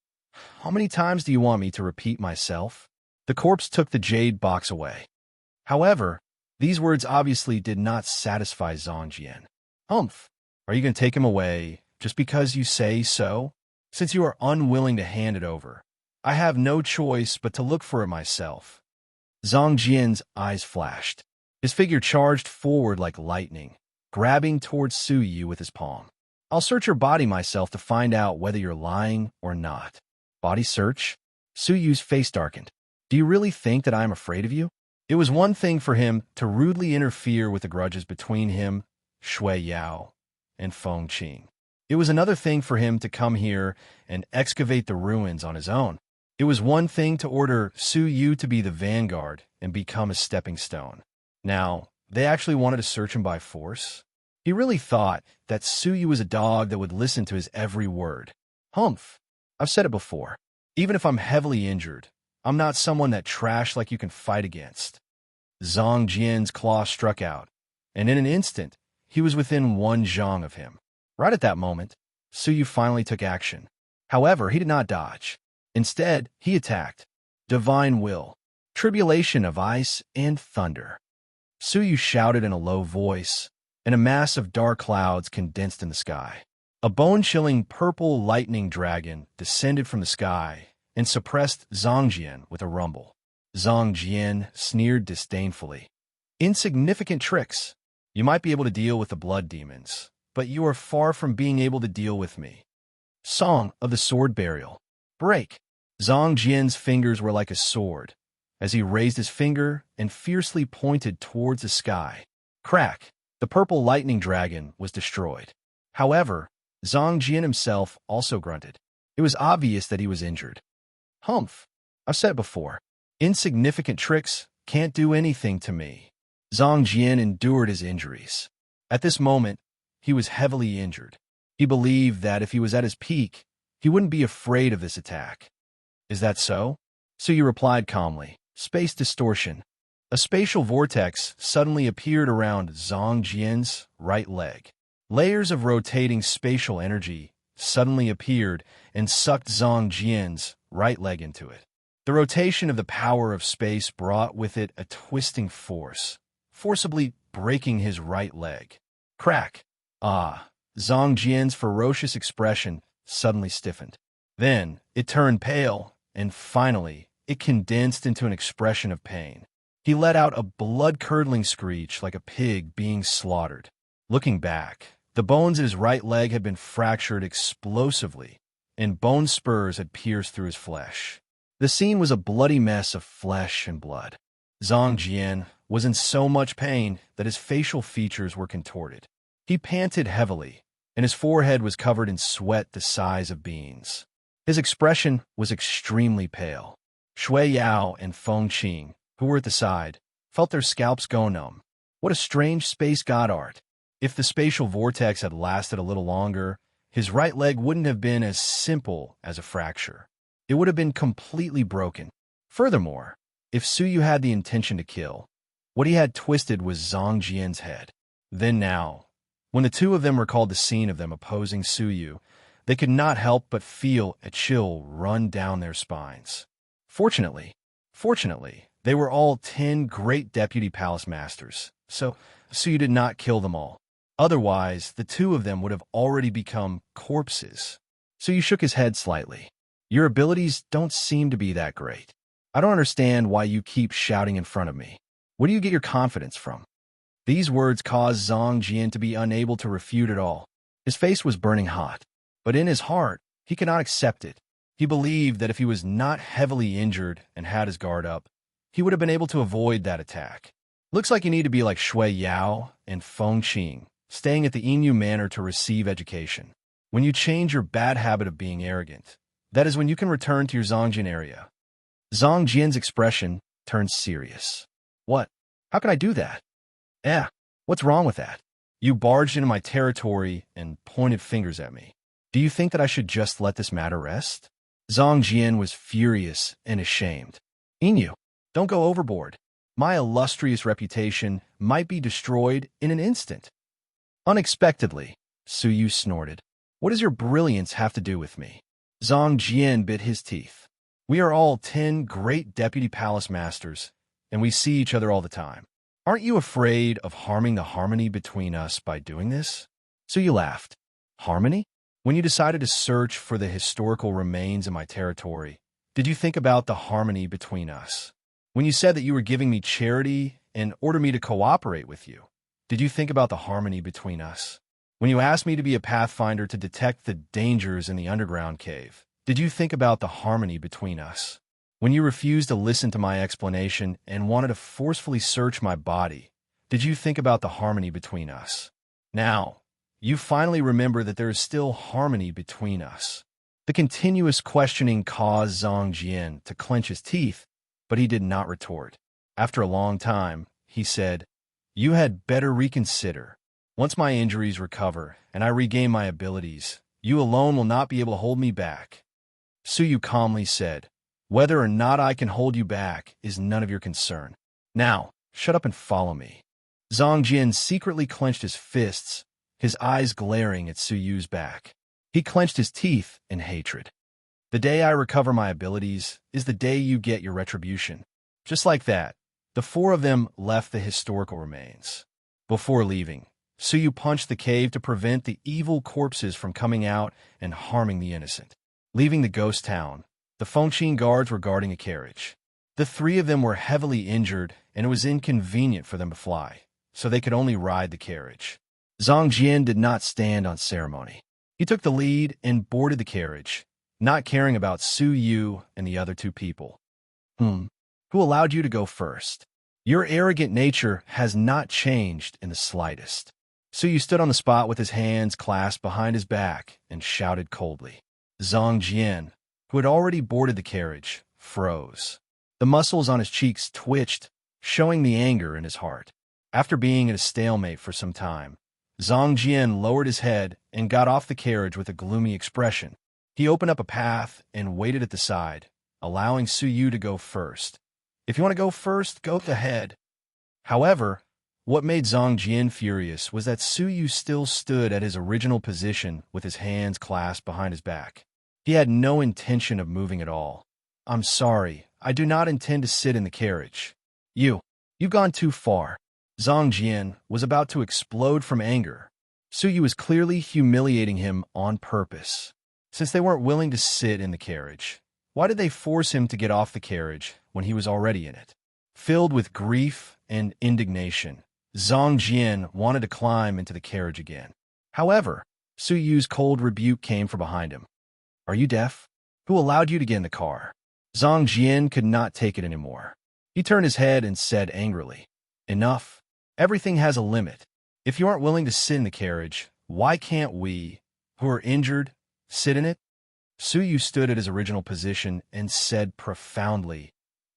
"How many times do you want me to repeat myself?" The corpse took the jade box away. However, these words obviously did not satisfy Zhang Jian. "Humph! Are you going to take him away just because you say so? Since you are unwilling to hand it over, I have no choice but to look for it myself." Zhang Jian's eyes flashed. His figure charged forward like lightning, grabbing towards Su Yu with his palm. "I'll search your body myself to find out whether you're lying or not." Body search? Su Yu's face darkened. "Do you really think that I am afraid of you?" It was one thing for him to rudely interfere with the grudges between him, Shui Yao, and Feng Qing. It was another thing for him to come here and excavate the ruins on his own. It was one thing to order Su Yu to be the vanguard and become a stepping stone. Now, they actually wanted to search him by force. He really thought that Su Yu was a dog that would listen to his every word. "Humph! I've said it before. Even if I'm heavily injured, I'm not someone that trash like you can fight against. Zhang Jian's claw struck out, and in an instant, he was within 1 zhang of him. Right at that moment, Suyu finally took action. However, he did not dodge. Instead, he attacked. Divine Will. Tribulation of ice and thunder. Suyu shouted in a low voice, and a mass of dark clouds condensed in the sky. A bone-chilling purple lightning dragon descended from the sky and suppressed Zhang Jian with a rumble. Zhang Jian sneered disdainfully. Insignificant tricks. You might be able to deal with the blood demons, but you are far from being able to deal with me. Song of the Sword Burial. Break. Zhang Jian's fingers were like a sword, as he raised his finger and fiercely pointed towards the sky. Crack! The purple lightning dragon was destroyed. However, Zhang Jian himself also grunted. It was obvious that he was injured. Humph! I've said it before. Insignificant tricks can't do anything to me. Zhang Jian endured his injuries. At this moment, he was heavily injured. He believed that if he was at his peak, he wouldn't be afraid of this attack. Is that so? Suyu replied calmly. Space distortion. A spatial vortex suddenly appeared around Zhang Jian's right leg. Layers of rotating spatial energy suddenly appeared and sucked Zhang Jian's right leg into it. The rotation of the power of space brought with it a twisting force, forcibly breaking his right leg. Crack! Ah! Zhang Jian's ferocious expression suddenly stiffened. Then it turned pale, and finally, it condensed into an expression of pain. He let out a blood-curdling screech like a pig being slaughtered. Looking back, the bones in his right leg had been fractured explosively, and bone spurs had pierced through his flesh. The scene was a bloody mess of flesh and blood. Zhang Jian was in so much pain that his facial features were contorted. He panted heavily, and his forehead was covered in sweat the size of beans. His expression was extremely pale. Shui Yao and Feng Qing, who were at the side, felt their scalps go numb. What a strange space god art. If the spatial vortex had lasted a little longer, his right leg wouldn't have been as simple as a fracture. It would have been completely broken. Furthermore, if Suyu had the intention to kill, what he had twisted was Zhang Jian's head. Then now, when the two of them recalled the scene of them opposing Suyu, they could not help but feel a chill run down their spines. Fortunately, they were all 10 great deputy palace masters, so Suyu did not kill them all. Otherwise, the two of them would have already become corpses. Suyu shook his head slightly. Your abilities don't seem to be that great. I don't understand why you keep shouting in front of me. Where do you get your confidence from? These words caused Zhang Jian to be unable to refute at all. His face was burning hot, but in his heart, he could not accept it. He believed that if he was not heavily injured and had his guard up, he would have been able to avoid that attack. Looks like you need to be like Shui Yao and Feng Qing, staying at the Inu Manor to receive education. When you change your bad habit of being arrogant, that is when you can return to your Zhangjian area. Zhang Jian's expression turned serious. What? How can I do that? What's wrong with that? You barged into my territory and pointed fingers at me. Do you think that I should just let this matter rest? Zhang Jian was furious and ashamed. Inu, don't go overboard. My illustrious reputation might be destroyed in an instant. Unexpectedly, Suyu snorted. What does your brilliance have to do with me? Zhang Jian bit his teeth. We are all 10 great deputy palace masters, and we see each other all the time. Aren't you afraid of harming the harmony between us by doing this? Suyu laughed. Harmony? When you decided to search for the historical remains in my territory, did you think about the harmony between us? When you said that you were giving me charity and ordered me to cooperate with you, did you think about the harmony between us? When you asked me to be a pathfinder to detect the dangers in the underground cave, did you think about the harmony between us? When you refused to listen to my explanation and wanted to forcefully search my body, did you think about the harmony between us? Now, you finally remember that there is still harmony between us. The continuous questioning caused Zhang Jian to clench his teeth, but he did not retort. After a long time, he said, You had better reconsider. Once my injuries recover and I regain my abilities, you alone will not be able to hold me back. Suyu calmly said, Whether or not I can hold you back is none of your concern. Now, shut up and follow me. Zhang Jian secretly clenched his fists, his eyes glaring at Su Yu's back. He clenched his teeth in hatred. The day I recover my abilities is the day you get your retribution. Just like that, the four of them left the historical remains. Before leaving, Su Yu punched the cave to prevent the evil corpses from coming out and harming the innocent. Leaving the ghost town, the Fengqin guards were guarding a carriage. The three of them were heavily injured, and it was inconvenient for them to fly, so they could only ride the carriage. Zhang Jian did not stand on ceremony. He took the lead and boarded the carriage, not caring about Su Yu and the other two people. Who allowed you to go first? Your arrogant nature has not changed in the slightest. Su Yu stood on the spot with his hands clasped behind his back and shouted coldly. Zhang Jian, who had already boarded the carriage, froze. The muscles on his cheeks twitched, showing the anger in his heart. After being at a stalemate for some time, Zhang Jian lowered his head and got off the carriage with a gloomy expression. He opened up a path and waited at the side, allowing Su Yu to go first. If you want to go first, go ahead. However, what made Zhang Jian furious was that Su Yu still stood at his original position with his hands clasped behind his back. He had no intention of moving at all. I'm sorry, I do not intend to sit in the carriage. You've gone too far. Zhang Jian was about to explode from anger. Su Yu was clearly humiliating him on purpose. Since they weren't willing to sit in the carriage, why did they force him to get off the carriage when he was already in it? Filled with grief and indignation, Zhang Jian wanted to climb into the carriage again. However, Su Yu's cold rebuke came from behind him. Are you deaf? Who allowed you to get in the car? Zhang Jian could not take it anymore. He turned his head and said angrily, Enough. Everything has a limit. If you aren't willing to sit in the carriage, why can't we, who are injured, sit in it? Su Yu stood at his original position and said profoundly,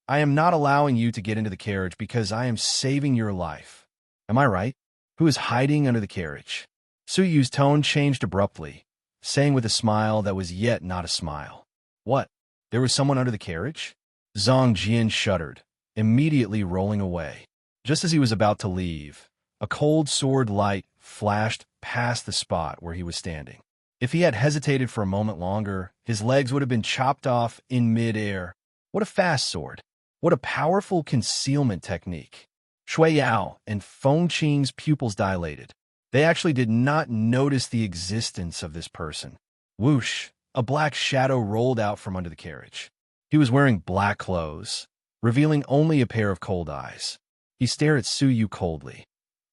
I am not allowing you to get into the carriage because I am saving your life. Am I right? Who is hiding under the carriage? Su Yu's tone changed abruptly, saying with a smile that was yet not a smile. What? There was someone under the carriage? Zhang Jian shuddered, immediately rolling away. Just as he was about to leave, a cold sword light flashed past the spot where he was standing. If he had hesitated for a moment longer, his legs would have been chopped off in mid-air. What a fast sword! What a powerful concealment technique! Shui Yao and Feng Qing's pupils dilated. They actually did not notice the existence of this person. Whoosh! A black shadow rolled out from under the carriage. He was wearing black clothes, revealing only a pair of cold eyes. He stared at Su Yu coldly.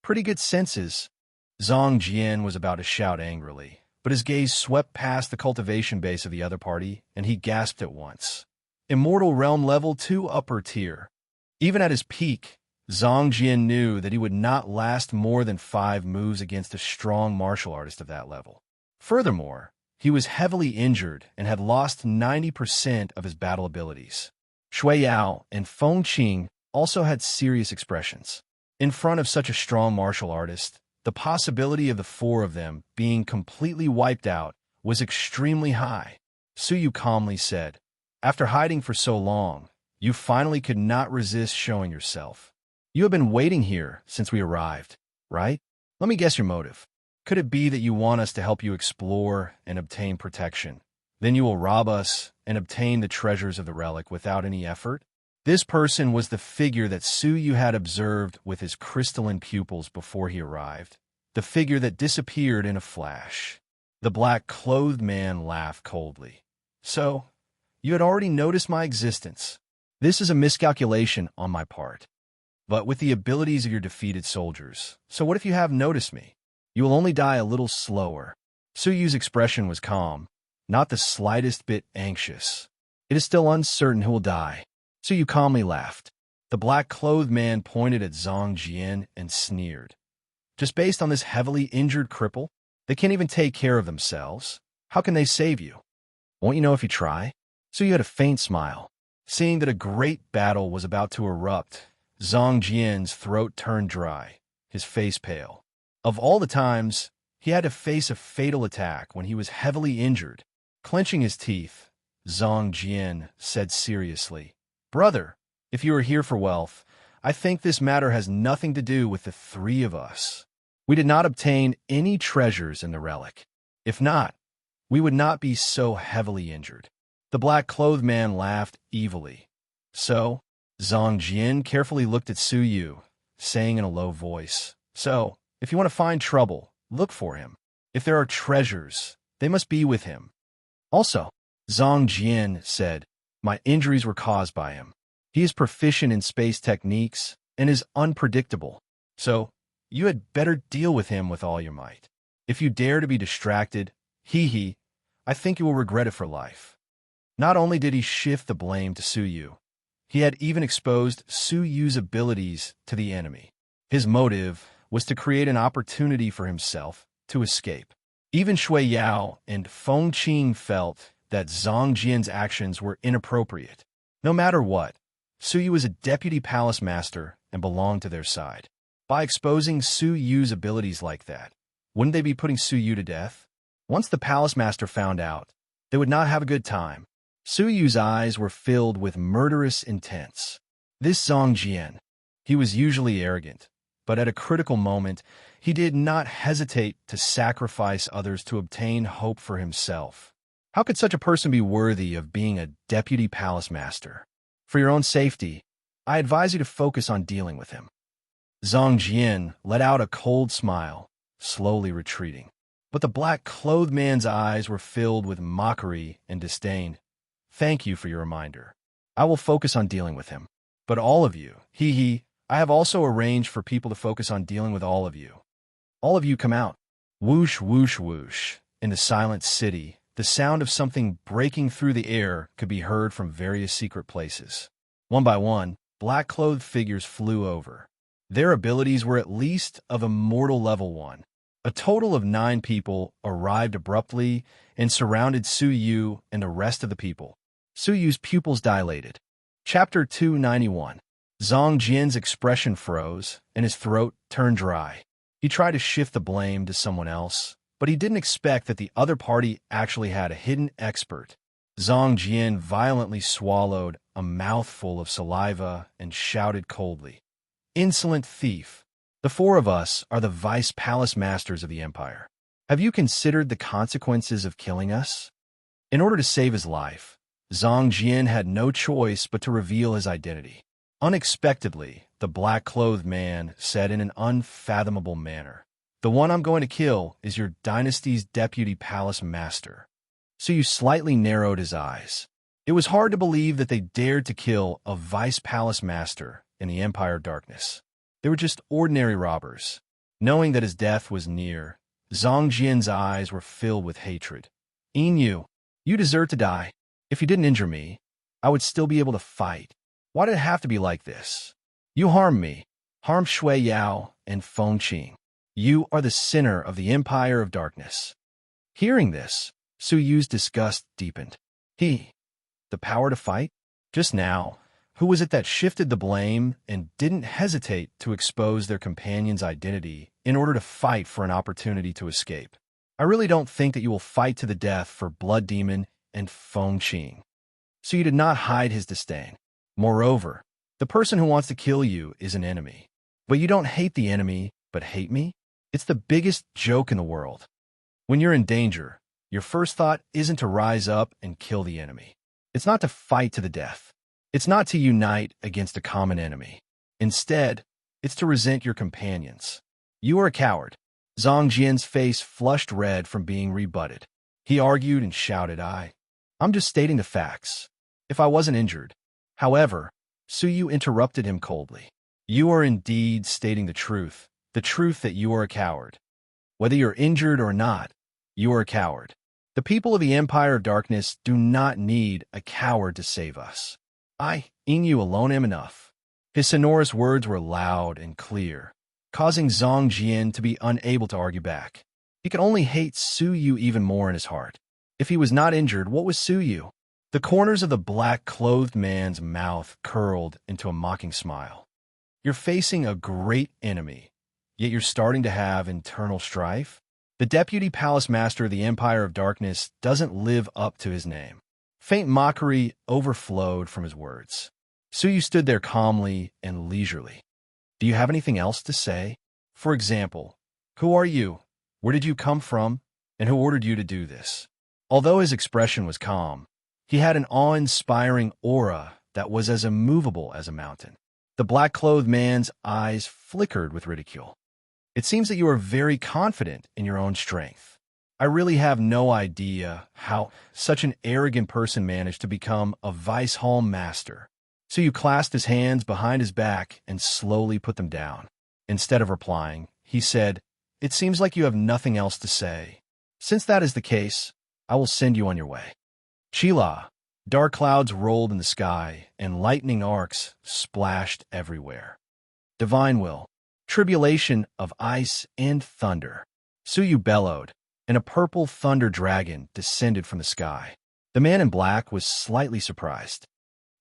Pretty good senses. Zhang Jian was about to shout angrily, but his gaze swept past the cultivation base of the other party, and he gasped at once. Immortal Realm Level 2 Upper Tier. Even at his peak, Zhang Jian knew that he would not last more than 5 moves against a strong martial artist of that level. Furthermore, he was heavily injured and had lost 90% of his battle abilities. Shui Yao and Feng Qing also had serious expressions. In front of such a strong martial artist, the possibility of the four of them being completely wiped out was extremely high. Su Yu calmly said, After hiding for so long, you finally could not resist showing yourself. You have been waiting here since we arrived, right? Let me guess your motive. Could it be that you want us to help you explore and obtain protection? Then you will rob us and obtain the treasures of the relic without any effort? This person was the figure that Su Yu had observed with his crystalline pupils before he arrived, the figure that disappeared in a flash. The black-clothed man laughed coldly. So, you had already noticed my existence. This is a miscalculation on my part. But with the abilities of your defeated soldiers, so what if you have noticed me? You will only die a little slower. Su Yu's expression was calm, not the slightest bit anxious. It is still uncertain who will die. Su Yu calmly laughed. The black-clothed man pointed at Zhang Jian and sneered. Just based on this heavily injured cripple, they can't even take care of themselves. How can they save you? Won't you know if you try? Su Yu had a faint smile. Seeing that a great battle was about to erupt, Zhang Jian's throat turned dry, his face pale. Of all the times, he had to face a fatal attack when he was heavily injured. Clenching his teeth, Zhang Jian said seriously. Brother, if you are here for wealth, I think this matter has nothing to do with the three of us. We did not obtain any treasures in the relic. If not, we would not be so heavily injured. The black-clothed man laughed evilly. So, Zhang Jian carefully looked at Su Yu, saying in a low voice, So, if you want to find trouble, look for him. If there are treasures, they must be with him. Also, Zhang Jian said, My injuries were caused by him. He is proficient in space techniques and is unpredictable. So, you had better deal with him with all your might. If you dare to be distracted, I think you will regret it for life. Not only did he shift the blame to Su Yu, he had even exposed Su Yu's abilities to the enemy. His motive was to create an opportunity for himself to escape. Even Shui Yao and Feng Qing felt that Zhang Jian's actions were inappropriate. No matter what, Su Yu was a deputy palace master and belonged to their side. By exposing Su Yu's abilities like that, wouldn't they be putting Su Yu to death? Once the palace master found out, they would not have a good time. Su Yu's eyes were filled with murderous intent. This Zhang Jian, he was usually arrogant, but at a critical moment, he did not hesitate to sacrifice others to obtain hope for himself. How could such a person be worthy of being a deputy palace master? For your own safety, I advise you to focus on dealing with him. Zhang Jian let out a cold smile, slowly retreating. But the black-clothed man's eyes were filled with mockery and disdain. Thank you for your reminder. I will focus on dealing with him. But all of you, I have also arranged for people to focus on dealing with all of you. All of you come out. Whoosh, whoosh, whoosh. In the silent city, the sound of something breaking through the air could be heard from various secret places. One by one, black-clothed figures flew over. Their abilities were at least of Immortal Level 1. A total of 9 people arrived abruptly and surrounded Su Yu and the rest of the people. Su Yu's pupils dilated. Chapter 291. Zhang Jian's expression froze, and his throat turned dry. He tried to shift the blame to someone else, but he didn't expect that the other party actually had a hidden expert. Zhang Jian violently swallowed a mouthful of saliva and shouted coldly, Insolent thief! The 4 of us are the vice palace masters of the empire. Have you considered the consequences of killing us? In order to save his life, Zhang Jian had no choice but to reveal his identity. Unexpectedly, the black-clothed man said in an unfathomable manner, The one I'm going to kill is your dynasty's deputy palace master. Su Yu slightly narrowed his eyes. It was hard to believe that they dared to kill a vice palace master in the Empire of Darkness. They were just ordinary robbers. Knowing that his death was near, Zhang Jian's eyes were filled with hatred. You deserve to die. If you didn't injure me, I would still be able to fight. Why did it have to be like this? You harmed me, harmed Shui Yao and Feng Qing. You are the sinner of the Empire of Darkness. Hearing this, Su Yu's disgust deepened. The power to fight? Just now, who was it that shifted the blame and didn't hesitate to expose their companion's identity in order to fight for an opportunity to escape? I really don't think that you will fight to the death for Blood Demon and Feng Qing. So you did not hide his disdain. Moreover, the person who wants to kill you is an enemy. But you don't hate the enemy, but hate me? It's the biggest joke in the world. When you're in danger, your first thought isn't to rise up and kill the enemy. It's not to fight to the death. It's not to unite against a common enemy. Instead, it's to resent your companions. You are a coward. Zhang Jian's face flushed red from being rebutted. He argued and shouted, I'm just stating the facts. If I wasn't injured. However, Su Yu interrupted him coldly. You are indeed stating the truth that you are a coward. Whether you're injured or not, you are a coward. The people of the Empire of Darkness do not need a coward to save us. You alone am enough. His sonorous words were loud and clear, causing Zhang Jian to be unable to argue back. He could only hate Su Yu even more in his heart. If he was not injured, what was Su Yu? The corners of the black-clothed man's mouth curled into a mocking smile. You're facing a great enemy, yet you're starting to have internal strife? The deputy palace master of the Empire of Darkness doesn't live up to his name. Faint mockery overflowed from his words. Suyu stood there calmly and leisurely. Do you have anything else to say? For example, who are you? Where did you come from? And who ordered you to do this? Although his expression was calm, he had an awe-inspiring aura that was as immovable as a mountain. The black-clothed man's eyes flickered with ridicule. It seems that you are very confident in your own strength. I really have no idea how such an arrogant person managed to become a vice hall master. So you clasped his hands behind his back and slowly put them down. Instead of replying, he said, It seems like you have nothing else to say. Since that is the case, I will send you on your way. Chila. Dark clouds rolled in the sky, and lightning arcs splashed everywhere. Divine will. Tribulation of ice and thunder. Suyu bellowed, and a purple thunder dragon descended from the sky. The man in black was slightly surprised.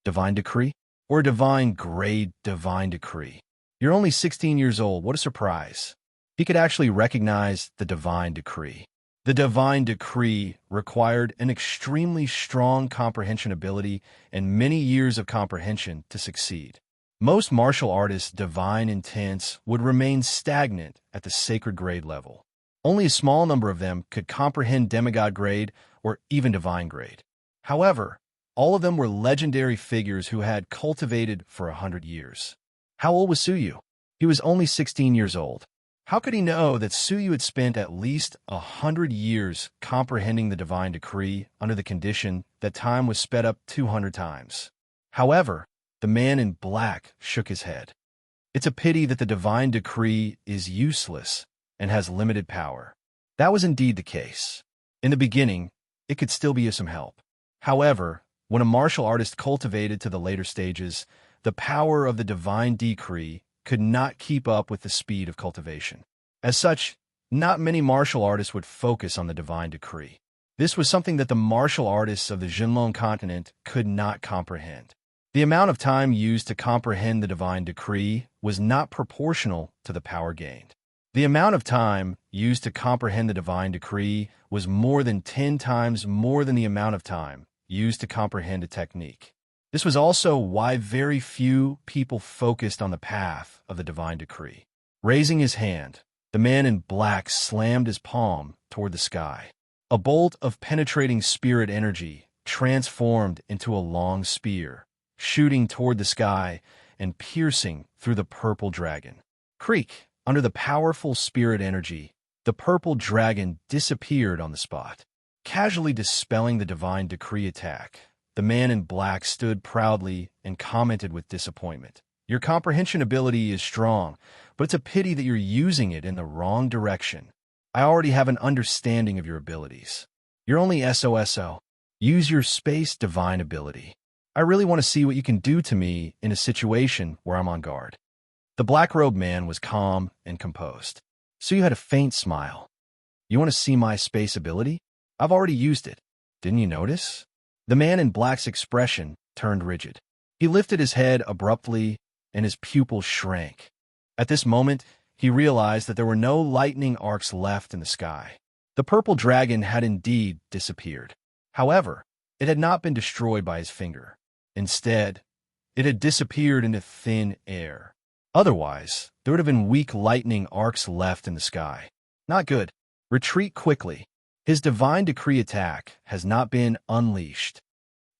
Divine decree? Or divine grade divine decree? You're only 16 years old. What a surprise. He could actually recognize the divine decree. The divine decree required an extremely strong comprehension ability and many years of comprehension to succeed. Most martial artists' divine intents would remain stagnant at the sacred grade level. Only a small number of them could comprehend demigod grade or even divine grade. However, all of them were legendary figures who had cultivated for 100 years. How old was Suyu? He was only 16 years old. How could he know that Suyu had spent at least 100 years comprehending the divine decree under the condition that time was sped up 200 times? However, the man in black shook his head. It's a pity that the divine decree is useless and has limited power. That was indeed the case. In the beginning, it could still be of some help. However, when a martial artist cultivated to the later stages, the power of the divine decree could not keep up with the speed of cultivation. As such, not many martial artists would focus on the divine decree. This was something that the martial artists of the Jinlong continent could not comprehend. The amount of time used to comprehend the divine decree was not proportional to the power gained. The amount of time used to comprehend the divine decree was more than 10 times more than the amount of time used to comprehend a technique. This was also why very few people focused on the path of the divine decree. Raising his hand, the man in black slammed his palm toward the sky. A bolt of penetrating spirit energy transformed into a long spear, shooting toward the sky and piercing through the purple dragon. Creak! Under the powerful spirit energy, the purple dragon disappeared on the spot, casually dispelling the divine decree attack. The man in black stood proudly and commented with disappointment. Your comprehension ability is strong, but it's a pity that you're using it in the wrong direction. I already have an understanding of your abilities. You're only SOSO. Use your space divine ability. I really want to see what you can do to me in a situation where I'm on guard. The black-robed man was calm and composed. So you had a faint smile. You want to see my space ability? I've already used it. Didn't you notice? The man in black's expression turned rigid. He lifted his head abruptly, and his pupils shrank. At this moment, he realized that there were no lightning arcs left in the sky. The purple dragon had indeed disappeared. However, it had not been destroyed by his finger. Instead, it had disappeared into thin air. Otherwise, there would have been weak lightning arcs left in the sky. Not good. Retreat quickly. His divine decree attack has not been unleashed.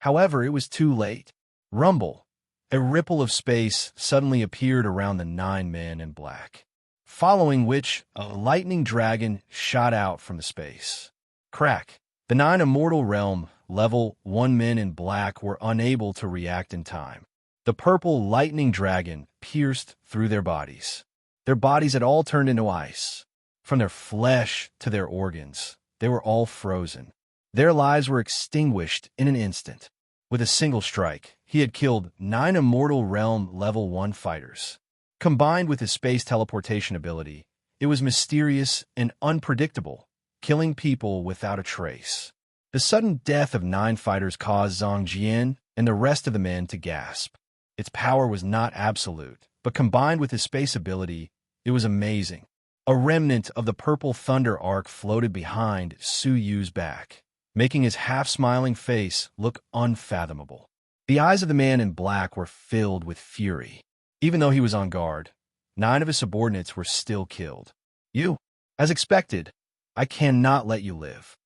However, it was too late. Rumble. A ripple of space suddenly appeared around the 9 men in black, following which a lightning dragon shot out from the space. Crack. The 9 immortal realm, level 1 men in black were unable to react in time. The purple lightning dragon pierced through their bodies. Their bodies had all turned into ice. From their flesh to their organs, they were all frozen. Their lives were extinguished in an instant. With a single strike, he had killed 9 immortal realm level 1 fighters. Combined with his space teleportation ability, it was mysterious and unpredictable, killing people without a trace. The sudden death of 9 fighters caused Zhang Jian and the rest of the men to gasp. Its power was not absolute, but combined with his space ability, it was amazing. A remnant of the purple thunder arc floated behind Su Yu's back. making his half-smiling face look unfathomable. The eyes of the man in black were filled with fury. Even though he was on guard, 9 of his subordinates were still killed. You, as expected, I cannot let you live.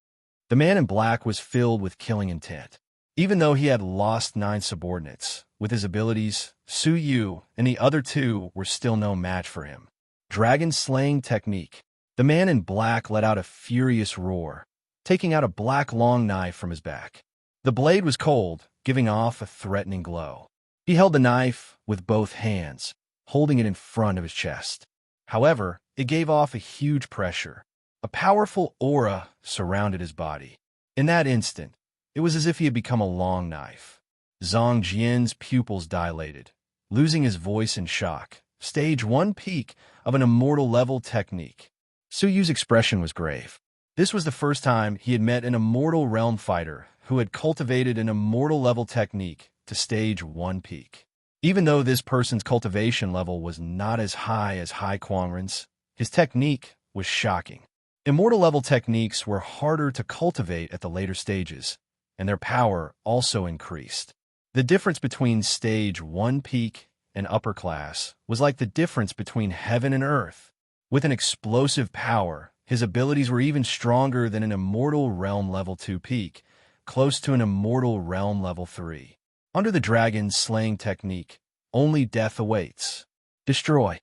The man in black was filled with killing intent. Even though he had lost 9 subordinates, with his abilities, Su Yu and the other 2 were still no match for him. Dragon slaying technique. The man in black let out a furious roar, taking out a black long knife from his back. The blade was cold, giving off a threatening glow. He held the knife with both hands, holding it in front of his chest. However, it gave off a huge pressure. A powerful aura surrounded his body. In that instant, it was as if he had become a long knife. Zhang Jian's pupils dilated, losing his voice in shock. Stage 1 peak of an immortal level technique. Su Yu's expression was grave. This was the first time he had met an immortal realm fighter who had cultivated an immortal level technique to stage 1 peak. Even though this person's cultivation level was not as high as Hai Kuangren's, his technique was shocking. Immortal level techniques were harder to cultivate at the later stages, and their power also increased. The difference between stage 1 peak and upper class was like the difference between heaven and earth. With an explosive power, his abilities were even stronger than an immortal realm level 2 peak, close to an immortal realm level 3. Under the dragon slaying technique, only death awaits. Destroy.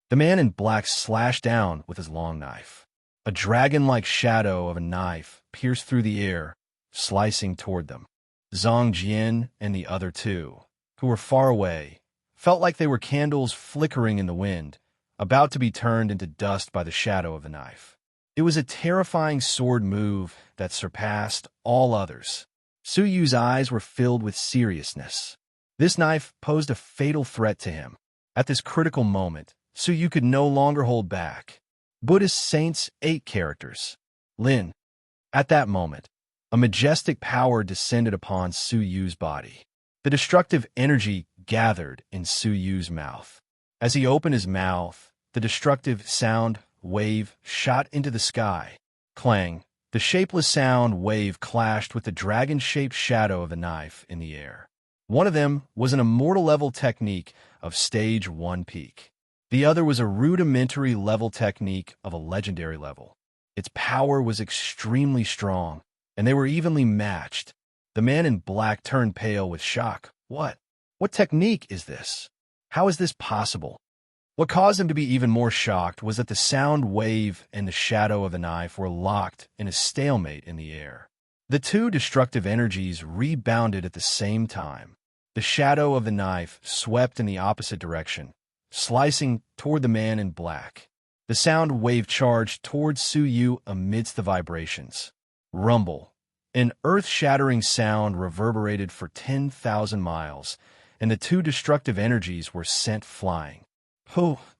The man in black slashed down with his long knife. A dragon-like shadow of a knife pierced through the air, slicing toward them. Zhang Jian and the other 2, who were far away, felt like they were candles flickering in the wind, about to be turned into dust by the shadow of the knife. It was a terrifying sword move that surpassed all others. Su Yu's eyes were filled with seriousness. This knife posed a fatal threat to him. At this critical moment, Su Yu could no longer hold back. Buddhist Saints 8 characters. Lin. At that moment, a majestic power descended upon Su Yu's body. The destructive energy gathered in Su Yu's mouth. As he opened his mouth, the destructive sound wave shot into the sky. Clang. The shapeless sound wave clashed with the dragon-shaped shadow of the knife in the air. One of them was an immortal level technique of stage 1 peak. The other was a rudimentary level technique of a legendary level. Its power was extremely strong, and they were evenly matched. The man in black turned pale with shock. What? What technique is this? How is this possible? What caused him to be even more shocked was that the sound wave and the shadow of the knife were locked in a stalemate in the air. The 2 destructive energies rebounded at the same time. The shadow of the knife swept in the opposite direction, slicing toward the man in black. The sound wave charged towards Su Yu amidst the vibrations. Rumble. An earth-shattering sound reverberated for 10,000 miles, and the 2 destructive energies were sent flying.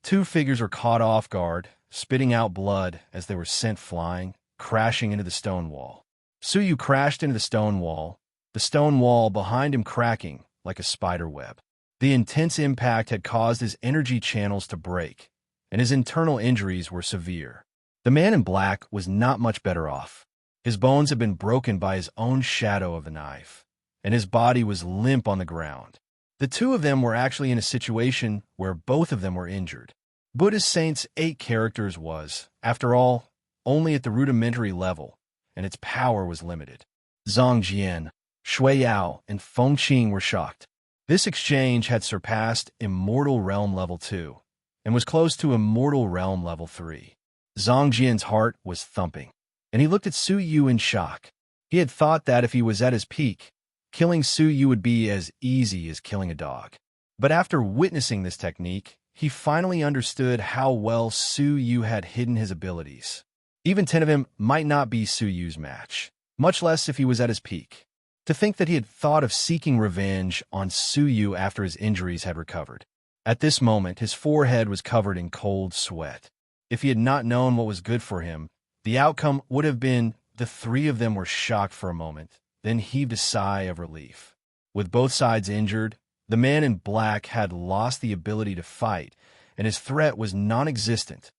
2 figures were caught off guard, spitting out blood as they were sent flying, crashing into the stone wall. Su Yu crashed into the stone wall behind him cracking like a spider web. The intense impact had caused his energy channels to break, and his internal injuries were severe. The man in black was not much better off. His bones had been broken by his own shadow of the knife, and his body was limp on the ground. The 2 of them were actually in a situation where both of them were injured. Buddhist Saints 8 characters was, after all, only at the rudimentary level, and its power was limited. Zhang Jian, Shui Yao, and Feng Qing were shocked. This exchange had surpassed Immortal Realm Level 2, and was close to Immortal Realm Level 3. Zhang Jian's heart was thumping, and he looked at Su Yu in shock. He had thought that if he was at his peak, killing Su Yu would be as easy as killing a dog. But after witnessing this technique, he finally understood how well Su Yu had hidden his abilities. Even 10 of him might not be Su Yu's match, much less if he was at his peak. To think that he had thought of seeking revenge on Su Yu after his injuries had recovered. At this moment, his forehead was covered in cold sweat. If he had not known what was good for him, the outcome would have been the 3 of them were shocked for a moment, then heaved a sigh of relief. With both sides injured, the man in black had lost the ability to fight, and his threat was non-existent.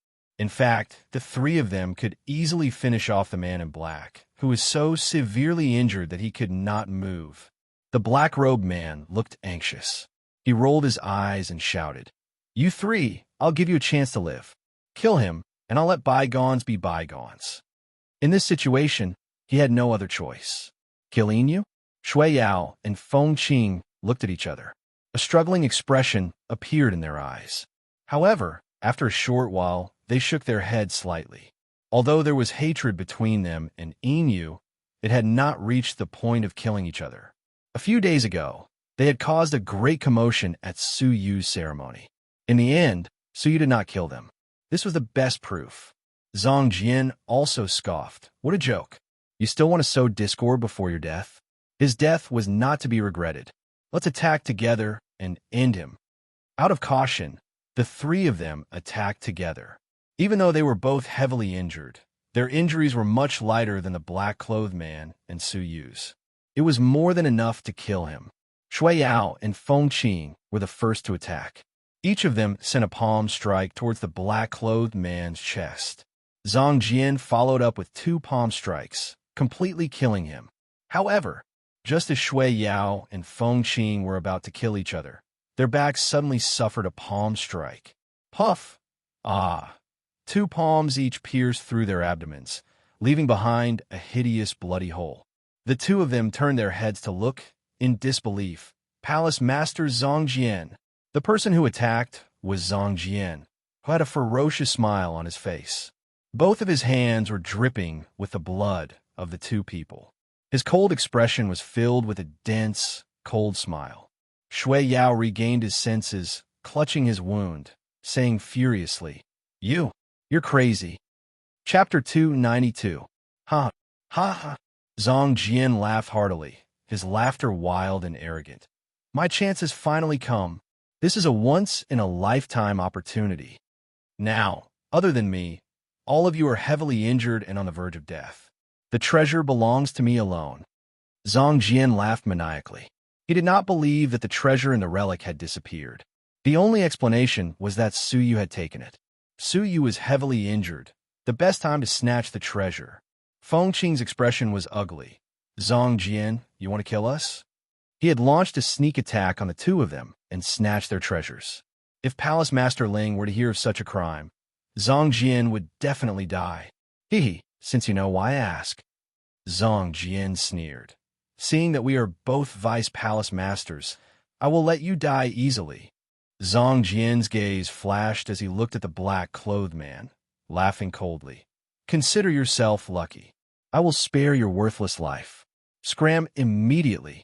In fact, the three of them could easily finish off the man in black, who was so severely injured that he could not move. The black-robed man looked anxious. He rolled his eyes and shouted, "You three, I'll give you a chance to live. Kill him, and I'll let bygones be bygones." In this situation, he had no other choice. "Killing you?" Shui Yao and Feng Qing looked at each other. A struggling expression appeared in their eyes. However, after a short while, they shook their heads slightly. Although there was hatred between them and Inu, it had not reached the point of killing each other. A few days ago, they had caused a great commotion at Su Yu's ceremony. In the end, Su Yu did not kill them. This was the best proof. Zhang Jian also scoffed. "What a joke. You still want to sow discord before your death?" His death was not to be regretted. "Let's attack together and end him." Out of caution, the three of them attacked together. Even though they were both heavily injured, their injuries were much lighter than the black-clothed man and Su Yu's. It was more than enough to kill him. Shui Yao and Feng Qing were the first to attack. Each of them sent a palm strike towards the black-clothed man's chest. Zhang Jian followed up with 2 palm strikes, completely killing him. However, just as Shui Yao and Feng Qing were about to kill each other, their backs suddenly suffered a palm strike. Puff! Ah! 2 palms each pierced through their abdomens, leaving behind a hideous bloody hole. The two of them turned their heads to look, in disbelief. Palace Master Zhang Jian. The person who attacked was Zhang Jian, who had a ferocious smile on his face. Both of his hands were dripping with the blood of the 2 people. His cold expression was filled with a dense, cold smile. Shui Yao regained his senses, clutching his wound, saying furiously, You're crazy." Chapter 292. Ha! Ha ha! Zhang Jian laughed heartily, his laughter wild and arrogant. "My chance has finally come. This is a once-in-a-lifetime opportunity. Now, other than me, all of you are heavily injured and on the verge of death. The treasure belongs to me alone." Zhang Jian laughed maniacally. He did not believe that the treasure and the relic had disappeared. The only explanation was that Su Yu had taken it. Su Yu was heavily injured. The best time to snatch the treasure. Feng Qing's expression was ugly. "Zhang Jian, you want to kill us?" He had launched a sneak attack on the 2 of them and snatched their treasures. If Palace Master Ling were to hear of such a crime, Zhang Jian would definitely die. "Hee, since you know, why ask?" Zhang Jian sneered. "Seeing that we are both Vice Palace Masters, I will let you die easily." Zhang Jian's gaze flashed as he looked at the black-clothed man, laughing coldly. "Consider yourself lucky. I will spare your worthless life. Scram immediately."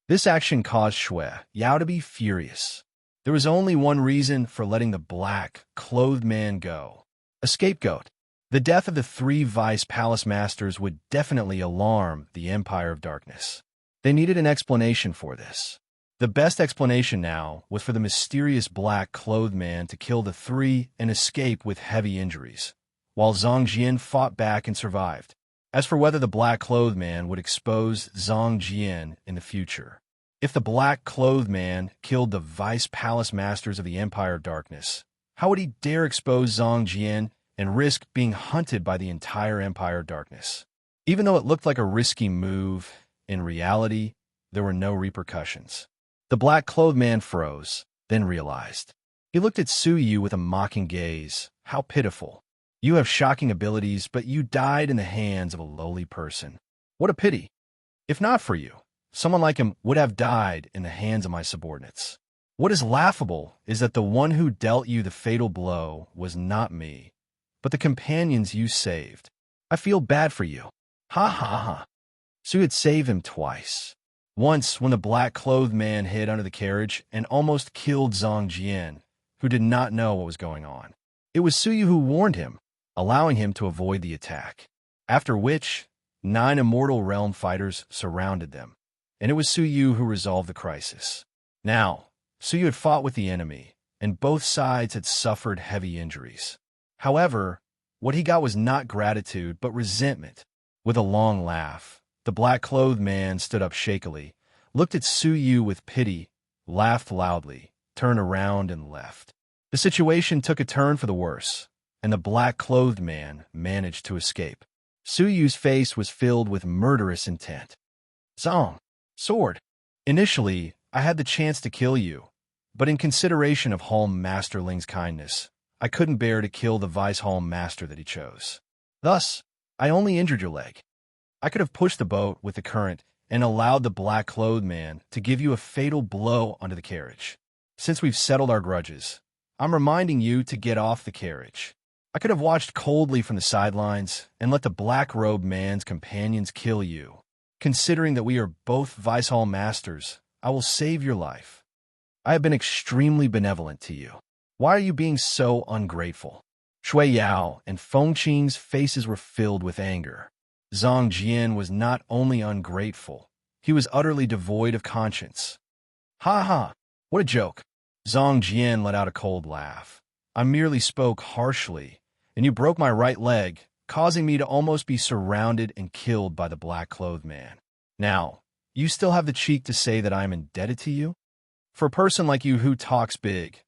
This action caused Shui Yao to be furious. There was only one reason for letting the black-clothed man go: a scapegoat. The death of the 3 Vice Palace Masters would definitely alarm the Empire of Darkness. They needed an explanation for this. The best explanation now was for the mysterious black-clothed man to kill the 3 and escape with heavy injuries, while Zhang Jian fought back and survived. As for whether the black-clothed man would expose Zhang Jian in the future, if the black-clothed man killed the Vice Palace Masters of the Empire of Darkness, how would he dare expose Zhang Jian and risk being hunted by the entire Empire of Darkness? Even though it looked like a risky move, in reality, there were no repercussions. The black-clothed man froze, then realized. He looked at Su Yu with a mocking gaze. "How pitiful. You have shocking abilities, but you died in the hands of a lowly person. What a pity. If not for you, someone like him would have died in the hands of my subordinates. What is laughable is that the one who dealt you the fatal blow was not me, but the companions you saved. I feel bad for you. Ha ha ha." Su had saved him twice. Once, when the black-clothed man hid under the carriage and almost killed Zhang Jian, who did not know what was going on. It was Su Yu who warned him, allowing him to avoid the attack. After which, 9 Immortal Realm fighters surrounded them, and it was Su Yu who resolved the crisis. Now, Su Yu had fought with the enemy, and both sides had suffered heavy injuries. However, what he got was not gratitude, but resentment. With a long laugh, the black-clothed man stood up shakily, looked at Su Yu with pity, laughed loudly, turned around and left. The situation took a turn for the worse. and the black-clothed man managed to escape. Su Yu's face was filled with murderous intent. Zong, sword. Initially, I had the chance to kill you, but in consideration of Halm Masterling's kindness, I couldn't bear to kill the Vice Halm Master that he chose. Thus, I only injured your leg. I could have pushed the boat with the current and allowed the black-clothed man to give you a fatal blow onto the carriage. Since we've settled our grudges, I'm reminding you to get off the carriage. I could have watched coldly from the sidelines and let the black-robed man's companions kill you. Considering that we are both Vice Hall Masters, I will save your life. I have been extremely benevolent to you. Why are you being so ungrateful? Shui Yao and Feng Qing's faces were filled with anger. Zhang Jian was not only ungrateful, he was utterly devoid of conscience. Ha ha, what a joke. Zhang Jian let out a cold laugh. I merely spoke harshly, and you broke my right leg, causing me to almost be surrounded and killed by the black-clothed man. Now, you still have the cheek to say that I am indebted to you? For a person like you who talks big,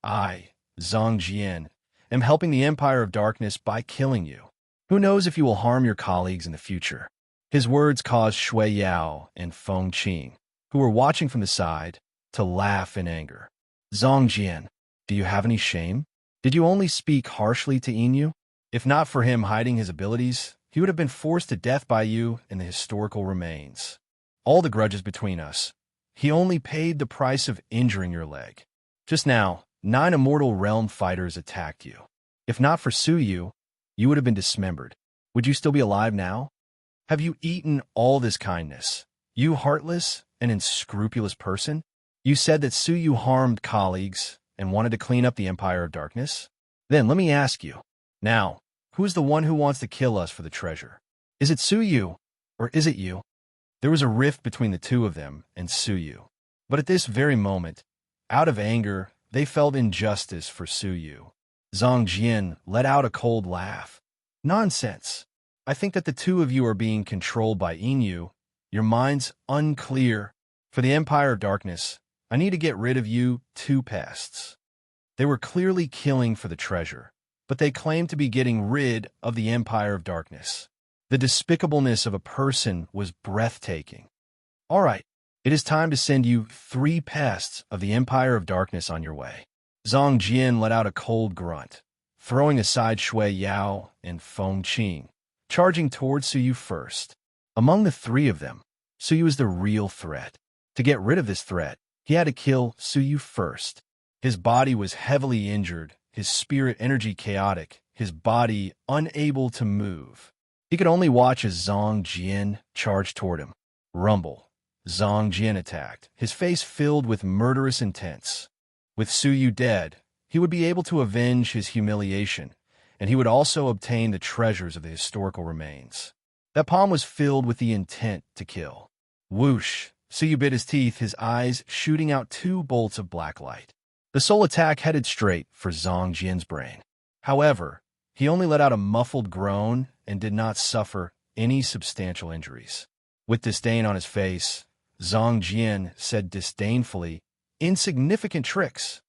I, Zhang Jian, am helping the Empire of Darkness by killing you. Who knows if you will harm your colleagues in the future? His words caused Shui Yao and Feng Qing, who were watching from the side, to laugh in anger. Zhang Jian, do you have any shame? Did you only speak harshly to Inu? If not for him hiding his abilities, he would have been forced to death by you in the historical remains. All the grudges between us. He only paid the price of injuring your leg. Just now, 9 Immortal Realm fighters attacked you. If not for Su Yu, you would have been dismembered. Would you still be alive now? Have you eaten all this kindness? You heartless and unscrupulous person? You said that Su Yu harmed colleagues and wanted to clean up the Empire of Darkness? Then let me ask you, now, who is the one who wants to kill us for the treasure? Is it Su Yu, or is it you? There was a rift between the two of them and Su Yu. But at this very moment, out of anger, they felt injustice for Su Yu. Zhang Jian let out a cold laugh. Nonsense. I think that the two of you are being controlled by Inu. Your mind's unclear. For the Empire of Darkness, I need to get rid of you two pests. They were clearly killing for the treasure, but they claimed to be getting rid of the Empire of Darkness. The despicableness of a person was breathtaking. All right, it is time to send you 3 pests of the Empire of Darkness on your way. Zhang Jian let out a cold grunt, throwing aside Shui Yao and Feng Qing, charging towards Su Yu first. Among the 3 of them, Su Yu is the real threat. To get rid of this threat, he had to kill Su Yu first. His body was heavily injured, his spirit energy chaotic, his body unable to move. He could only watch as Zhang Jian charged toward him. Rumble. Zhang Jian attacked, his face filled with murderous intents. With Su Yu dead, he would be able to avenge his humiliation, and he would also obtain the treasures of the historical remains. That palm was filled with the intent to kill. Whoosh! Su Yu bit his teeth, his eyes shooting out 2 bolts of black light. The soul attack headed straight for Zhang Jian's brain. However, he only let out a muffled groan and did not suffer any substantial injuries. With disdain on his face, Zhang Jian said disdainfully, "Insignificant tricks."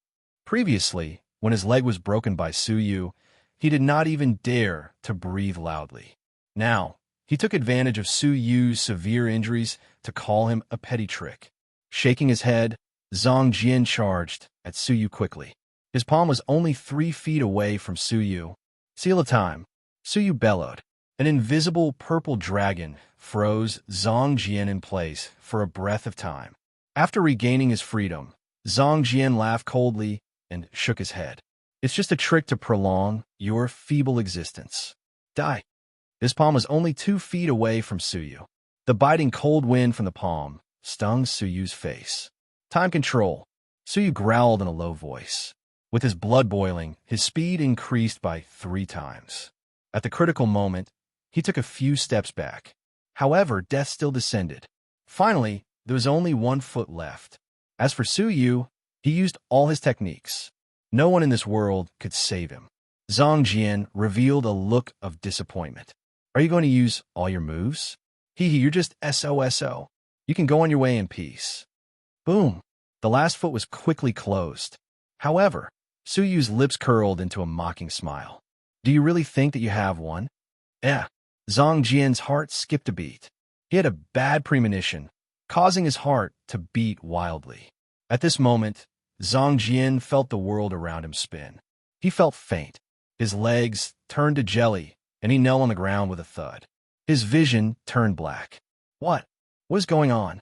Previously, when his leg was broken by Su Yu, he did not even dare to breathe loudly. Now, he took advantage of Su Yu's severe injuries to call him a petty trick. Shaking his head, Zhang Jian charged at Su Yu quickly. His palm was only 3 feet away from Su Yu. Seal of time. Su Yu bellowed. An invisible purple dragon froze Zhang Jian in place for a breath of time. After regaining his freedom, Zhang Jian laughed coldly and shook his head. It's just a trick to prolong your feeble existence. Die. This palm was only 2 feet away from Su Yu. The biting cold wind from the palm stung Su Yu's face. Time control. Su Yu growled in a low voice. With his blood boiling, his speed increased by 3 times. At the critical moment, he took a few steps back. However, death still descended. Finally, there was only 1 foot left. As for Su Yu, he used all his techniques. No one in this world could save him. Zhang Jian revealed a look of disappointment. Are you going to use all your moves? You're just SOSO. You can go on your way in peace. Boom. The last foot was quickly closed. However, Su Yu's lips curled into a mocking smile. Do you really think that you have one? Eh. Zhang Jian's heart skipped a beat. He had a bad premonition, causing his heart to beat wildly. At this moment, Zhang Jian felt the world around him spin. He felt faint. His legs turned to jelly, and he knelt on the ground with a thud. His vision turned black. What? What is going on?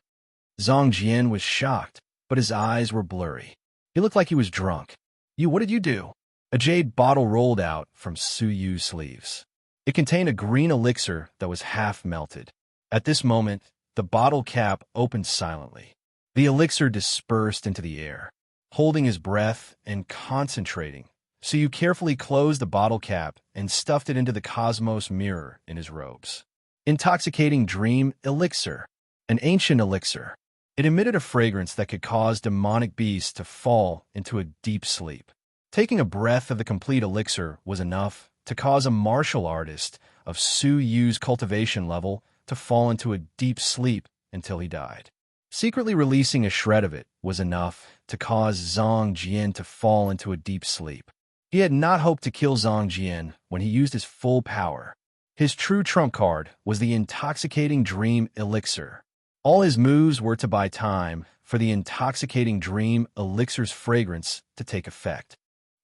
Zhang Jian was shocked, but his eyes were blurry. He looked like he was drunk. What did you do? A jade bottle rolled out from Su Yu's sleeves. It contained a green elixir that was half melted. At this moment, the bottle cap opened silently. The elixir dispersed into the air. Holding his breath and concentrating, Su Yu carefully closed the bottle cap and stuffed it into the cosmos mirror in his robes. Intoxicating dream elixir. An ancient elixir. It emitted a fragrance that could cause demonic beasts to fall into a deep sleep. Taking a breath of the complete elixir was enough to cause a martial artist of Su Yu's cultivation level to fall into a deep sleep until he died. Secretly releasing a shred of it was enough to cause Zhang Jian to fall into a deep sleep. He had not hoped to kill Zhang Jian when he used his full power. His true trump card was the intoxicating dream elixir. All his moves were to buy time for the intoxicating dream elixir's fragrance to take effect.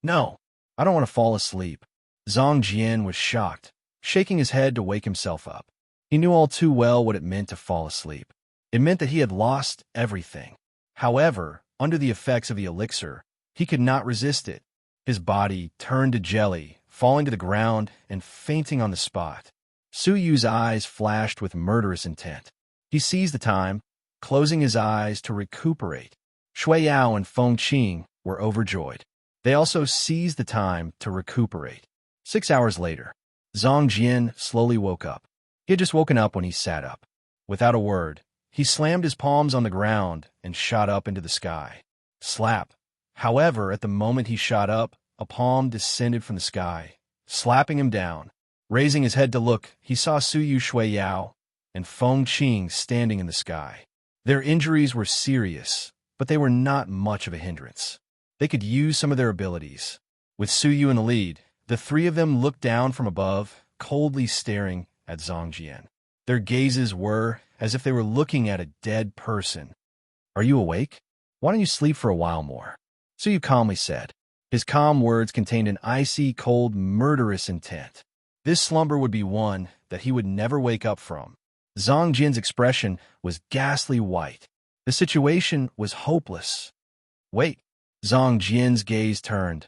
No, I don't want to fall asleep. Zhang Jian was shocked, shaking his head to wake himself up. He knew all too well what it meant to fall asleep. It meant that he had lost everything. However, under the effects of the elixir, he could not resist it. His body turned to jelly, falling to the ground and fainting on the spot. Su Yu's eyes flashed with murderous intent. He seized the time, closing his eyes to recuperate. Shui Yao and Feng Qing were overjoyed. They also seized the time to recuperate. 6 hours later, Zhang Jian slowly woke up. He had just woken up when he sat up. Without a word, he slammed his palms on the ground and shot up into the sky. Slap. However, at the moment he shot up, a palm descended from the sky, slapping him down. Raising his head to look, he saw Su Yu, Shui Yao and Feng Qing standing in the sky. Their injuries were serious, but they were not much of a hindrance. They could use some of their abilities. With Su Yu in the lead, the three of them looked down from above, coldly staring at Zhang Jian. Their gazes were as if they were looking at a dead person. Are you awake? Why don't you sleep for a while more? Su Yu calmly said. His calm words contained an icy, cold, murderous intent. This slumber would be one that he would never wake up from. Zhang Jian's expression was ghastly white. The situation was hopeless. Wait. Zhang Jian's gaze turned.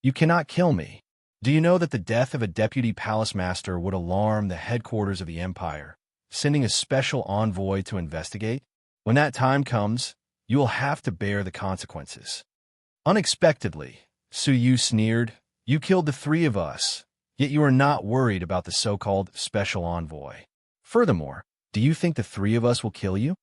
You cannot kill me. Do you know that the death of a deputy palace master would alarm the headquarters of the empire, sending a special envoy to investigate? When that time comes, you will have to bear the consequences. Unexpectedly, Su Yu sneered, you killed the three of us, yet you are not worried about the so-called special envoy. Furthermore, do you think the three of us will kill you?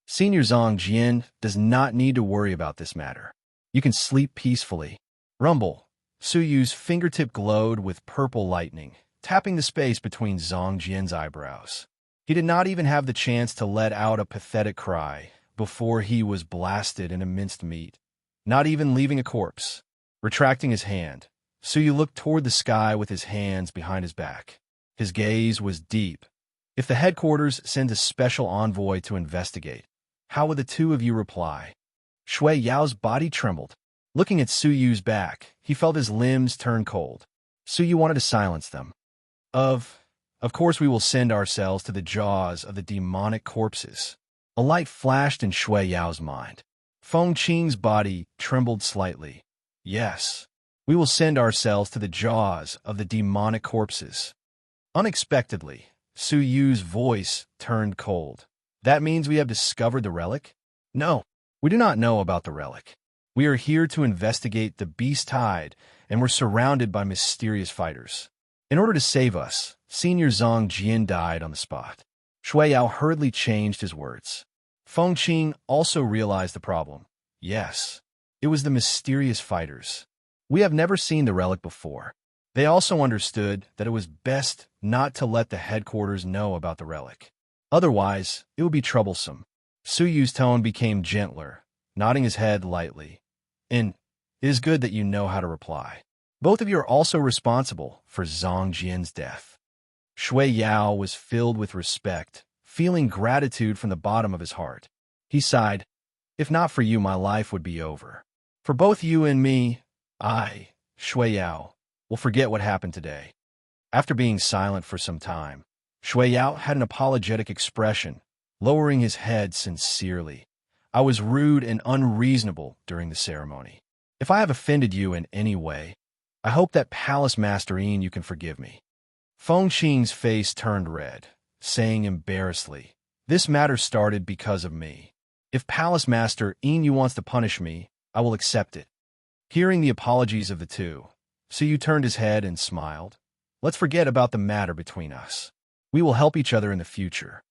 Senior Zhang Jian does not need to worry about this matter. You can sleep peacefully. Rumble. Su Yu's fingertip glowed with purple lightning, tapping the space between Zhang Jian's eyebrows. He did not even have the chance to let out a pathetic cry before he was blasted into minced meat, not even leaving a corpse. Retracting his hand, Su Yu looked toward the sky with his hands behind his back. His gaze was deep. If the headquarters sends a special envoy to investigate, how would the two of you reply? Shui Yao's body trembled. Looking at Su Yu's back, he felt his limbs turn cold. Su Yu wanted to silence them. Of course we will send ourselves to the jaws of the demonic corpses. A light flashed in Shui Yao's mind. Feng Qing's body trembled slightly. Yes, we will send ourselves to the jaws of the demonic corpses. Unexpectedly, Su Yu's voice turned cold. That means we have discovered the relic? No, we do not know about the relic. We are here to investigate the beast tide, and we're surrounded by mysterious fighters. In order to save us, Senior Zhang Jian died on the spot. Shui Yao hurriedly changed his words. Feng Qing also realized the problem. Yes, it was the mysterious fighters. We have never seen the relic before. They also understood that it was best not to let the headquarters know about the relic. Otherwise, it would be troublesome. Su Yu's tone became gentler, nodding his head lightly. And it is good that you know how to reply. Both of you are also responsible for Zhang Jian's death. Shui Yao was filled with respect, feeling gratitude from the bottom of his heart. He sighed, "If not for you, my life would be over. For both you and me, I, Shui Yao, will forget what happened today." After being silent for some time, Shui Yao had an apologetic expression, lowering his head sincerely. "I was rude and unreasonable during the ceremony. If I have offended you in any way, I hope that Palace Master Yin you can forgive me." Feng Qing's face turned red, saying embarrassedly, "This matter started because of me. If Palace Master Yin you wants to punish me, I will accept it." Hearing the apologies of the two, Suyu turned his head and smiled. "Let's forget about the matter between us. We will help each other in the future.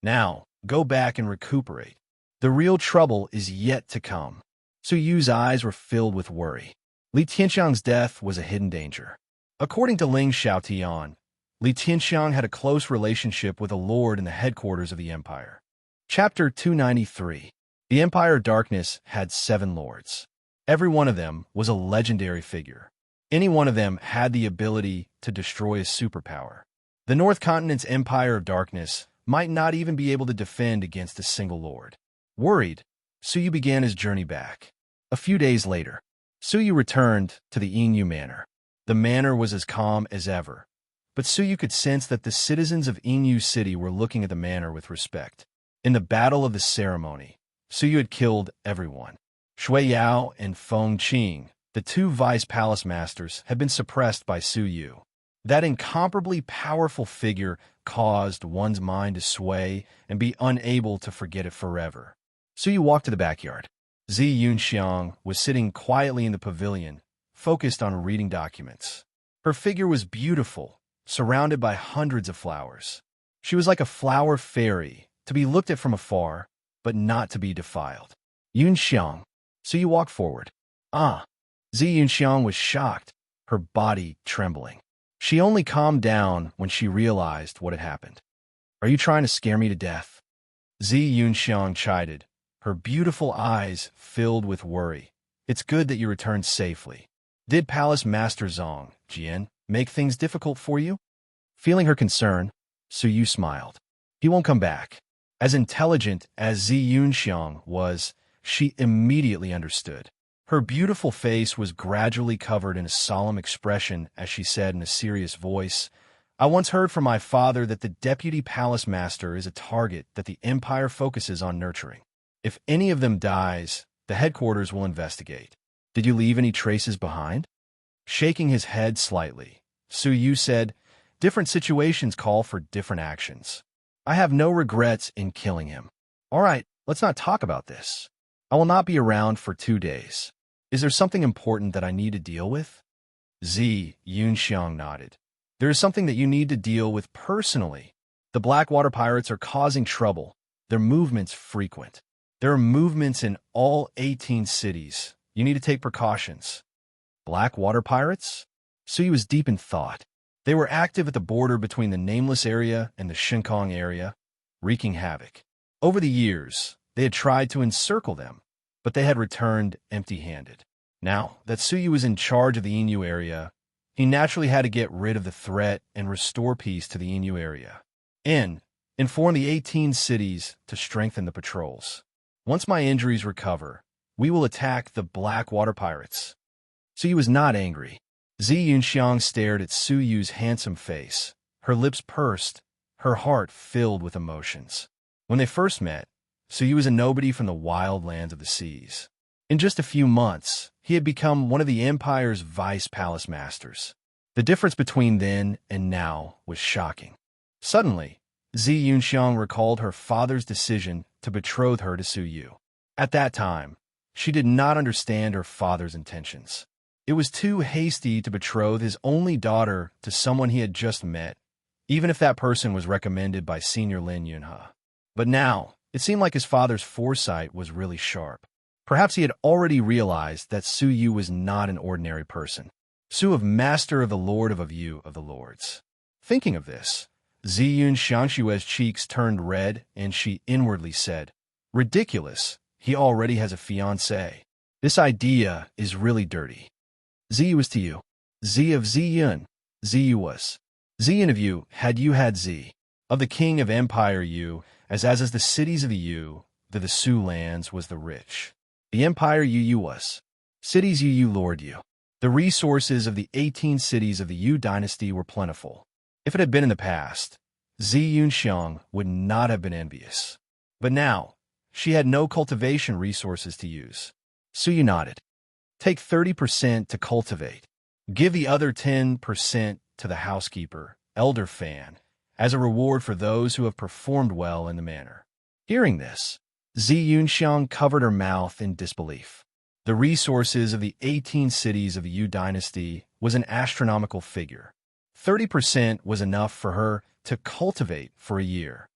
Now, go back and recuperate. The real trouble is yet to come." Suyu's eyes were filled with worry. Li Tianxiang's death was a hidden danger. According to Ling Xiaotian, Li Tianxiang had a close relationship with a lord in the headquarters of the empire. Chapter 293. The Empire of Darkness had 7 lords. Every one of them was a legendary figure. Any one of them had the ability to destroy a superpower. The North Continent's Empire of Darkness might not even be able to defend against a single lord. Worried, Suyu began his journey back. A few days later, Suyu returned to the Yinyu Manor. The manor was as calm as ever, but Suyu could sense that the citizens of Yinyu City were looking at the manor with respect. In the battle of the ceremony, Suyu had killed everyone. Shui Yao and Feng Qing, the 2 vice palace masters, had been suppressed by Suyu. That incomparably powerful figure caused one's mind to sway and be unable to forget it forever. Suyu walked to the backyard. Zi Yunxiang was sitting quietly in the pavilion, focused on reading documents. Her figure was beautiful, surrounded by hundreds of flowers. She was like a flower fairy, to be looked at from afar, but not to be defiled. "Yunxiang." Suyu walked forward. "Ah." Zi Yunxiang was shocked, her body trembling. She only calmed down when she realized what had happened. "Are you trying to scare me to death?" Zi Yunxiang chided, her beautiful eyes filled with worry. "It's good that you returned safely. Did Palace Master Zhang Jian make things difficult for you?" Feeling her concern, Suyu smiled. "He won't come back." As intelligent as Zi Yunxiang was, she immediately understood. Her beautiful face was gradually covered in a solemn expression as she said in a serious voice, "I once heard from my father that the Deputy Palace Master is a target that the Empire focuses on nurturing. If any of them dies, the headquarters will investigate. Did you leave any traces behind?" Shaking his head slightly, Suyu said, "Different situations call for different actions. I have no regrets in killing him." "All right, let's not talk about this. I will not be around for 2 days. Is there something important that I need to deal with?" Zi Yunxiang nodded. "There is something that you need to deal with personally. The Blackwater Pirates are causing trouble. Their movements frequent. There are movements in all 18 cities. You need to take precautions." Blackwater Pirates? Suyu was deep in thought. They were active at the border between the Nameless area and the Shinkong area, wreaking havoc. Over the years, they had tried to encircle them, but they had returned empty-handed. Now that Suyu was in charge of the Yinyu area, he naturally had to get rid of the threat and restore peace to the Yinyu area. Inform the 18 cities to strengthen the patrols. Once my injuries recover, we will attack the Blackwater Pirates." Suyu was not angry. Zi Yunxiang stared at Suyu's handsome face. Her lips pursed, her heart filled with emotions. When they first met, Suyu was a nobody from the wild lands of the seas. In just a few months, he had become one of the Empire's vice palace masters. The difference between then and now was shocking. Suddenly, Zi Yunxiang recalled her father's decision to betroth her to Suyu. At that time, she did not understand her father's intentions. It was too hasty to betroth his only daughter to someone he had just met, even if that person was recommended by Senior Lin Yunhe. But now, it seemed like his father's foresight was really sharp. Perhaps he had already realized that Suyu was not an ordinary person. Su of Master of the Lord of a View of the Lords. Thinking of this, Ziyun Shanshue's cheeks turned red and she inwardly said, "Ridiculous, he already has a fiancée. This idea is really dirty." Ziyu is to you. Z of Ziyun, Zi was. Ziyun of Yu, had you had Z. Of the king of empire Yu, as is the cities of the Yu, the Su lands was the rich. The empire Yu was. Cities Yu lord Yu. The resources of the 18 cities of the Yu dynasty were plentiful. If it had been in the past, Zi Yunxiang would not have been envious. But now, she had no cultivation resources to use. Su Yu nodded. Take 30% to cultivate. Give the other 10% to the housekeeper, elder Fan, as a reward for those who have performed well in the manor. Hearing this, Zi Yunxiang covered her mouth in disbelief. The resources of the 18 cities of the Yu dynasty was an astronomical figure. 30% was enough for her to cultivate for a year.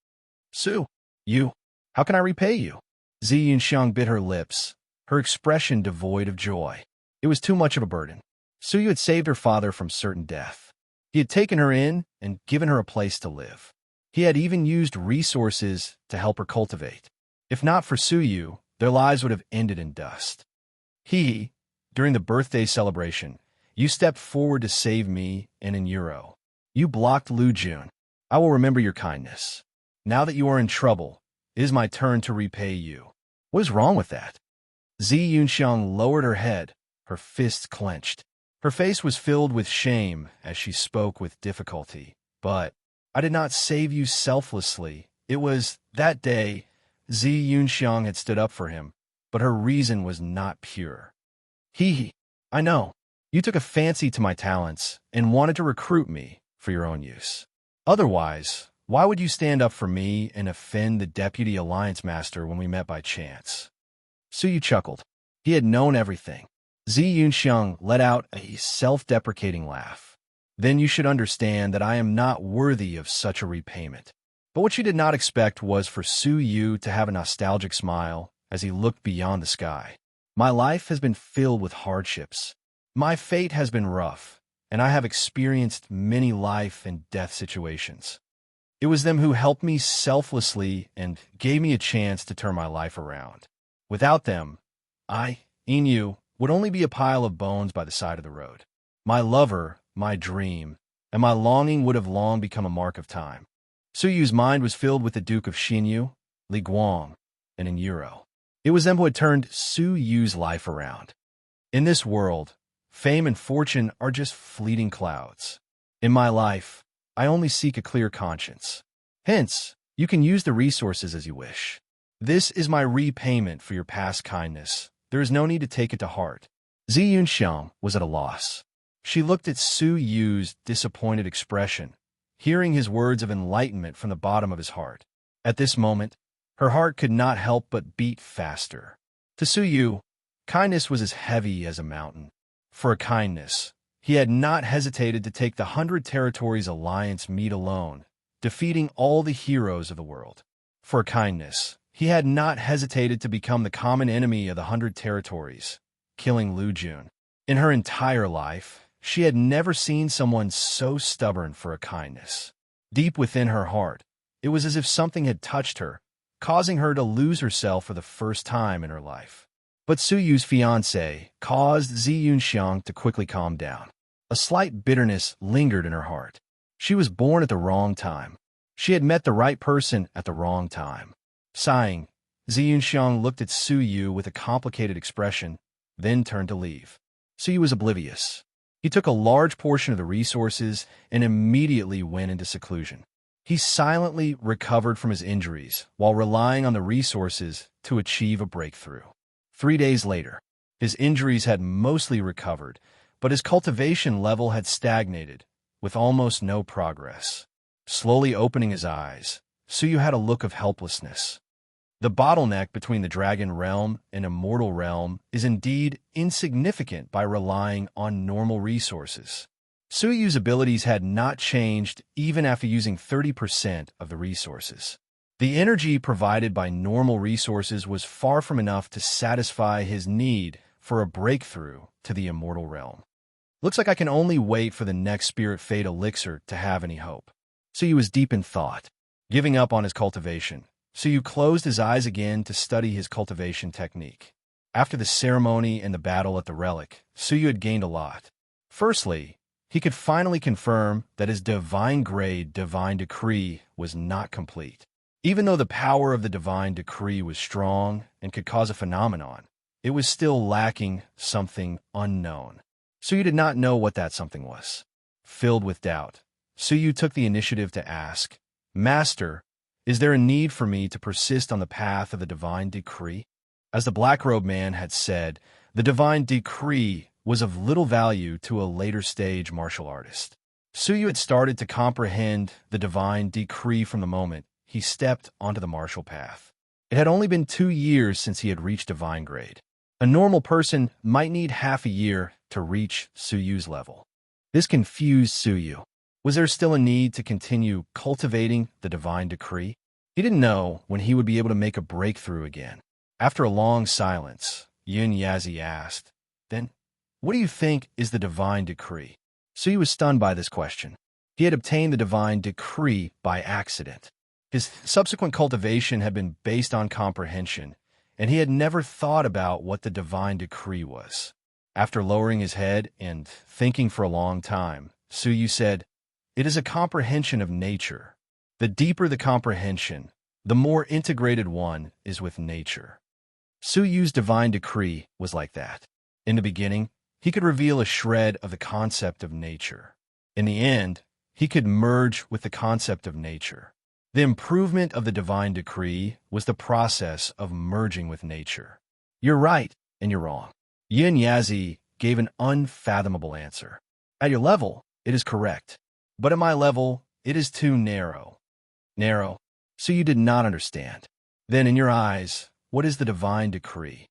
Su, you, how can I repay you? Zi Yunxiang bit her lips, her expression devoid of joy. It was too much of a burden. Su Yu had saved her father from certain death. He had taken her in and given her a place to live. He had even used resources to help her cultivate. If not for Su Yu, their lives would have ended in dust. During the birthday celebration, you stepped forward to save me and in Euro. You blocked Lu Jun. I will remember your kindness. Now that you are in trouble, it is my turn to repay you. What is wrong with that? Zi Yunxiang lowered her head, her fists clenched. Her face was filled with shame as she spoke with difficulty. But I did not save you selflessly. It was that day Zi Yunxiang had stood up for him, but her reason was not pure. I know. You took a fancy to my talents and wanted to recruit me for your own use. Otherwise, why would you stand up for me and offend the deputy alliance master when we met by chance? Su Yu chuckled. He had known everything. Zi Yunxiang let out a self-deprecating laugh. Then you should understand that I am not worthy of such a repayment. But what she did not expect was for Su Yu to have a nostalgic smile as he looked beyond the sky. My life has been filled with hardships. My fate has been rough, and I have experienced many life and death situations. It was them who helped me selflessly and gave me a chance to turn my life around. Without them, Inu, would only be a pile of bones by the side of the road. My lover, my dream, and my longing would have long become a mark of time. Su Yu's mind was filled with the Duke of Xinyu, Li Guang, and in Euro. It was them who had turned Su Yu's life around. In this world, fame and fortune are just fleeting clouds. In my life, I only seek a clear conscience. Hence, you can use the resources as you wish. This is my repayment for your past kindness. There is no need to take it to heart. Zi Yunxiang was at a loss. She looked at Su Yu's disappointed expression, hearing his words of enlightenment from the bottom of his heart. At this moment, her heart could not help but beat faster. To Su Yu, kindness was as heavy as a mountain. For a kindness, he had not hesitated to take the 100 Territories Alliance meet alone, defeating all the heroes of the world. For a kindness, he had not hesitated to become the common enemy of the 100 Territories, killing Lu Jun. In her entire life, she had never seen someone so stubborn for a kindness. Deep within her heart, it was as if something had touched her, causing her to lose herself for the first time in her life. But Su Yu's fiancé caused Zi Yunxiang to quickly calm down. A slight bitterness lingered in her heart. She was born at the wrong time. She had met the right person at the wrong time. Sighing, Zi Yunxiang looked at Su Yu with a complicated expression, then turned to leave. Su Yu was oblivious. He took a large portion of the resources and immediately went into seclusion. He silently recovered from his injuries while relying on the resources to achieve a breakthrough. 3 days later, his injuries had mostly recovered, but his cultivation level had stagnated, with almost no progress. Slowly opening his eyes, Su Yu had a look of helplessness. The bottleneck between the Dragon Realm and Immortal Realm is indeed insignificant by relying on normal resources. Su Yu's abilities had not changed even after using 30% of the resources. The energy provided by normal resources was far from enough to satisfy his need for a breakthrough to the Immortal Realm. Looks like I can only wait for the next Spirit Fate elixir to have any hope. Su Yu was deep in thought. Giving up on his cultivation, Su Yu closed his eyes again to study his cultivation technique. After the ceremony and the battle at the relic, Su Yu had gained a lot. Firstly, he could finally confirm that his divine grade divine decree was not complete. Even though the power of the divine decree was strong and could cause a phenomenon, it was still lacking something unknown. Suyu did not know what that something was. Filled with doubt, Suyu took the initiative to ask, "Master, is there a need for me to persist on the path of the divine decree?" As the black-robed man had said, the divine decree was of little value to a later-stage martial artist. Suyu had started to comprehend the divine decree from the moment he stepped onto the martial path. It had only been 2 years since he had reached divine grade. A normal person might need half a year to reach Suyu's level. This confused Suyu. Was there still a need to continue cultivating the divine decree? He didn't know when he would be able to make a breakthrough again. After a long silence, Yun Yazi asked, "Then, what do you think is the divine decree?" Suyu was stunned by this question. He had obtained the divine decree by accident. His subsequent cultivation had been based on comprehension, and he had never thought about what the divine decree was. After lowering his head and thinking for a long time, Suyu said, "It is a comprehension of nature. The deeper the comprehension, the more integrated one is with nature." Suyu's divine decree was like that. In the beginning, he could reveal a shred of the concept of nature. In the end, he could merge with the concept of nature. The improvement of the divine decree was the process of merging with nature. "You're right, and you're wrong." Yin Yazi gave an unfathomable answer. "At your level, it is correct. But at my level, it is too narrow." Narrow? So you did not understand. Then in your eyes, what is the divine decree?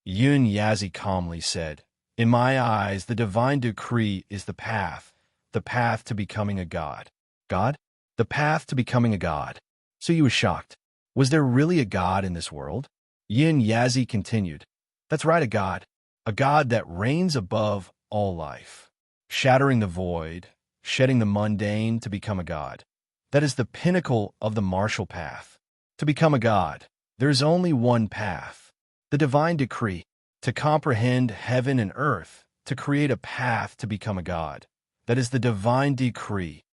Yun Yazi calmly said, "In my eyes, the divine decree is the path to becoming a god." God? The path to becoming a god. So you was shocked. Was there really a god in this world? Yin Yazi continued, "That's right, a god that reigns above all life, shattering the void, shedding the mundane to become a god. That is the pinnacle of the martial path. To become a god, there is only one path, the divine decree, to comprehend heaven and earth, to create a path to become a god. That is the divine decree."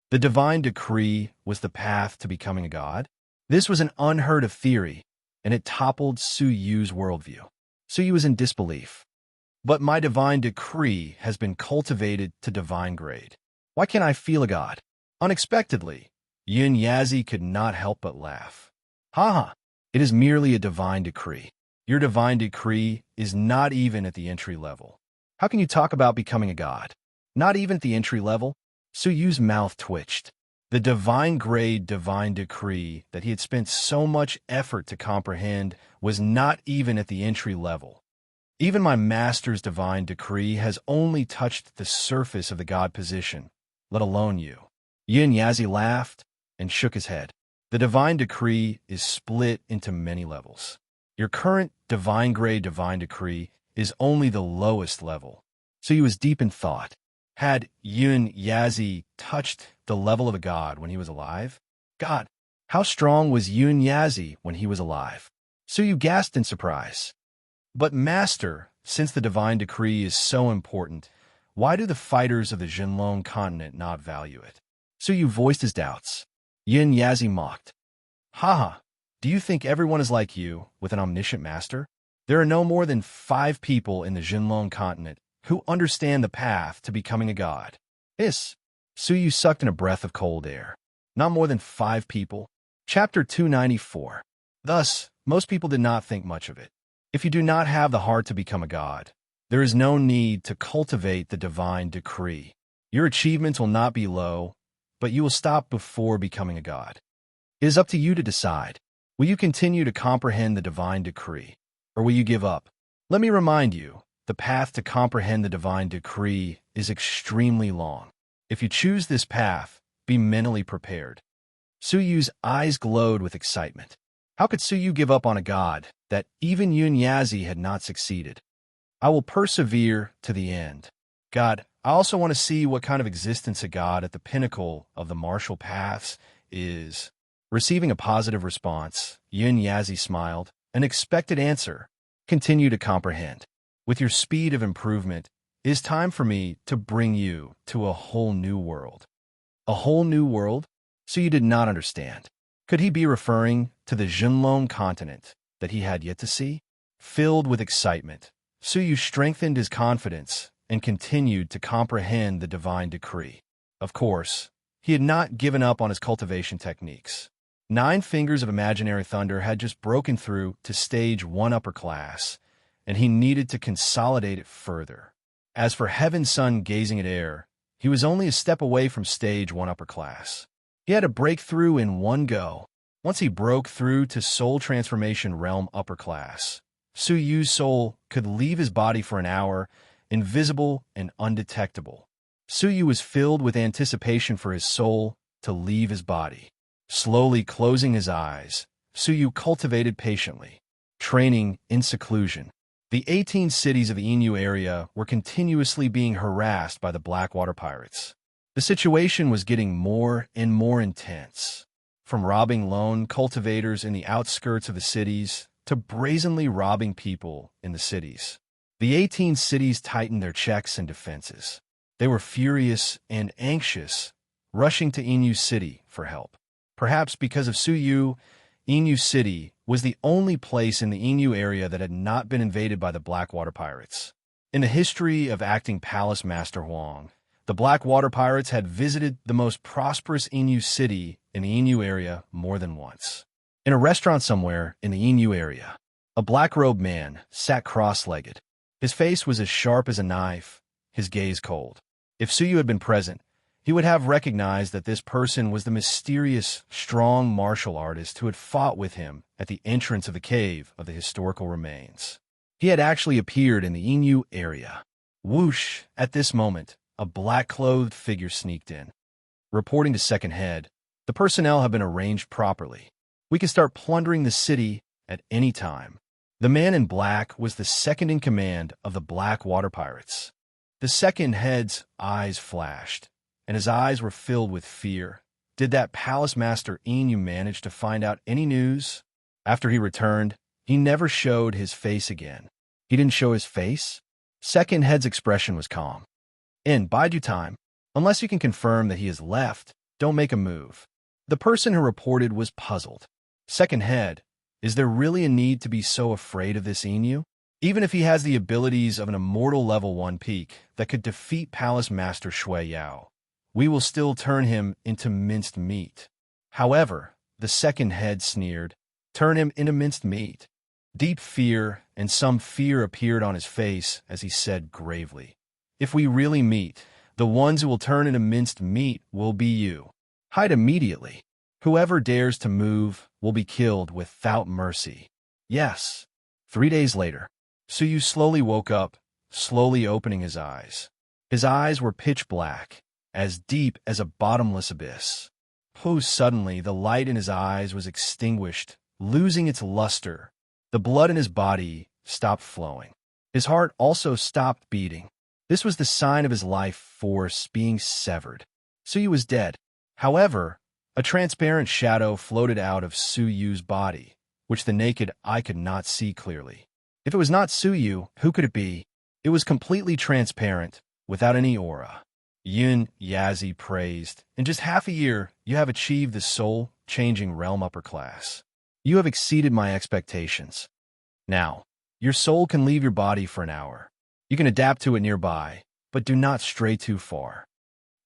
The divine decree was the path to becoming a god? This was an unheard of theory, and it toppled Suyu's worldview. Suyu was in disbelief. "But my divine decree has been cultivated to divine grade. Why can't I feel a god?" Unexpectedly, Yin Yazi could not help but laugh. "Ha! It is merely a divine decree. Your divine decree is not even at the entry level. How can you talk about becoming a god? Not even at the entry level?" Suyu's mouth twitched. The divine grade divine decree that he had spent so much effort to comprehend was not even at the entry level. "Even my master's divine decree has only touched the surface of the god position, let alone you." Yin Yazi laughed and shook his head. "The divine decree is split into many levels. Your current divine grade divine decree is only the lowest level." So he was deep in thought. Had Yun Yazi touched the level of a god when he was alive? God, how strong was Yun Yazi when he was alive? Suyu gasped in surprise. "But master, since the divine decree is so important, why do the fighters of the Jinlong continent not value it?" Suyu voiced his doubts. Yin Yazi mocked. "Haha, do you think everyone is like you, with an omniscient master? There are no more than 5 people in the Jinlong continent who understand the path to becoming a god." Suyu sucked in a breath of cold air. "Not more than 5 people?" Chapter 294. Thus, most people did not think much of it. If you do not have the heart to become a god, there is no need to cultivate the divine decree. Your achievements will not be low, but you will stop before becoming a god. It is up to you to decide. Will you continue to comprehend the divine decree, or will you give up? Let me remind you, the path to comprehend the divine decree is extremely long. If you choose this path, be mentally prepared. Suyu's eyes glowed with excitement. How could Suyu give up on a god that even Yun Yazi had not succeeded? "I will persevere to the end. God, I also want to see what kind of existence a god at the pinnacle of the martial paths is." Receiving a positive response, Yun Yazi smiled. "An expected answer. Continue to comprehend. With your speed of improvement, "It is time for me to bring you to a whole new world." A whole new world? So you did not understand. Could he be referring to the Junlong continent that he had yet to see? Filled with excitement, Suyu strengthened his confidence and continued to comprehend the divine decree. Of course, he had not given up on his cultivation techniques. 9 fingers of imaginary thunder had just broken through to stage 1 upper class, and he needed to consolidate it further. As for Heaven's Son gazing at air, he was only a step away from stage 1 upper class. He had to break through in one go. Once he broke through to soul transformation realm upper class, Suyu's soul could leave his body for an hour, invisible and undetectable. Suyu was filled with anticipation for his soul to leave his body. Slowly closing his eyes, Suyu cultivated patiently, training in seclusion. The 18 cities of the Inu area were continuously being harassed by the Blackwater pirates. The situation was getting more and more intense. From robbing lone cultivators in the outskirts of the cities to brazenly robbing people in the cities. The 18 cities tightened their checks and defenses. They were furious and anxious, rushing to Inu City for help. Perhaps because of Suyu, Inu City was the only place in the Inu area that had not been invaded by the Blackwater pirates. In the history of acting Palace Master Huang, the Blackwater pirates had visited the most prosperous Inu city in the Inu area more than once. In a restaurant somewhere in the Inu area, a black-robed man sat cross-legged. His face was as sharp as a knife, his gaze cold. If Suyu had been present, he would have recognized that this person was the mysterious, strong martial artist who had fought with him at the entrance of the cave of the historical remains. He had actually appeared in the Inu area. Whoosh! At this moment, a black-clothed figure sneaked in. Reporting to Second Head, the personnel have been arranged properly. We can start plundering the city at any time. The man in black was the second in command of the Blackwater pirates. The Second Head's eyes flashed, and his eyes were filled with fear. Did that Palace Master Inu manage to find out any news? After he returned, he never showed his face again. He didn't show his face? Second Head's expression was calm. In bide you time. Unless you can confirm that he has left, don't make a move. The person who reported was puzzled. Second Head, is there really a need to be so afraid of this Inu? Even if he has the abilities of an immortal level 1 peak that could defeat Palace Master Shui Yao, we will still turn him into minced meat. However, the Second Head sneered, turn him into minced meat. Deep fear and some fear appeared on his face as he said gravely, if we really meet, the ones who will turn into minced meat will be you. Hide immediately. Whoever dares to move will be killed without mercy. Yes. 3 days later, Suyu slowly woke up, slowly opening his eyes. His eyes were pitch black, as deep as a bottomless abyss. Suddenly, the light in his eyes was extinguished, losing its luster. The blood in his body stopped flowing. His heart also stopped beating. This was the sign of his life force being severed. Suyu was dead. However, a transparent shadow floated out of Suyu's body, which the naked eye could not see clearly. If it was not Suyu, who could it be? It was completely transparent, without any aura. Yun Yazi praised, in just half a year, you have achieved the soul-changing realm upper class. You have exceeded my expectations. Now, your soul can leave your body for an hour. You can adapt to it nearby, but do not stray too far.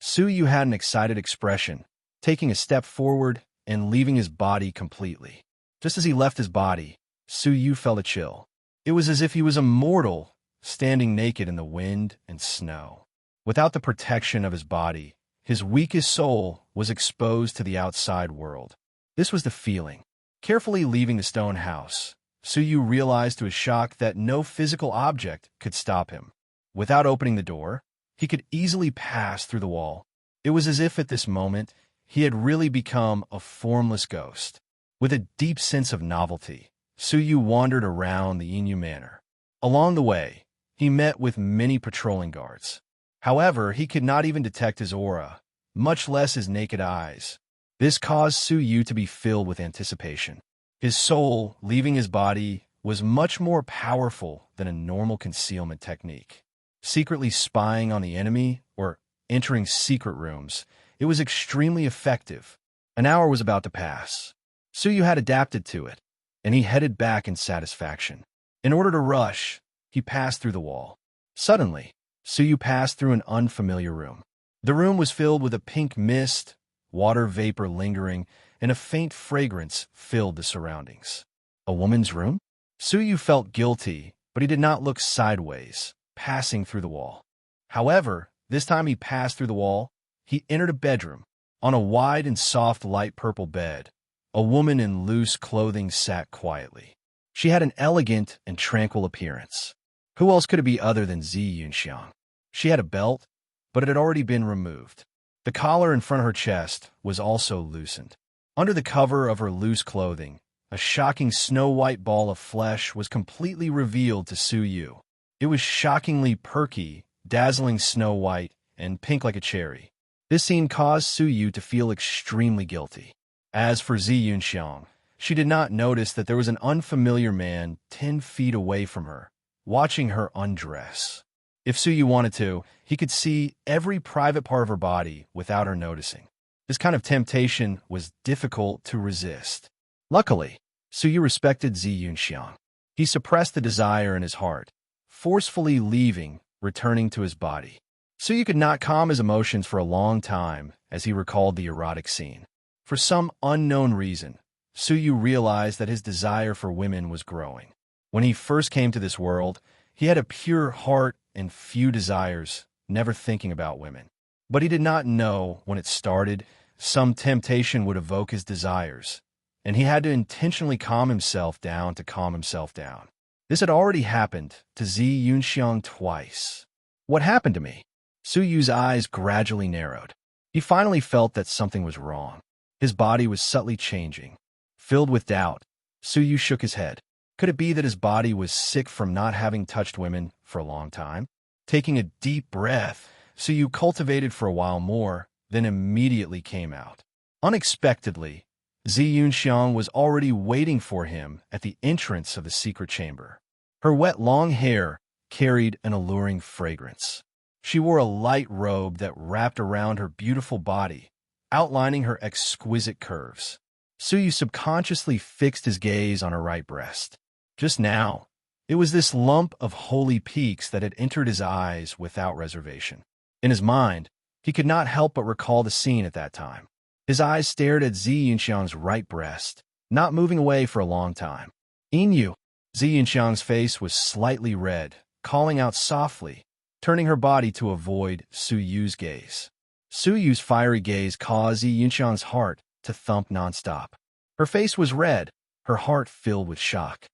Suyu had an excited expression, taking a step forward and leaving his body completely. Just as he left his body, Suyu felt a chill. It was as if he was a mortal, standing naked in the wind and snow. Without the protection of his body, his weakest soul was exposed to the outside world. This was the feeling. Carefully leaving the stone house, Suyu realized to his shock that no physical object could stop him. Without opening the door, he could easily pass through the wall. It was as if at this moment, he had really become a formless ghost. With a deep sense of novelty, Suyu wandered around the Inu Manor. Along the way, he met with many patrolling guards. However, he could not even detect his aura, much less his naked eyes. This caused Suyu to be filled with anticipation. His soul, leaving his body, was much more powerful than a normal concealment technique. secretly spying on the enemy or entering secret rooms. It was extremely effective. An hour was about to pass. Suyu had adapted to it, and he headed back in satisfaction. In order to rush, he passed through the wall. Suddenly, Suyu passed through an unfamiliar room. The room was filled with a pink mist, water vapor lingering, and a faint fragrance filled the surroundings. A woman's room? Suyu felt guilty, but he did not look sideways, passing through the wall. However, this time he passed through the wall, he entered a bedroom. On a wide and soft light purple bed, a woman in loose clothing sat quietly. She had an elegant and tranquil appearance. Who else could it be other than Zi Yunxiang? She had a belt, but it had already been removed. The collar in front of her chest was also loosened. Under the cover of her loose clothing, a shocking snow-white ball of flesh was completely revealed to Suyu. It was shockingly perky, dazzling snow-white, and pink like a cherry. This scene caused Suyu to feel extremely guilty. As for Zi Yunxiang, she did not notice that there was an unfamiliar man 10 feet away from her, watching her undress. If Suyu wanted to, he could see every private part of her body without her noticing. This kind of temptation was difficult to resist. Luckily, Suyu respected Zi Yunxiang. He suppressed the desire in his heart, forcefully leaving, returning to his body. Suyu could not calm his emotions for a long time as he recalled the erotic scene. For some unknown reason, Suyu realized that his desire for women was growing. When he first came to this world, he had a pure heart and few desires, never thinking about women. But he did not know when it started, some temptation would evoke his desires, and he had to intentionally calm himself down to calm himself down. This had already happened to Zi Yunxiang twice. What happened to me? Suyu's eyes gradually narrowed. He finally felt that something was wrong. His body was subtly changing. Filled with doubt, Suyu shook his head. Could it be that his body was sick from not having touched women for a long time? Taking a deep breath, Suyu cultivated for a while more, then immediately came out. Unexpectedly, Zi Yunxiang was already waiting for him at the entrance of the secret chamber. Her wet long hair carried an alluring fragrance. She wore a light robe that wrapped around her beautiful body, outlining her exquisite curves. Suyu subconsciously fixed his gaze on her right breast. Just now, it was this lump of holy peaks that had entered his eyes without reservation. In his mind, he could not help but recall the scene at that time. His eyes stared at Zi Yunxiang's right breast, not moving away for a long time. Inyu. Zi Yunxiang's face was slightly red, calling out softly, turning her body to avoid Suyu's gaze. Suyu's fiery gaze caused Zi Yunxiang's heart to thump nonstop. Her face was red, her heart filled with shock.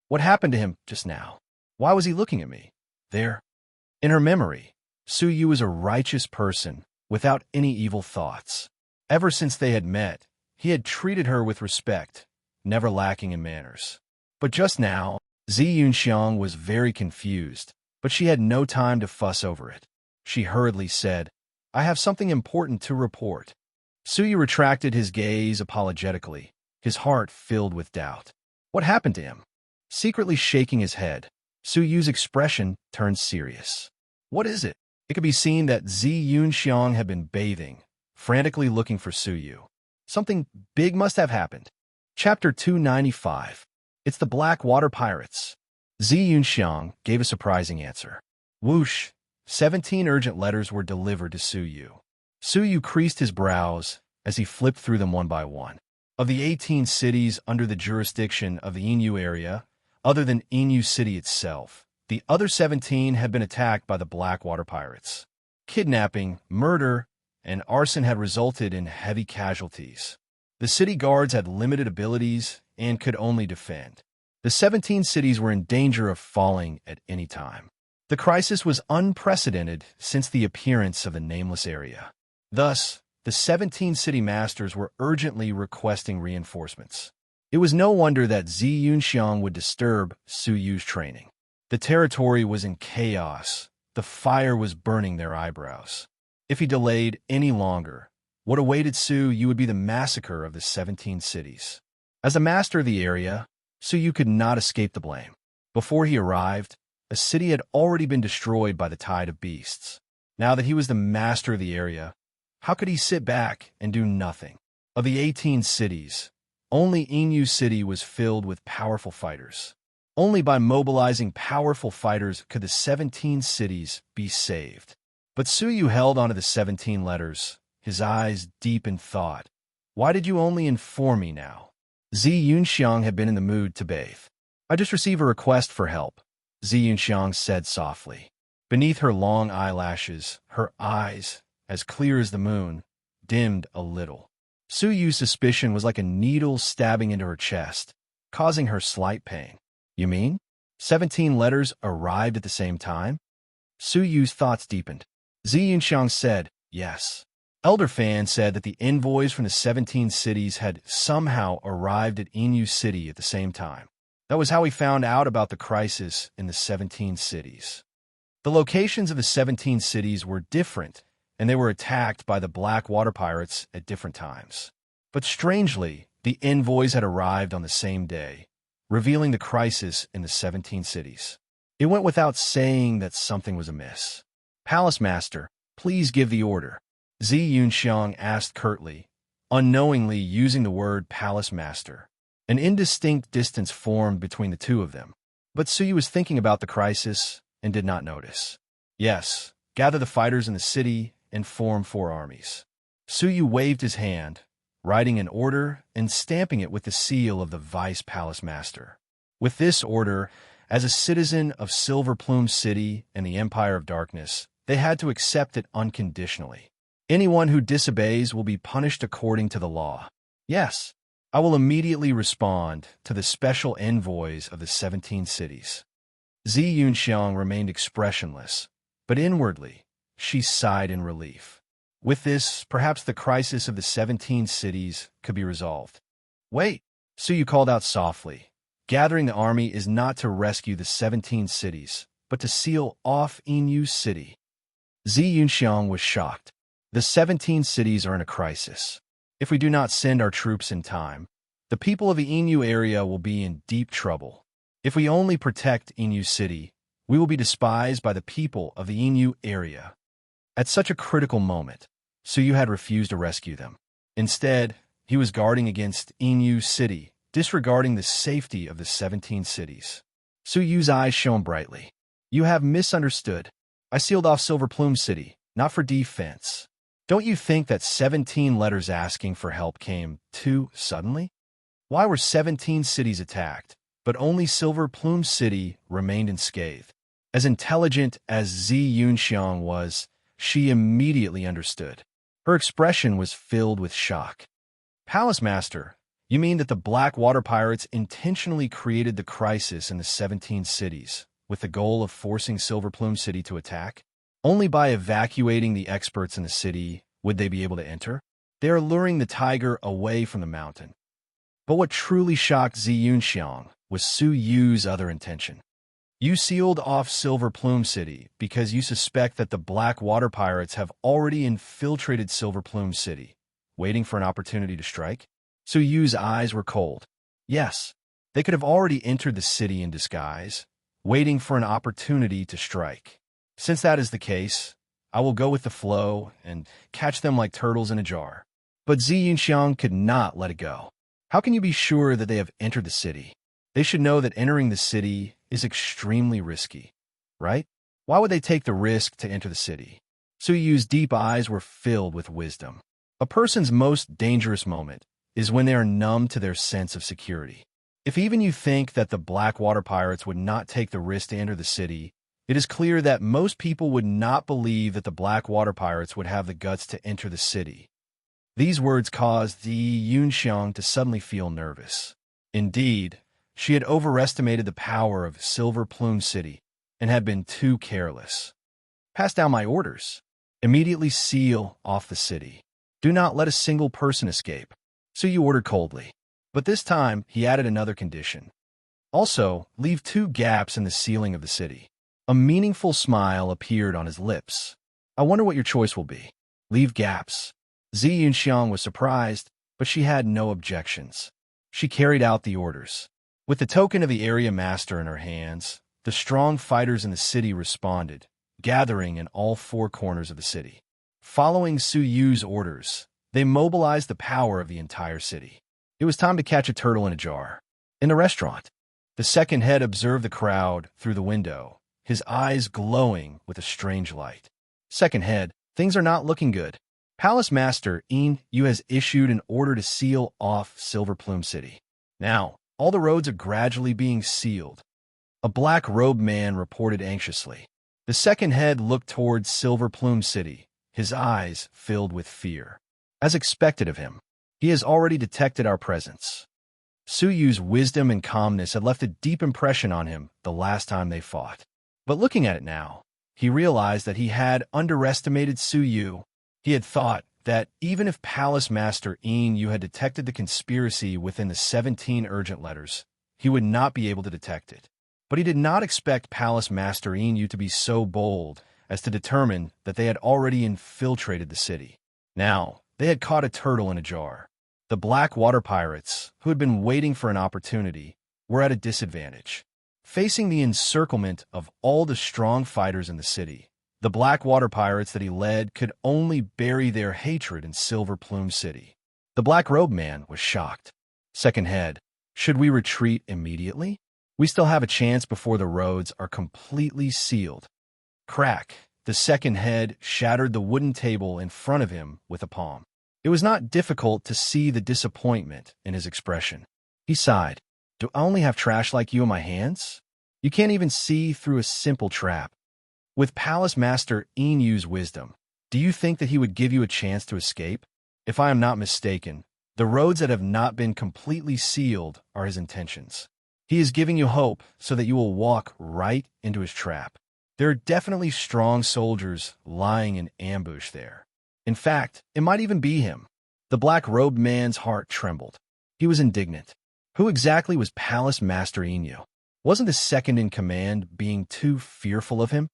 What happened to him just now? Why was he looking at me? There. In her memory, Suyu was a righteous person without any evil thoughts. Ever since they had met, he had treated her with respect, never lacking in manners. But just now, Zi Yunxiang was very confused, but she had no time to fuss over it. She hurriedly said, "I have something important to report." Suyu retracted his gaze apologetically, his heart filled with doubt. What happened to him? Secretly shaking his head, Suyu's expression turned serious. What is it? It could be seen that Zi Yunxiang had been bathing, frantically looking for Suyu. Something big must have happened. Chapter 295. It's the Black Water Pirates. Zi Yunxiang gave a surprising answer. Whoosh! 17 urgent letters were delivered to Suyu. Suyu creased his brows as he flipped through them one by one. Of the 18 cities under the jurisdiction of the Inyu area, other than Inyu City itself, the other 17 had been attacked by the Blackwater Pirates. Kidnapping, murder, and arson had resulted in heavy casualties. The city guards had limited abilities and could only defend. The 17 cities were in danger of falling at any time. The crisis was unprecedented since the appearance of the nameless area. Thus, the 17 city masters were urgently requesting reinforcements. It was no wonder that Zi Yunxiang would disturb Suyu's training. The territory was in chaos. The fire was burning their eyebrows. If he delayed any longer, what awaited Suyu would be the massacre of the 17 cities. As the master of the area, Suyu could not escape the blame. Before he arrived, A city had already been destroyed by the tide of beasts. Now that he was the master of the area, how could he sit back and do nothing? Of the 18 cities, only Inu City was filled with powerful fighters. Only by mobilizing powerful fighters could the 17 cities be saved. But Suyu held onto the 17 letters, his eyes deep in thought. Why did you only inform me now? Zi Yunxiang had been in the mood to bathe. I just received a request for help, Zi Yunxiang said softly. Beneath her long eyelashes, her eyes, as clear as the moon, dimmed a little. Suyu's suspicion was like a needle stabbing into her chest, causing her slight pain. You mean? 17 letters arrived at the same time? Suyu's thoughts deepened. Zi Yunxiang said, yes. Elder Fan said that the envoys from the 17 cities had somehow arrived at Inu City at the same time. That was how we found out about the crisis in the 17 cities. The locations of the 17 cities were different, and they were attacked by the Black Water Pirates at different times. But strangely, the envoys had arrived on the same day, revealing the crisis in the 17 cities. It went without saying that something was amiss. Palace Master, please give the order, Zi Yunxiang asked curtly, unknowingly using the word Palace Master. An indistinct distance formed between the two of them, but Suyu was thinking about the crisis and did not notice. Yes, gather the fighters in the city and form 4 armies. Suyu waved his hand, writing an order and stamping it with the seal of the Vice Palace Master. With this order, as a citizen of Silver Plume City and the Empire of Darkness, they had to accept it unconditionally. Anyone who disobeys will be punished according to the law. Yes, I will immediately respond to the special envoys of the 17 cities. Zi Yunxiang remained expressionless, but inwardly, she sighed in relief. With this, perhaps the crisis of the 17 cities could be resolved. Wait, Suyu called out softly. Gathering the army is not to rescue the 17 cities, but to seal off Inu City. Zi Yunxiang was shocked. The 17 cities are in a crisis. If we do not send our troops in time, the people of the Inu area will be in deep trouble. If we only protect Inu City, we will be despised by the people of the Inu area. At such a critical moment, Suyu had refused to rescue them. Instead, he was guarding against Inu City, disregarding the safety of the 17 cities. Suyu's eyes shone brightly. You have misunderstood. I sealed off Silver Plume City, not for defense. Don't you think that 17 letters asking for help came too suddenly? Why were 17 cities attacked, but only Silver Plume City remained unscathed? As intelligent as Zi Yunxiang was, she immediately understood. Her expression was filled with shock. Palace Master, you mean that the Black Water Pirates intentionally created the crisis in the 17 cities, with the goal of forcing Silver Plume City to attack? Only by evacuating the experts in the city would they be able to enter. They are luring the tiger away from the mountain. But what truly shocked Zi Yunxiang was Suyu's other intention. You sealed off Silver Plume City because you suspect that the Black Water Pirates have already infiltrated Silver Plume City, waiting for an opportunity to strike? Suyu's eyes were cold. Yes, they could have already entered the city in disguise, waiting for an opportunity to strike. Since that is the case, I will go with the flow and catch them like turtles in a jar. But Zi Yunxiang could not let it go. How can you be sure that they have entered the city? They should know that entering the city is extremely risky, right? Why would they take the risk to enter the city? Suyu's deep eyes were filled with wisdom. A person's most dangerous moment is when they are numb to their sense of security. If even you think that the Black Water Pirates would not take the risk to enter the city, it is clear that most people would not believe that the Black Water Pirates would have the guts to enter the city. These words caused Zi Yunxiang to suddenly feel nervous. Indeed, she had overestimated the power of Silver Plume City and had been too careless. Pass down my orders. Immediately seal off the city. Do not let a single person escape. Suyu ordered coldly. But this time, he added another condition. Also, leave 2 gaps in the ceiling of the city. A meaningful smile appeared on his lips. I wonder what your choice will be. Leave gaps. Zi Yunxiang was surprised, but she had no objections. She carried out the orders. With the token of the area master in her hands, the strong fighters in the city responded, gathering in all four corners of the city. Following Su Yu's orders, they mobilized the power of the entire city. It was time to catch a turtle in a jar. In the restaurant, the second head observed the crowd through the window, his eyes glowing with a strange light. Second head, things are not looking good. Palace Master En Yu has issued an order to seal off Silver Plume City. Now, all the roads are gradually being sealed. A black-robed man reported anxiously. The second head looked towards Silver Plume City, his eyes filled with fear. As expected of him, he has already detected our presence. Su Yu's wisdom and calmness had left a deep impression on him the last time they fought. But looking at it now, he realized that he had underestimated Su Yu. He had thought that even if Palace Master En Yu had detected the conspiracy within the 17 urgent letters, he would not be able to detect it. But he did not expect Palace Master En Yu to be so bold as to determine that they had already infiltrated the city. Now, they had caught a turtle in a jar. The black water pirates, who had been waiting for an opportunity, were at a disadvantage. Facing the encirclement of all the strong fighters in the city, the black water pirates that he led could only bury their hatred in Silver Plume City. The black-robed man was shocked. Second head, should we retreat immediately? We still have a chance before the roads are completely sealed. Crack, the second head shattered the wooden table in front of him with a palm. It was not difficult to see the disappointment in his expression. He sighed. Do I only have trash like you in my hands? You can't even see through a simple trap. With Palace Master En Yu's wisdom, do you think that he would give you a chance to escape? If I am not mistaken, the roads that have not been completely sealed are his intentions. He is giving you hope so that you will walk right into his trap. There are definitely strong soldiers lying in ambush there. In fact, it might even be him. The black-robed man's heart trembled. He was indignant. Who exactly was Palace Master En Yu? Wasn't the second in command being too fearful of him?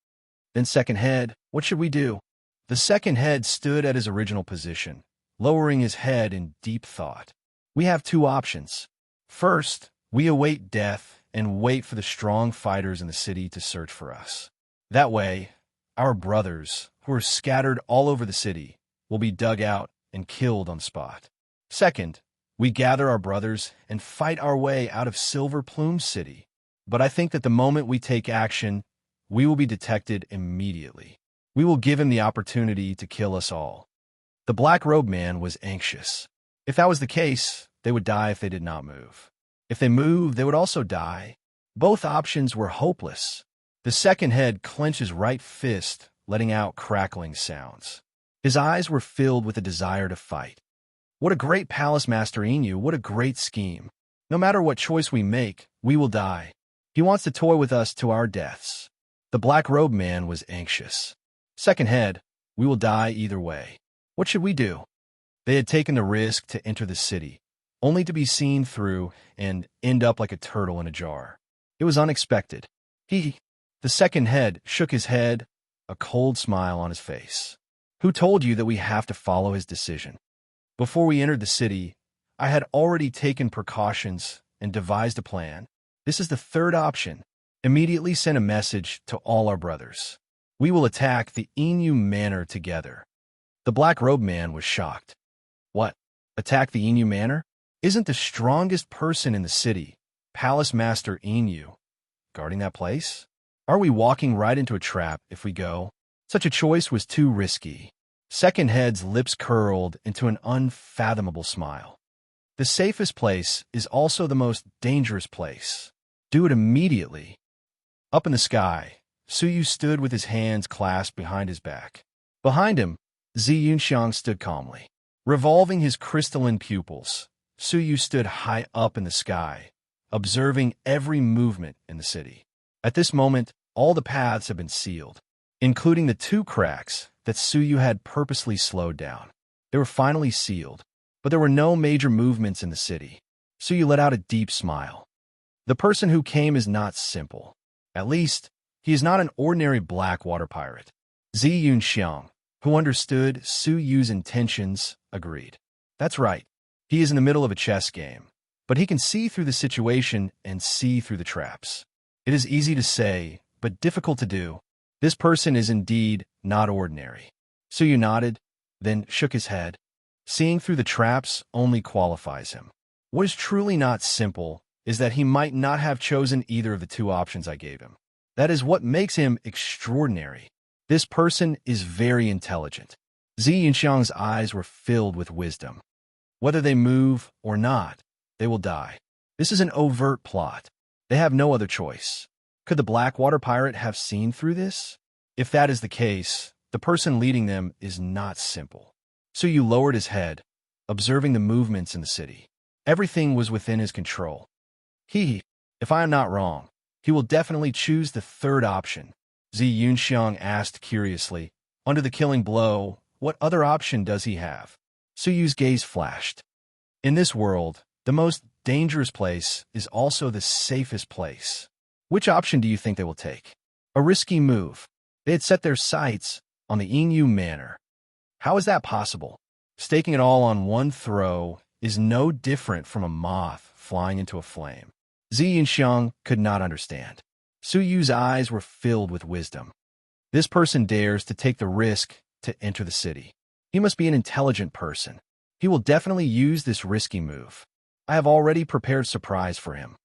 Then second head, what should we do? The second head stood at his original position, lowering his head in deep thought. We have two options. First, we await death and wait for the strong fighters in the city to search for us. That way, our brothers, who are scattered all over the city, will be dug out and killed on the spot. Second, we gather our brothers and fight our way out of Silver Plume City. But I think that the moment we take action, we will be detected immediately. We will give him the opportunity to kill us all. The black-robed man was anxious. If that was the case, they would die if they did not move. If they moved, they would also die. Both options were hopeless. The second head clenched his right fist, letting out crackling sounds. His eyes were filled with a desire to fight. What a great Palace Master En Yu, what a great scheme. No matter what choice we make, we will die. He wants to toy with us to our deaths. The black-robed man was anxious. Second head, we will die either way. What should we do? They had taken the risk to enter the city, only to be seen through and end up like a turtle in a jar. It was unexpected. The second head, shook his head, a cold smile on his face. Who told you that we have to follow his decision? Before we entered the city, I had already taken precautions and devised a plan. This is the third option. Immediately send a message to all our brothers. We will attack the En Yu Manor together. The black-robed man was shocked. What? Attack the En Yu Manor? Isn't the strongest person in the city, Palace Master En Yu, guarding that place? Are we walking right into a trap if we go? Such a choice was too risky. Second head's lips curled into an unfathomable smile. The safest place is also the most dangerous place. Do it immediately. Up in the sky, Su Yu stood with his hands clasped behind his back. Behind him, Zi Yunxiang stood calmly. Revolving his crystalline pupils, Su Yu stood high up in the sky, observing every movement in the city. At this moment, all the paths had been sealed, including the two cracks that Su Yu had purposely slowed down. They were finally sealed, but there were no major movements in the city. Su Yu let out a deep smile. The person who came is not simple. At least, he is not an ordinary black water pirate. Zi Yunxiang, who understood Su Yu's intentions, agreed. That's right. He is in the middle of a chess game, but he can see through the situation and see through the traps. It is easy to say, but difficult to do. This person is indeed not ordinary. Su Yu nodded, then shook his head. Seeing through the traps only qualifies him. What is truly not simple is that he might not have chosen either of the two options I gave him. That is what makes him extraordinary. This person is very intelligent. Zi Yunxiang's eyes were filled with wisdom. Whether they move or not, they will die. This is an overt plot. They have no other choice. Could the Blackwater pirate have seen through this? If that is the case, the person leading them is not simple. Su Yu lowered his head, observing the movements in the city. Everything was within his control. If I am not wrong, he will definitely choose the third option. Zi Yunxiang asked curiously. Under the killing blow, what other option does he have? Su Yu's gaze flashed. In this world, the most dangerous place is also the safest place. Which option do you think they will take? A risky move. They had set their sights on the Inu Manor. How is that possible? Staking it all on one throw is no different from a moth flying into a flame. Zi Yunxiang could not understand. Su Yu's eyes were filled with wisdom. This person dares to take the risk to enter the city. He must be an intelligent person. He will definitely use this risky move. I have already prepared surprise for him.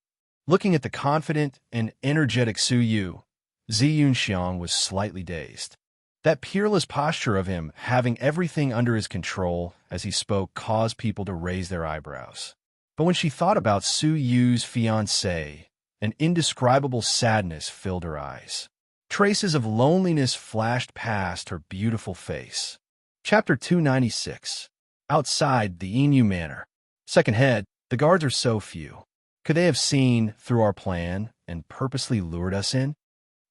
Looking at the confident and energetic Su Yu, Zi Yunxiang was slightly dazed. That peerless posture of him having everything under his control as he spoke caused people to raise their eyebrows. But when she thought about Su Yu's fiancé, an indescribable sadness filled her eyes. Traces of loneliness flashed past her beautiful face. Chapter 296. Outside the Inu Manor. Second head, the guards are so few. Could they have seen through our plan and purposely lured us in?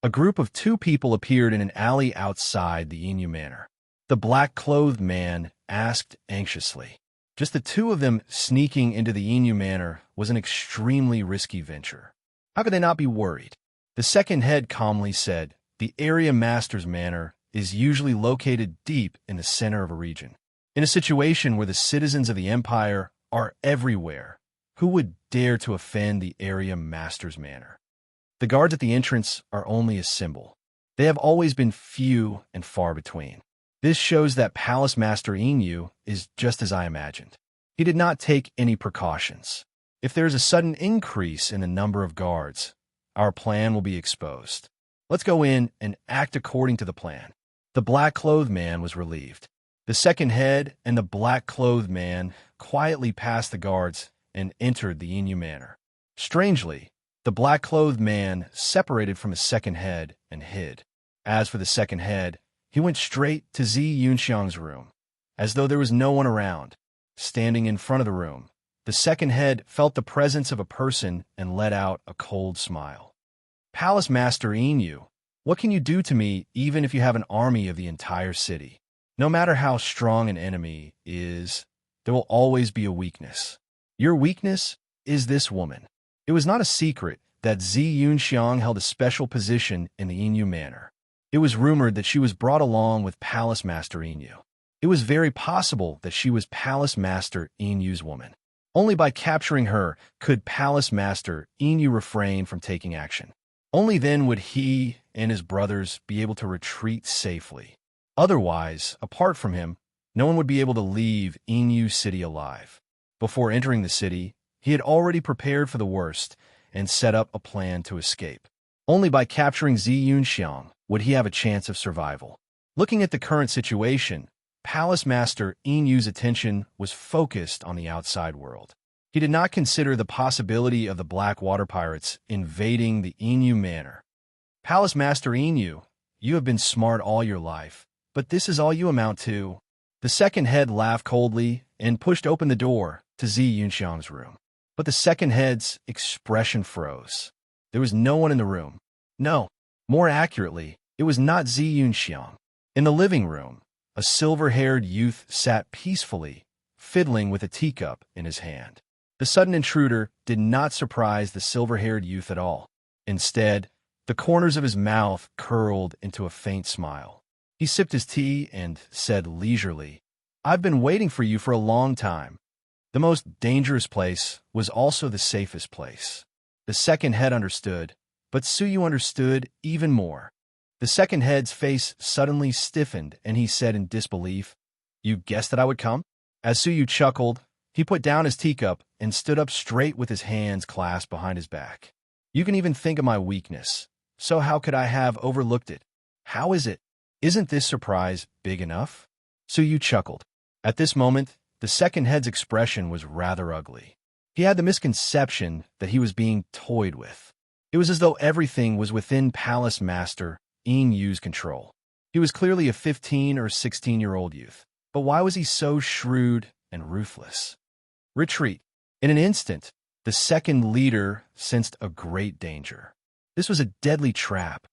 A group of 2 people appeared in an alley outside the Inu Manor. The black-clothed man asked anxiously. Just the 2 of them sneaking into the Inu Manor was an extremely risky venture. How could they not be worried? The second head calmly said, the area master's manor is usually located deep in the center of a region. In a situation where the citizens of the empire are everywhere, who would dare to offend the area master's manor? The guards at the entrance are only a symbol. They have always been few and far between. This shows that Palace Master Inu is just as I imagined. He did not take any precautions. If there is a sudden increase in the number of guards, our plan will be exposed. Let's go in and act according to the plan. The black-clothed man was relieved. The second head and the black-clothed man quietly passed the guards and entered the Inu Manor. Strangely, the black-clothed man separated from his second head and hid. As for the second head, he went straight to Zi Yunxiang's room, as though there was no one around. Standing in front of the room, the second head felt the presence of a person and let out a cold smile. Palace Master Inu, what can you do to me even if you have an army of the entire city? No matter how strong an enemy is, there will always be a weakness. Your weakness is this woman. It was not a secret that Zi Yunxiang held a special position in the Inu Manor. It was rumored that she was brought along with Palace Master Inu. It was very possible that she was Palace Master Inu's woman. Only by capturing her could Palace Master Inu refrain from taking action. Only then would he and his brothers be able to retreat safely. Otherwise, apart from him, no one would be able to leave Inu City alive. Before entering the city, he had already prepared for the worst and set up a plan to escape. Only by capturing Zi Yunxiang would he have a chance of survival. Looking at the current situation, Palace Master Inu's attention was focused on the outside world. He did not consider the possibility of the Blackwater pirates invading the Inu Manor. Palace Master Inu, you have been smart all your life, but this is all you amount to. The second head laughed coldly and pushed open the door to Zi Yunxiang's room. But the second head's expression froze. There was no one in the room. No, more accurately, it was not Zi Yunxiang. In the living room, a silver-haired youth sat peacefully, fiddling with a teacup in his hand. The sudden intruder did not surprise the silver-haired youth at all. Instead, the corners of his mouth curled into a faint smile. He sipped his tea and said leisurely, I've been waiting for you for a long time. The most dangerous place was also the safest place. The second head understood, But Suyu understood even more. The second head's face suddenly stiffened, and he said in disbelief, "You guessed that I would come?" As Suyu chuckled, he put down his teacup and stood up straight with his hands clasped behind his back. "You can even think of my weakness. So how could I have overlooked it? How is it? Isn't this surprise big enough?" Suyu chuckled. At this moment, the second head's expression was rather ugly. He had the misconception that he was being toyed with. It was as though everything was within Palace Master Inyu's control. He was clearly a 15 or 16-year-old youth. But why was he so shrewd and ruthless? Retreat. In an instant, the second leader sensed a great danger. This was a deadly trap.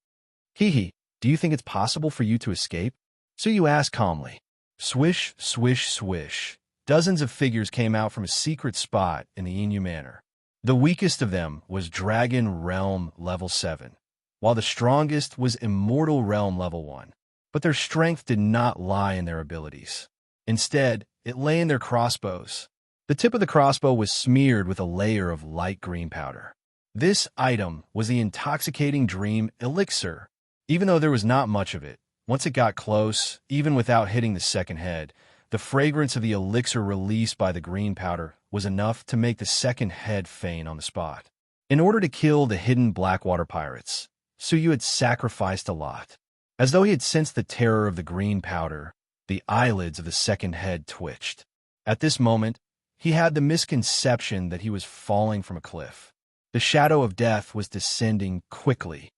"Hihi, do you think it's possible for you to escape?" Suyu asked calmly. Swish, swish, swish. Dozens of figures came out from a secret spot in the Inyu Manor. The weakest of them was Dragon Realm Level 7, while the strongest was Immortal Realm Level 1. But their strength did not lie in their abilities. Instead, it lay in their crossbows. The tip of the crossbow was smeared with a layer of light green powder. This item was the intoxicating dream elixir. Even though there was not much of it, once it got close, even without hitting the second head, the fragrance of the elixir released by the green powder was enough to make the second head faint on the spot. In order to kill the hidden Blackwater pirates, Suyu had sacrificed a lot. As though he had sensed the terror of the green powder, the eyelids of the second head twitched. At this moment, he had the misconception that he was falling from a cliff. The shadow of death was descending quickly.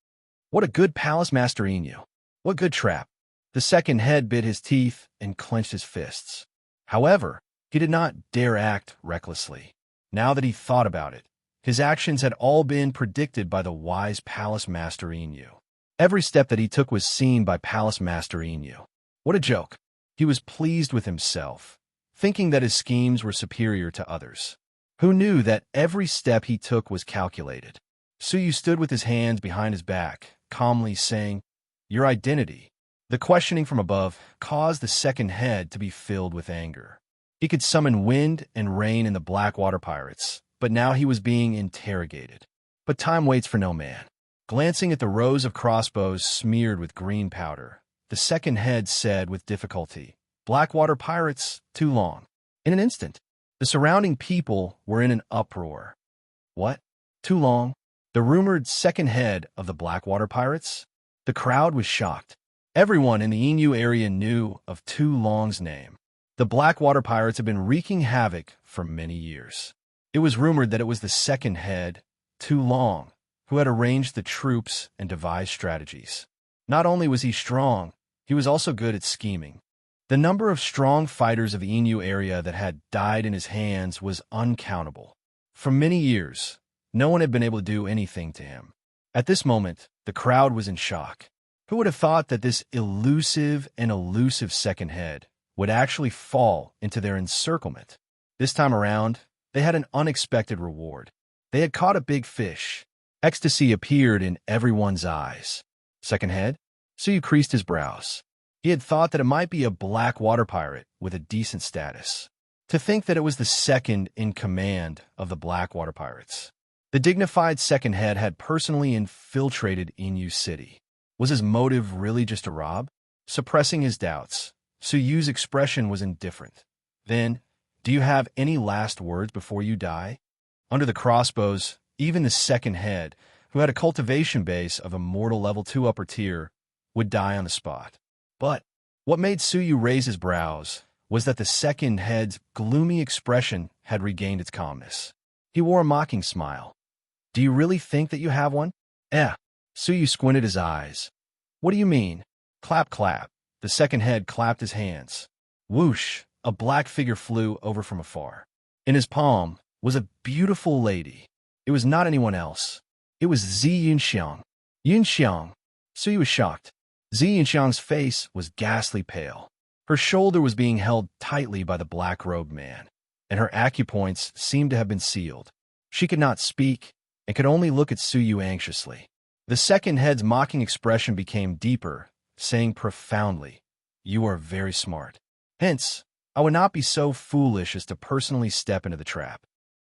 What a good Palace Master Inyu! What good trap! The second head bit his teeth and clenched his fists. However, he did not dare act recklessly. Now that he thought about it, his actions had all been predicted by the wise Palace Master Inyu. Every step that he took was seen by Palace Master Inyu. What a joke! He was pleased with himself, thinking that his schemes were superior to others. Who knew that every step he took was calculated? Suyu stood with his hands behind his back, calmly saying, "Your identity." The questioning from above caused the second head to be filled with anger. He could summon wind and rain in the Blackwater pirates, but now he was being interrogated. But time waits for no man. Glancing at the rows of crossbows smeared with green powder, the second head said with difficulty, "Blackwater pirates, too long." In an instant, the surrounding people were in an uproar. What? Too long? The rumored second head of the Blackwater pirates? The crowd was shocked. Everyone in the Inyu area knew of Tu Long's name. The Blackwater pirates had been wreaking havoc for many years. It was rumored that it was the second head, Tu Long, who had arranged the troops and devised strategies. Not only was he strong, he was also good at scheming. The number of strong fighters of the Inyu area that had died in his hands was uncountable. For many years, no one had been able to do anything to him. At this moment, the crowd was in shock. Who would have thought that this elusive second head would actually fall into their encirclement? This time around, they had an unexpected reward. They had caught a big fish. Ecstasy appeared in everyone's eyes. Second head? Suyu creased his brows. He had thought that it might be a Blackwater pirate with a decent status. To think that it was the second in command of the Blackwater pirates. The dignified second head had personally infiltrated Inyu City. Was his motive really just to rob? Suppressing his doubts, Suyu's expression was indifferent. Then, "Do you have any last words before you die?" Under the crossbows, even the second head, who had a cultivation base of Immortal Level 2 upper tier, would die on the spot. But what made Suyu raise his brows was that the second head's gloomy expression had regained its calmness. He wore a mocking smile. "Do you really think that you have one?" Suyu squinted his eyes. "What do you mean?" Clap, clap. The second head clapped his hands. Whoosh! A black figure flew over from afar. In his palm was a beautiful lady. It was not anyone else. It was Zi Yunxiang. Yunxiang! Suyu was shocked. Zi Yunxiang's face was ghastly pale. Her shoulder was being held tightly by the black-robed man, and her acupoints seemed to have been sealed. She could not speak, and could only look at Suyu anxiously. The second head's mocking expression became deeper, saying profoundly, "You are very smart. Hence, I would not be so foolish as to personally step into the trap."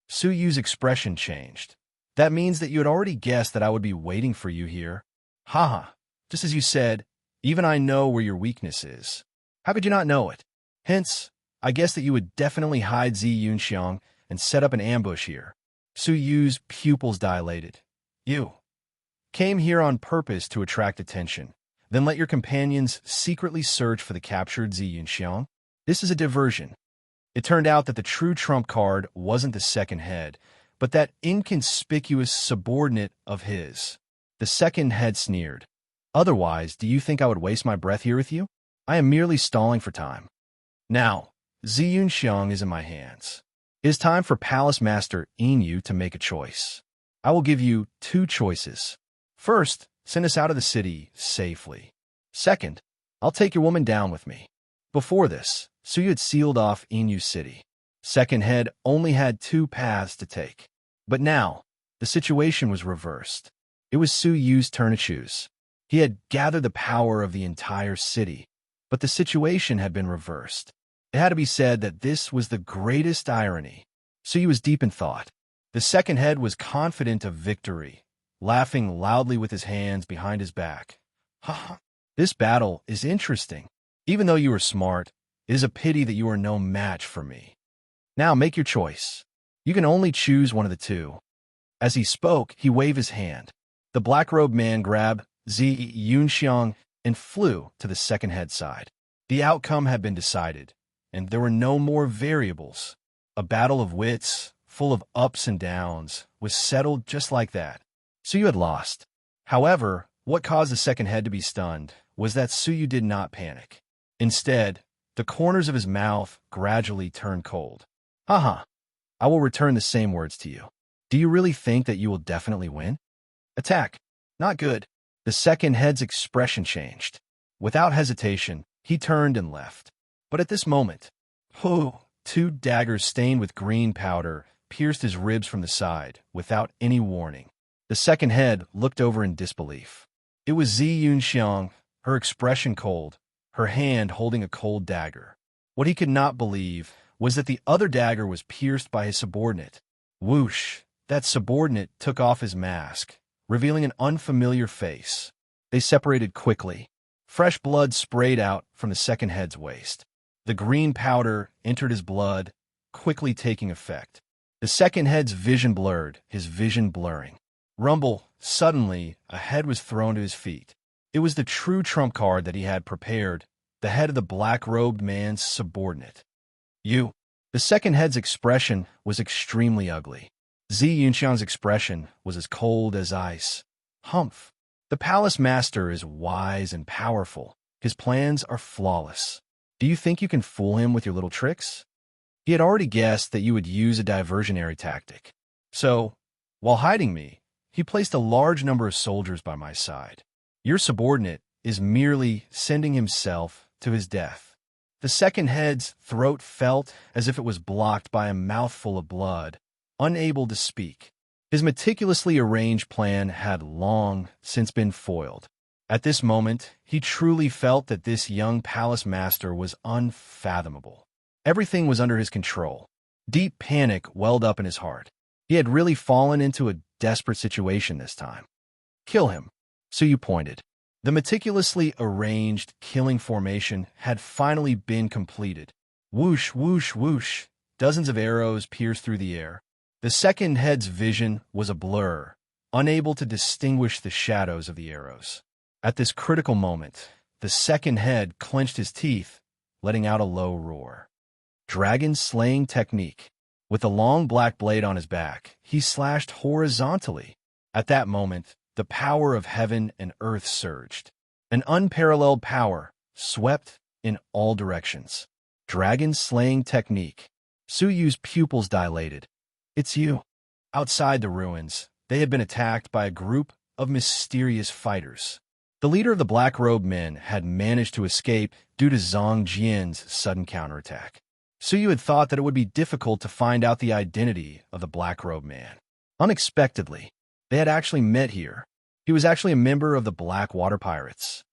Suyu's expression changed. That means that you had already guessed that I would be waiting for you here. Haha, just as you said, even I know where your weakness is. How could you not know it? Hence, I guess that you would definitely hide Zi Yunxiang and set up an ambush here. Su Yu's pupils dilated. You came here on purpose to attract attention, then let your companions secretly search for the captured Zi Yunxiang? This is a diversion. It turned out that the true trump card wasn't the second head, but that inconspicuous subordinate of his. The second head sneered. Otherwise, do you think I would waste my breath here with you? I am merely stalling for time. Now, Zi Yunxiang is in my hands. It is time for Palace Master Yin to make a choice. I will give you two choices. First, send us out of the city safely. Second, I'll take your woman down with me. Before this, Su Yu had sealed off Yinyu's city. Second head only had two paths to take. But now, the situation was reversed. It was Su Yu's turn to choose. He had gathered the power of the entire city, but the situation had been reversed. It had to be said that this was the greatest irony. Su Yu was deep in thought. The second head was confident of victory, laughing loudly with his hands behind his back. Ha! This battle is interesting. Even though you are smart, it is a pity that you are no match for me. Now make your choice. You can only choose one of the two. As he spoke, he waved his hand. The black-robed man grabbed Zi Yunxiang and flew to the second head side. The outcome had been decided, and there were no more variables. A battle of wits, full of ups and downs, was settled just like that. Su Yu had lost. However, what caused the second head to be stunned was that Su Yu did not panic. Instead, the corners of his mouth gradually turned cold. Haha, I will return the same words to you. Do you really think that you will definitely win? Attack. Not good. The second head's expression changed. Without hesitation, he turned and left. But at this moment, two daggers stained with green powder pierced his ribs from the side, without any warning. The second head looked over in disbelief. It was Zi Yunxiang, her expression cold, her hand holding a cold dagger. What he could not believe was that the other dagger was pierced by his subordinate. Whoosh! That subordinate took off his mask, revealing an unfamiliar face. They separated quickly. Fresh blood sprayed out from the second head's waist. The green powder entered his blood, quickly taking effect. The second head's vision blurred, his vision blurring. Rumble, suddenly, a head was thrown to his feet. It was the true trump card that he had prepared, the head of the black-robed man's subordinate. You. The second head's expression was extremely ugly. Zi Yunxiang's expression was as cold as ice. Humph. The palace master is wise and powerful. His plans are flawless. Do you think you can fool him with your little tricks? He had already guessed that you would use a diversionary tactic. So, while hiding me, he placed a large number of soldiers by my side. Your subordinate is merely sending himself to his death. The second head's throat felt as if it was blocked by a mouthful of blood, unable to speak. His meticulously arranged plan had long since been foiled. At this moment, he truly felt that this young palace master was unfathomable. Everything was under his control. Deep panic welled up in his heart. He had really fallen into a desperate situation this time. Kill him, Su Yu pointed. The meticulously arranged killing formation had finally been completed. Whoosh, whoosh, whoosh. Dozens of arrows pierced through the air. The second head's vision was a blur, unable to distinguish the shadows of the arrows. At this critical moment, the second head clenched his teeth, letting out a low roar. Dragon slaying technique. With the long black blade on his back, he slashed horizontally. At that moment, the power of heaven and earth surged. An unparalleled power swept in all directions. Dragon slaying technique. Su Yu's pupils dilated. It's you. Outside the ruins, they had been attacked by a group of mysterious fighters. The leader of the black-robed men had managed to escape due to Zhang Jian's sudden counterattack. Su Yu had thought that it would be difficult to find out the identity of the black-robed man. Unexpectedly, they had actually met here. He was actually a member of the Black Water Pirates.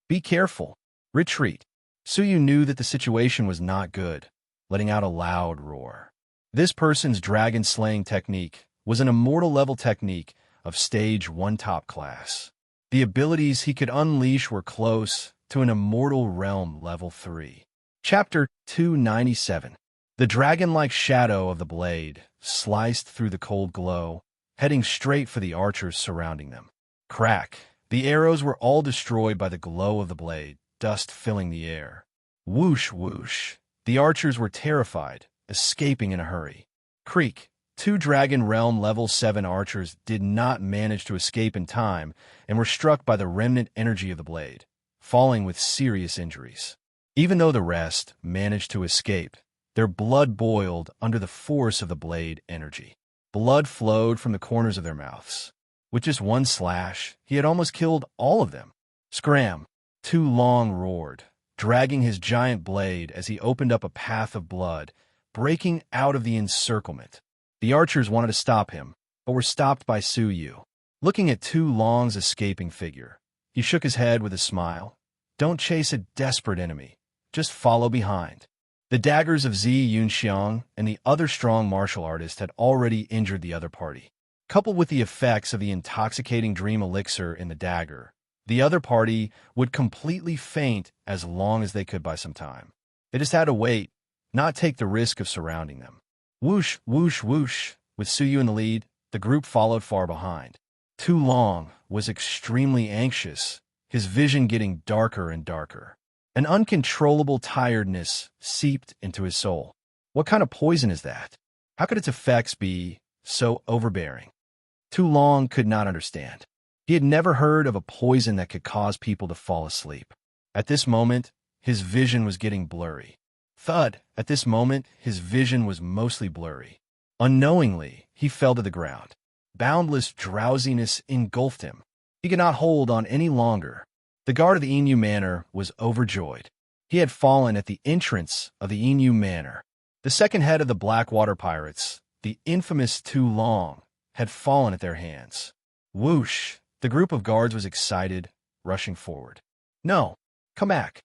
Be careful. Retreat. Su Yu knew that the situation was not good, letting out a loud roar. This person's dragon-slaying technique was an immortal level technique of Stage 1 top class. The abilities he could unleash were close to an immortal realm level 3. Chapter 297. The dragon-like shadow of the blade sliced through the cold glow, heading straight for the archers surrounding them. Crack! The arrows were all destroyed by the glow of the blade, dust filling the air. Whoosh, whoosh. The archers were terrified, escaping in a hurry. Creak! 2 Dragon Realm Level 7 archers did not manage to escape in time and were struck by the remnant energy of the blade, falling with serious injuries. Even though the rest managed to escape, their blood boiled under the force of the blade energy. Blood flowed from the corners of their mouths. With just one slash, he had almost killed all of them. Scram! Tu Long roared, dragging his giant blade as he opened up a path of blood, breaking out of the encirclement. The archers wanted to stop him, but were stopped by Su Yu. Looking at Tu Long's escaping figure, he shook his head with a smile. Don't chase a desperate enemy. Just follow behind. The daggers of Zi Yunxiang and the other strong martial artist had already injured the other party. Coupled with the effects of the intoxicating dream elixir in the dagger, the other party would completely faint as long as they could buy some time. They just had to wait, not take the risk of surrounding them. Whoosh, whoosh, whoosh. With Su Yu in the lead, the group followed far behind. Tu Long was extremely anxious, his vision getting darker and darker. An uncontrollable tiredness seeped into his soul. What kind of poison is that? How could its effects be so overbearing? Tu Long could not understand. He had never heard of a poison that could cause people to fall asleep. At this moment, his vision was getting blurry. Thud! At this moment, his vision was mostly blurry. Unknowingly, he fell to the ground. Boundless drowsiness engulfed him. He could not hold on any longer. The guard of the Inu Manor was overjoyed. He had fallen at the entrance of the Inu Manor. The second head of the Blackwater Pirates, the infamous Tu Long, had fallen at their hands. Whoosh! The group of guards was excited, rushing forward. No! Come back!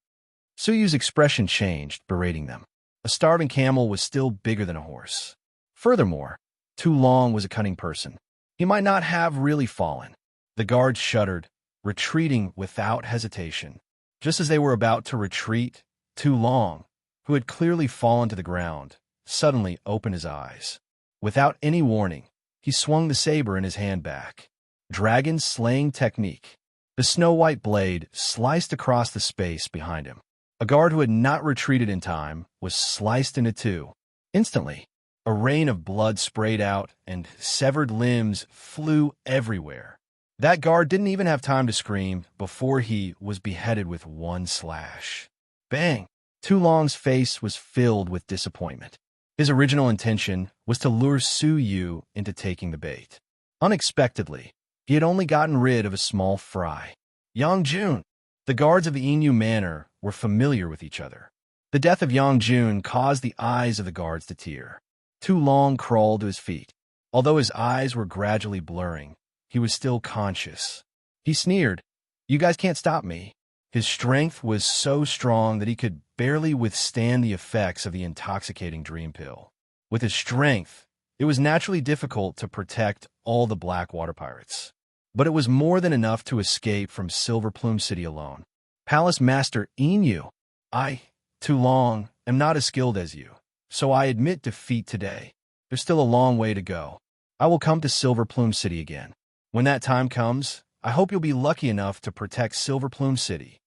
Su Yu's expression changed, berating them. A starving camel was still bigger than a horse. Furthermore, Tu Long was a cunning person. He might not have really fallen. The guards shuddered, retreating without hesitation. Just as they were about to retreat, Tu Long, who had clearly fallen to the ground, suddenly opened his eyes. Without any warning, he swung the saber in his hand back. Dragon slaying technique. The snow-white blade sliced across the space behind him. A guard who had not retreated in time was sliced into two. Instantly, a rain of blood sprayed out and severed limbs flew everywhere. That guard didn't even have time to scream before he was beheaded with one slash. Bang! Tu Long's face was filled with disappointment. His original intention was to lure Su Yu into taking the bait. Unexpectedly, he had only gotten rid of a small fry. Yang Jun! The guards of the Inu Manor were familiar with each other. The death of Yang Jun caused the eyes of the guards to tear. Tu Long crawled to his feet. Although his eyes were gradually blurring, he was still conscious. He sneered, "You guys can't stop me." His strength was so strong that he could barely withstand the effects of the intoxicating dream pill. With his strength, it was naturally difficult to protect all the Blackwater Pirates. But it was more than enough to escape from Silver Plume City alone. Palace Master Inu, I, Tu Long, am not as skilled as you, so I admit defeat today. There's still a long way to go. I will come to Silver Plume City again. When that time comes, I hope you'll be lucky enough to protect Silver Plume City.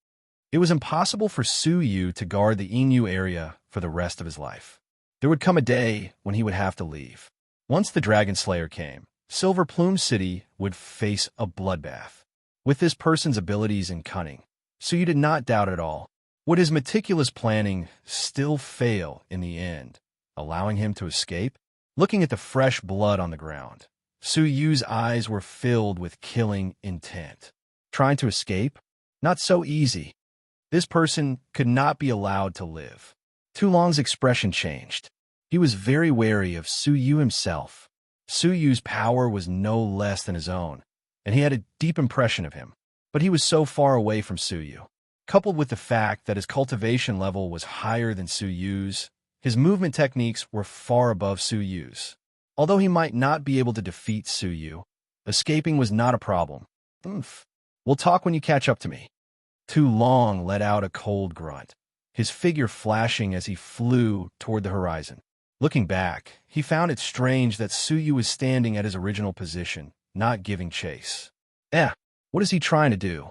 It was impossible for Su Yu to guard the Inu area for the rest of his life. There would come a day when he would have to leave. Once the Dragon Slayer came, Silver Plume City would face a bloodbath. With this person's abilities and cunning, Su Yu did not doubt at all. Would his meticulous planning still fail in the end, allowing him to escape? Looking at the fresh blood on the ground, Su Yu's eyes were filled with killing intent. Trying to escape? Not so easy. This person could not be allowed to live. Tu Long's expression changed. He was very wary of Su Yu himself. Su Yu's power was no less than his own, and he had a deep impression of him. But he was so far away from Su Yu. Coupled with the fact that his cultivation level was higher than Su Yu's, his movement techniques were far above Su Yu's. Although he might not be able to defeat Suyu, escaping was not a problem. Oomph. We'll talk when you catch up to me. Tu Long let out a cold grunt, his figure flashing as he flew toward the horizon. Looking back, he found it strange that Suyu was standing at his original position, not giving chase. What is he trying to do?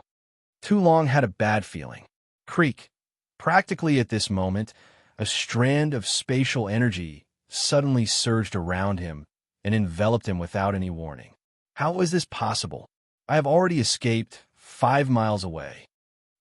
Tu Long had a bad feeling. Creak. Practically at this moment, a strand of spatial energy suddenly surged around him and enveloped him without any warning. How was this possible? I have already escaped 5 miles away.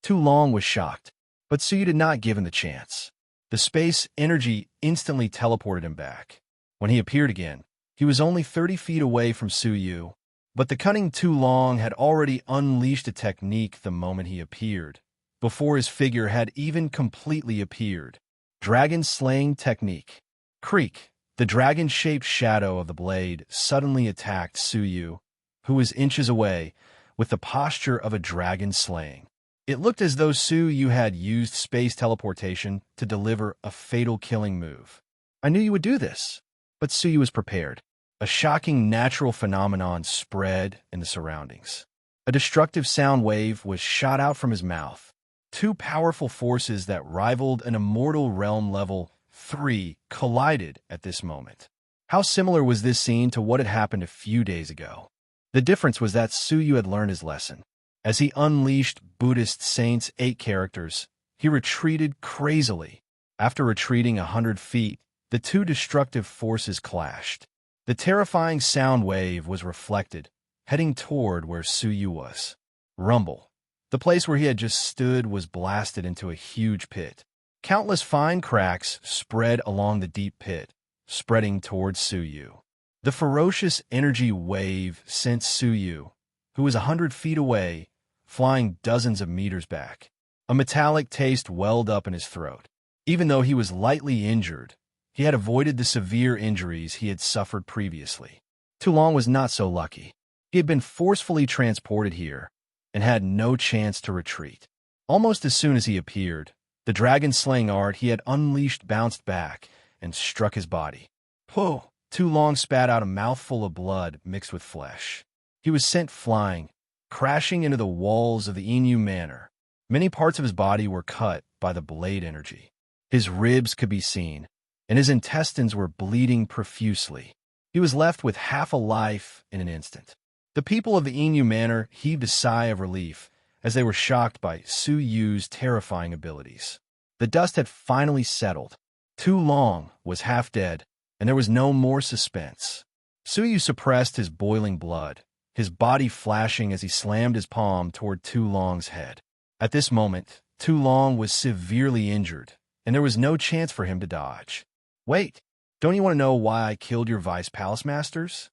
Tu Long was shocked, but Suyu did not give him the chance. The space energy instantly teleported him back. When he appeared again, he was only 30 feet away from Suyu, but the cunning Tu Long had already unleashed a technique the moment he appeared, before his figure had even completely appeared. Dragon Slaying Technique. Creak. The dragon-shaped shadow of the blade suddenly attacked Suyu, who was inches away, with the posture of a dragon slaying. It looked as though Suyu had used space teleportation to deliver a fatal killing move. I knew you would do this, but Suyu was prepared. A shocking natural phenomenon spread in the surroundings. A destructive sound wave was shot out from his mouth. 2 powerful forces that rivaled an immortal realm level 3 collided at this moment. How similar was this scene to what had happened a few days ago? The difference was that Suyu had learned his lesson. As he unleashed Buddhist Saint's 8 characters, he retreated crazily. After retreating 100 feet, the 2 destructive forces clashed. The terrifying sound wave was reflected, heading toward where Suyu was. Rumble. The place where he had just stood was blasted into a huge pit. Countless fine cracks spread along the deep pit, spreading towards Suyu. The ferocious energy wave sent Suyu, who was 100 feet away, flying dozens of meters back. A metallic taste welled up in his throat. Even though he was lightly injured, he had avoided the severe injuries he had suffered previously. Tu Long was not so lucky. He had been forcefully transported here and had no chance to retreat. Almost as soon as he appeared, the dragon-slaying art he had unleashed bounced back and struck his body. Pooh! Tu Long spat out a mouthful of blood mixed with flesh. He was sent flying, crashing into the walls of the Inu Manor. Many parts of his body were cut by the blade energy. His ribs could be seen, and his intestines were bleeding profusely. He was left with half a life in an instant. The people of the Inu Manor heaved a sigh of relief as they were shocked by Suyu's terrifying abilities. The dust had finally settled. Tu Long was half dead, and there was no more suspense. Suyu suppressed his boiling blood, his body flashing as he slammed his palm toward Tu Long's head. At this moment, Tu Long was severely injured, and there was no chance for him to dodge. Wait, don't you want to know why I killed your vice palace masters?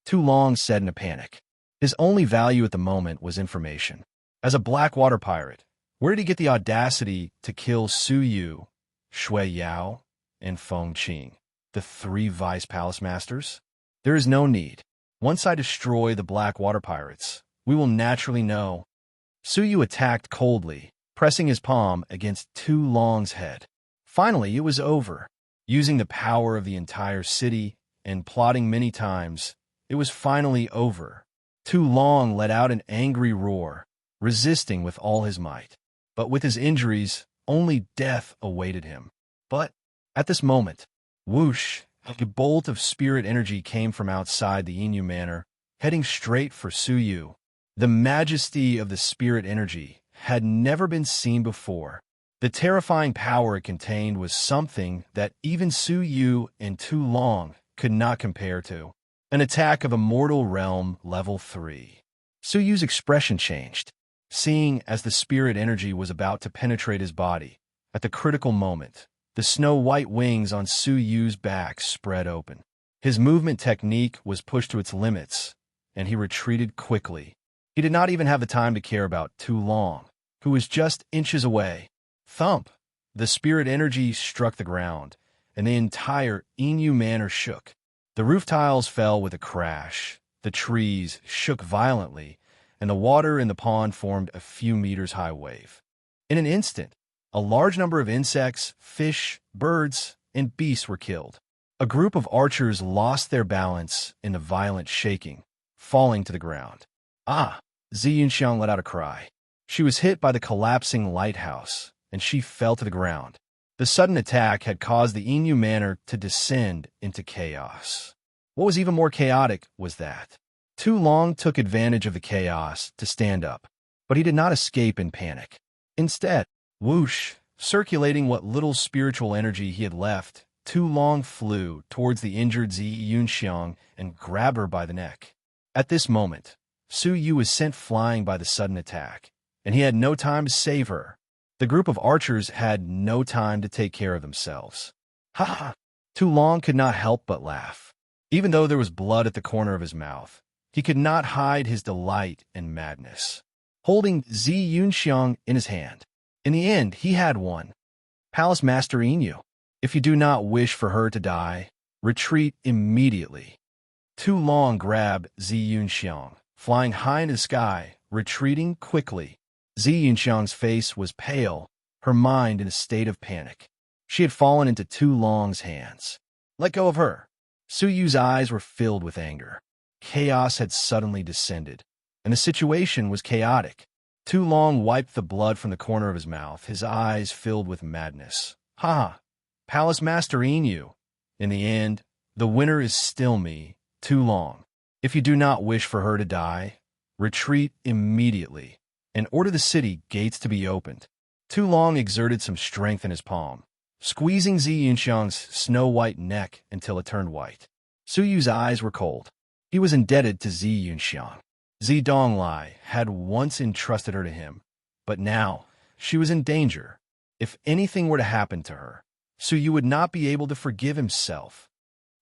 Tu Long said in a panic. His only value at the moment was information. As a Blackwater pirate, where did he get the audacity to kill Suyu, Shui Yao, and Feng Qing, the 3 vice palace masters? There is no need. Once I destroy the Blackwater pirates, we will naturally know. Suyu attacked coldly, pressing his palm against Tu Long's head. Finally, it was over. Using the power of the entire city and plotting many times, it was finally over. Tu Long let out an angry roar, resisting with all his might. But with his injuries, only death awaited him. But at this moment, whoosh, a bolt of spirit energy came from outside the Inu Manor, heading straight for Suyu. The majesty of the spirit energy had never been seen before. The terrifying power it contained was something that even Suyu and Tu Long could not compare to. An attack of Immortal Realm Level 3. Suyu's expression changed, seeing as the spirit energy was about to penetrate his body. At the critical moment, the snow-white wings on Suyu's back spread open. His movement technique was pushed to its limits, and he retreated quickly. He did not even have the time to care about Tu Long, who was just inches away. Thump! The spirit energy struck the ground, and the entire Inu Manor shook. The roof tiles fell with a crash, the trees shook violently, and the water in the pond formed a few meters high wave. In an instant, a large number of insects, fish, birds, and beasts were killed. A group of archers lost their balance in the violent shaking, falling to the ground. Ah! Zi Yunxiang let out a cry. She was hit by the collapsing lighthouse, and she fell to the ground. The sudden attack had caused the Inu manor to descend into chaos. What was even more chaotic was that Tu Long took advantage of the chaos to stand up, but he did not escape in panic. Instead, whoosh, circulating what little spiritual energy he had left, Tu Long flew towards the injured Zi Yunxiang and grabbed her by the neck. At this moment, Su Yu was sent flying by the sudden attack, and he had no time to save her. The group of archers had no time to take care of themselves. Ha ha! Tu Long could not help but laugh. Even though there was blood at the corner of his mouth, he could not hide his delight and madness. Holding Zi Yunxiang in his hand, in the end, he had won. Palace Master Inu, if you do not wish for her to die, retreat immediately. Tu Long grabbed Zi Yunxiang, flying high in the sky, retreating quickly. Zi Yunxiang's face was pale, her mind in a state of panic. She had fallen into Tu Long's hands. Let go of her. Su Yu's eyes were filled with anger. Chaos had suddenly descended, and the situation was chaotic. Tu Long wiped the blood from the corner of his mouth, his eyes filled with madness. Ha! Palace Master Inu. In the end, the winner is still me, Tu Long. If you do not wish for her to die, retreat immediately, and order the city gates to be opened. Tu Long exerted some strength in his palm, squeezing Zi Yunxiang's snow-white neck until it turned white. Su Yu's eyes were cold. He was indebted to Zi Yunxiang. Zi Donglai had once entrusted her to him, but now she was in danger. If anything were to happen to her, Su Yu would not be able to forgive himself.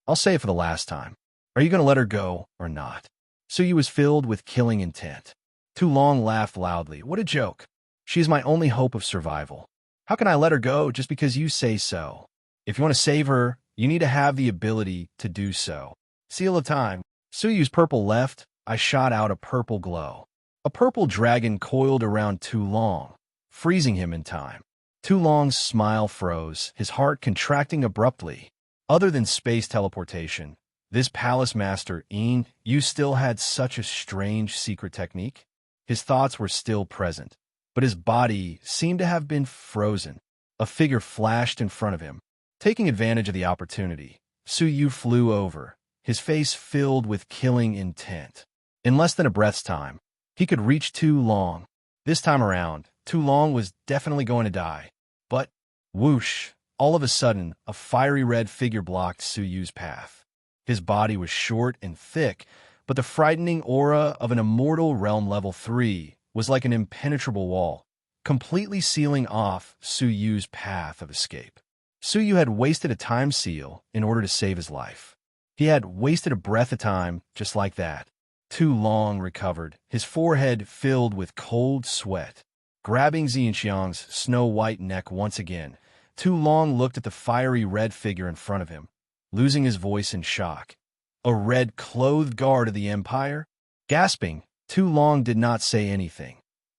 I'll say it for the last time. Are you going to let her go or not? Su Yu was filled with killing intent. Tu Long laughed loudly. What a joke. She is my only hope of survival. How can I let her go just because you say so? If you want to save her, you need to have the ability to do so. Seal of time. Su Yu's purple left. I shot out a purple glow. A purple dragon coiled around Tu Long, freezing him in time. Tu Long's smile froze, his heart contracting abruptly. Other than space teleportation, this palace master, you still had such a strange secret technique? His thoughts were still present, but his body seemed to have been frozen. A figure flashed in front of him. Taking advantage of the opportunity, Su Yu flew over, his face filled with killing intent. In less than a breath's time, he could reach Tu Long. This time around, Tu Long was definitely going to die. But, whoosh, all of a sudden, a fiery red figure blocked Su Yu's path. His body was short and thick, but the frightening aura of an immortal realm level 3 was like an impenetrable wall, completely sealing off Su Yu's path of escape. Su Yu had wasted a time seal in order to save his life. He had wasted a breath of time just like that. Tu Long recovered, his forehead filled with cold sweat. Grabbing Zi Yunxiang's snow-white neck once again, Tu Long looked at the fiery red figure in front of him, losing his voice in shock. A red-clothed guard of the Empire? Gasping, Tu Long did not say anything,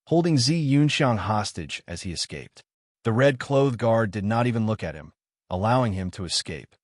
holding Zi Yunxiang hostage as he escaped. The red-clothed guard did not even look at him, allowing him to escape.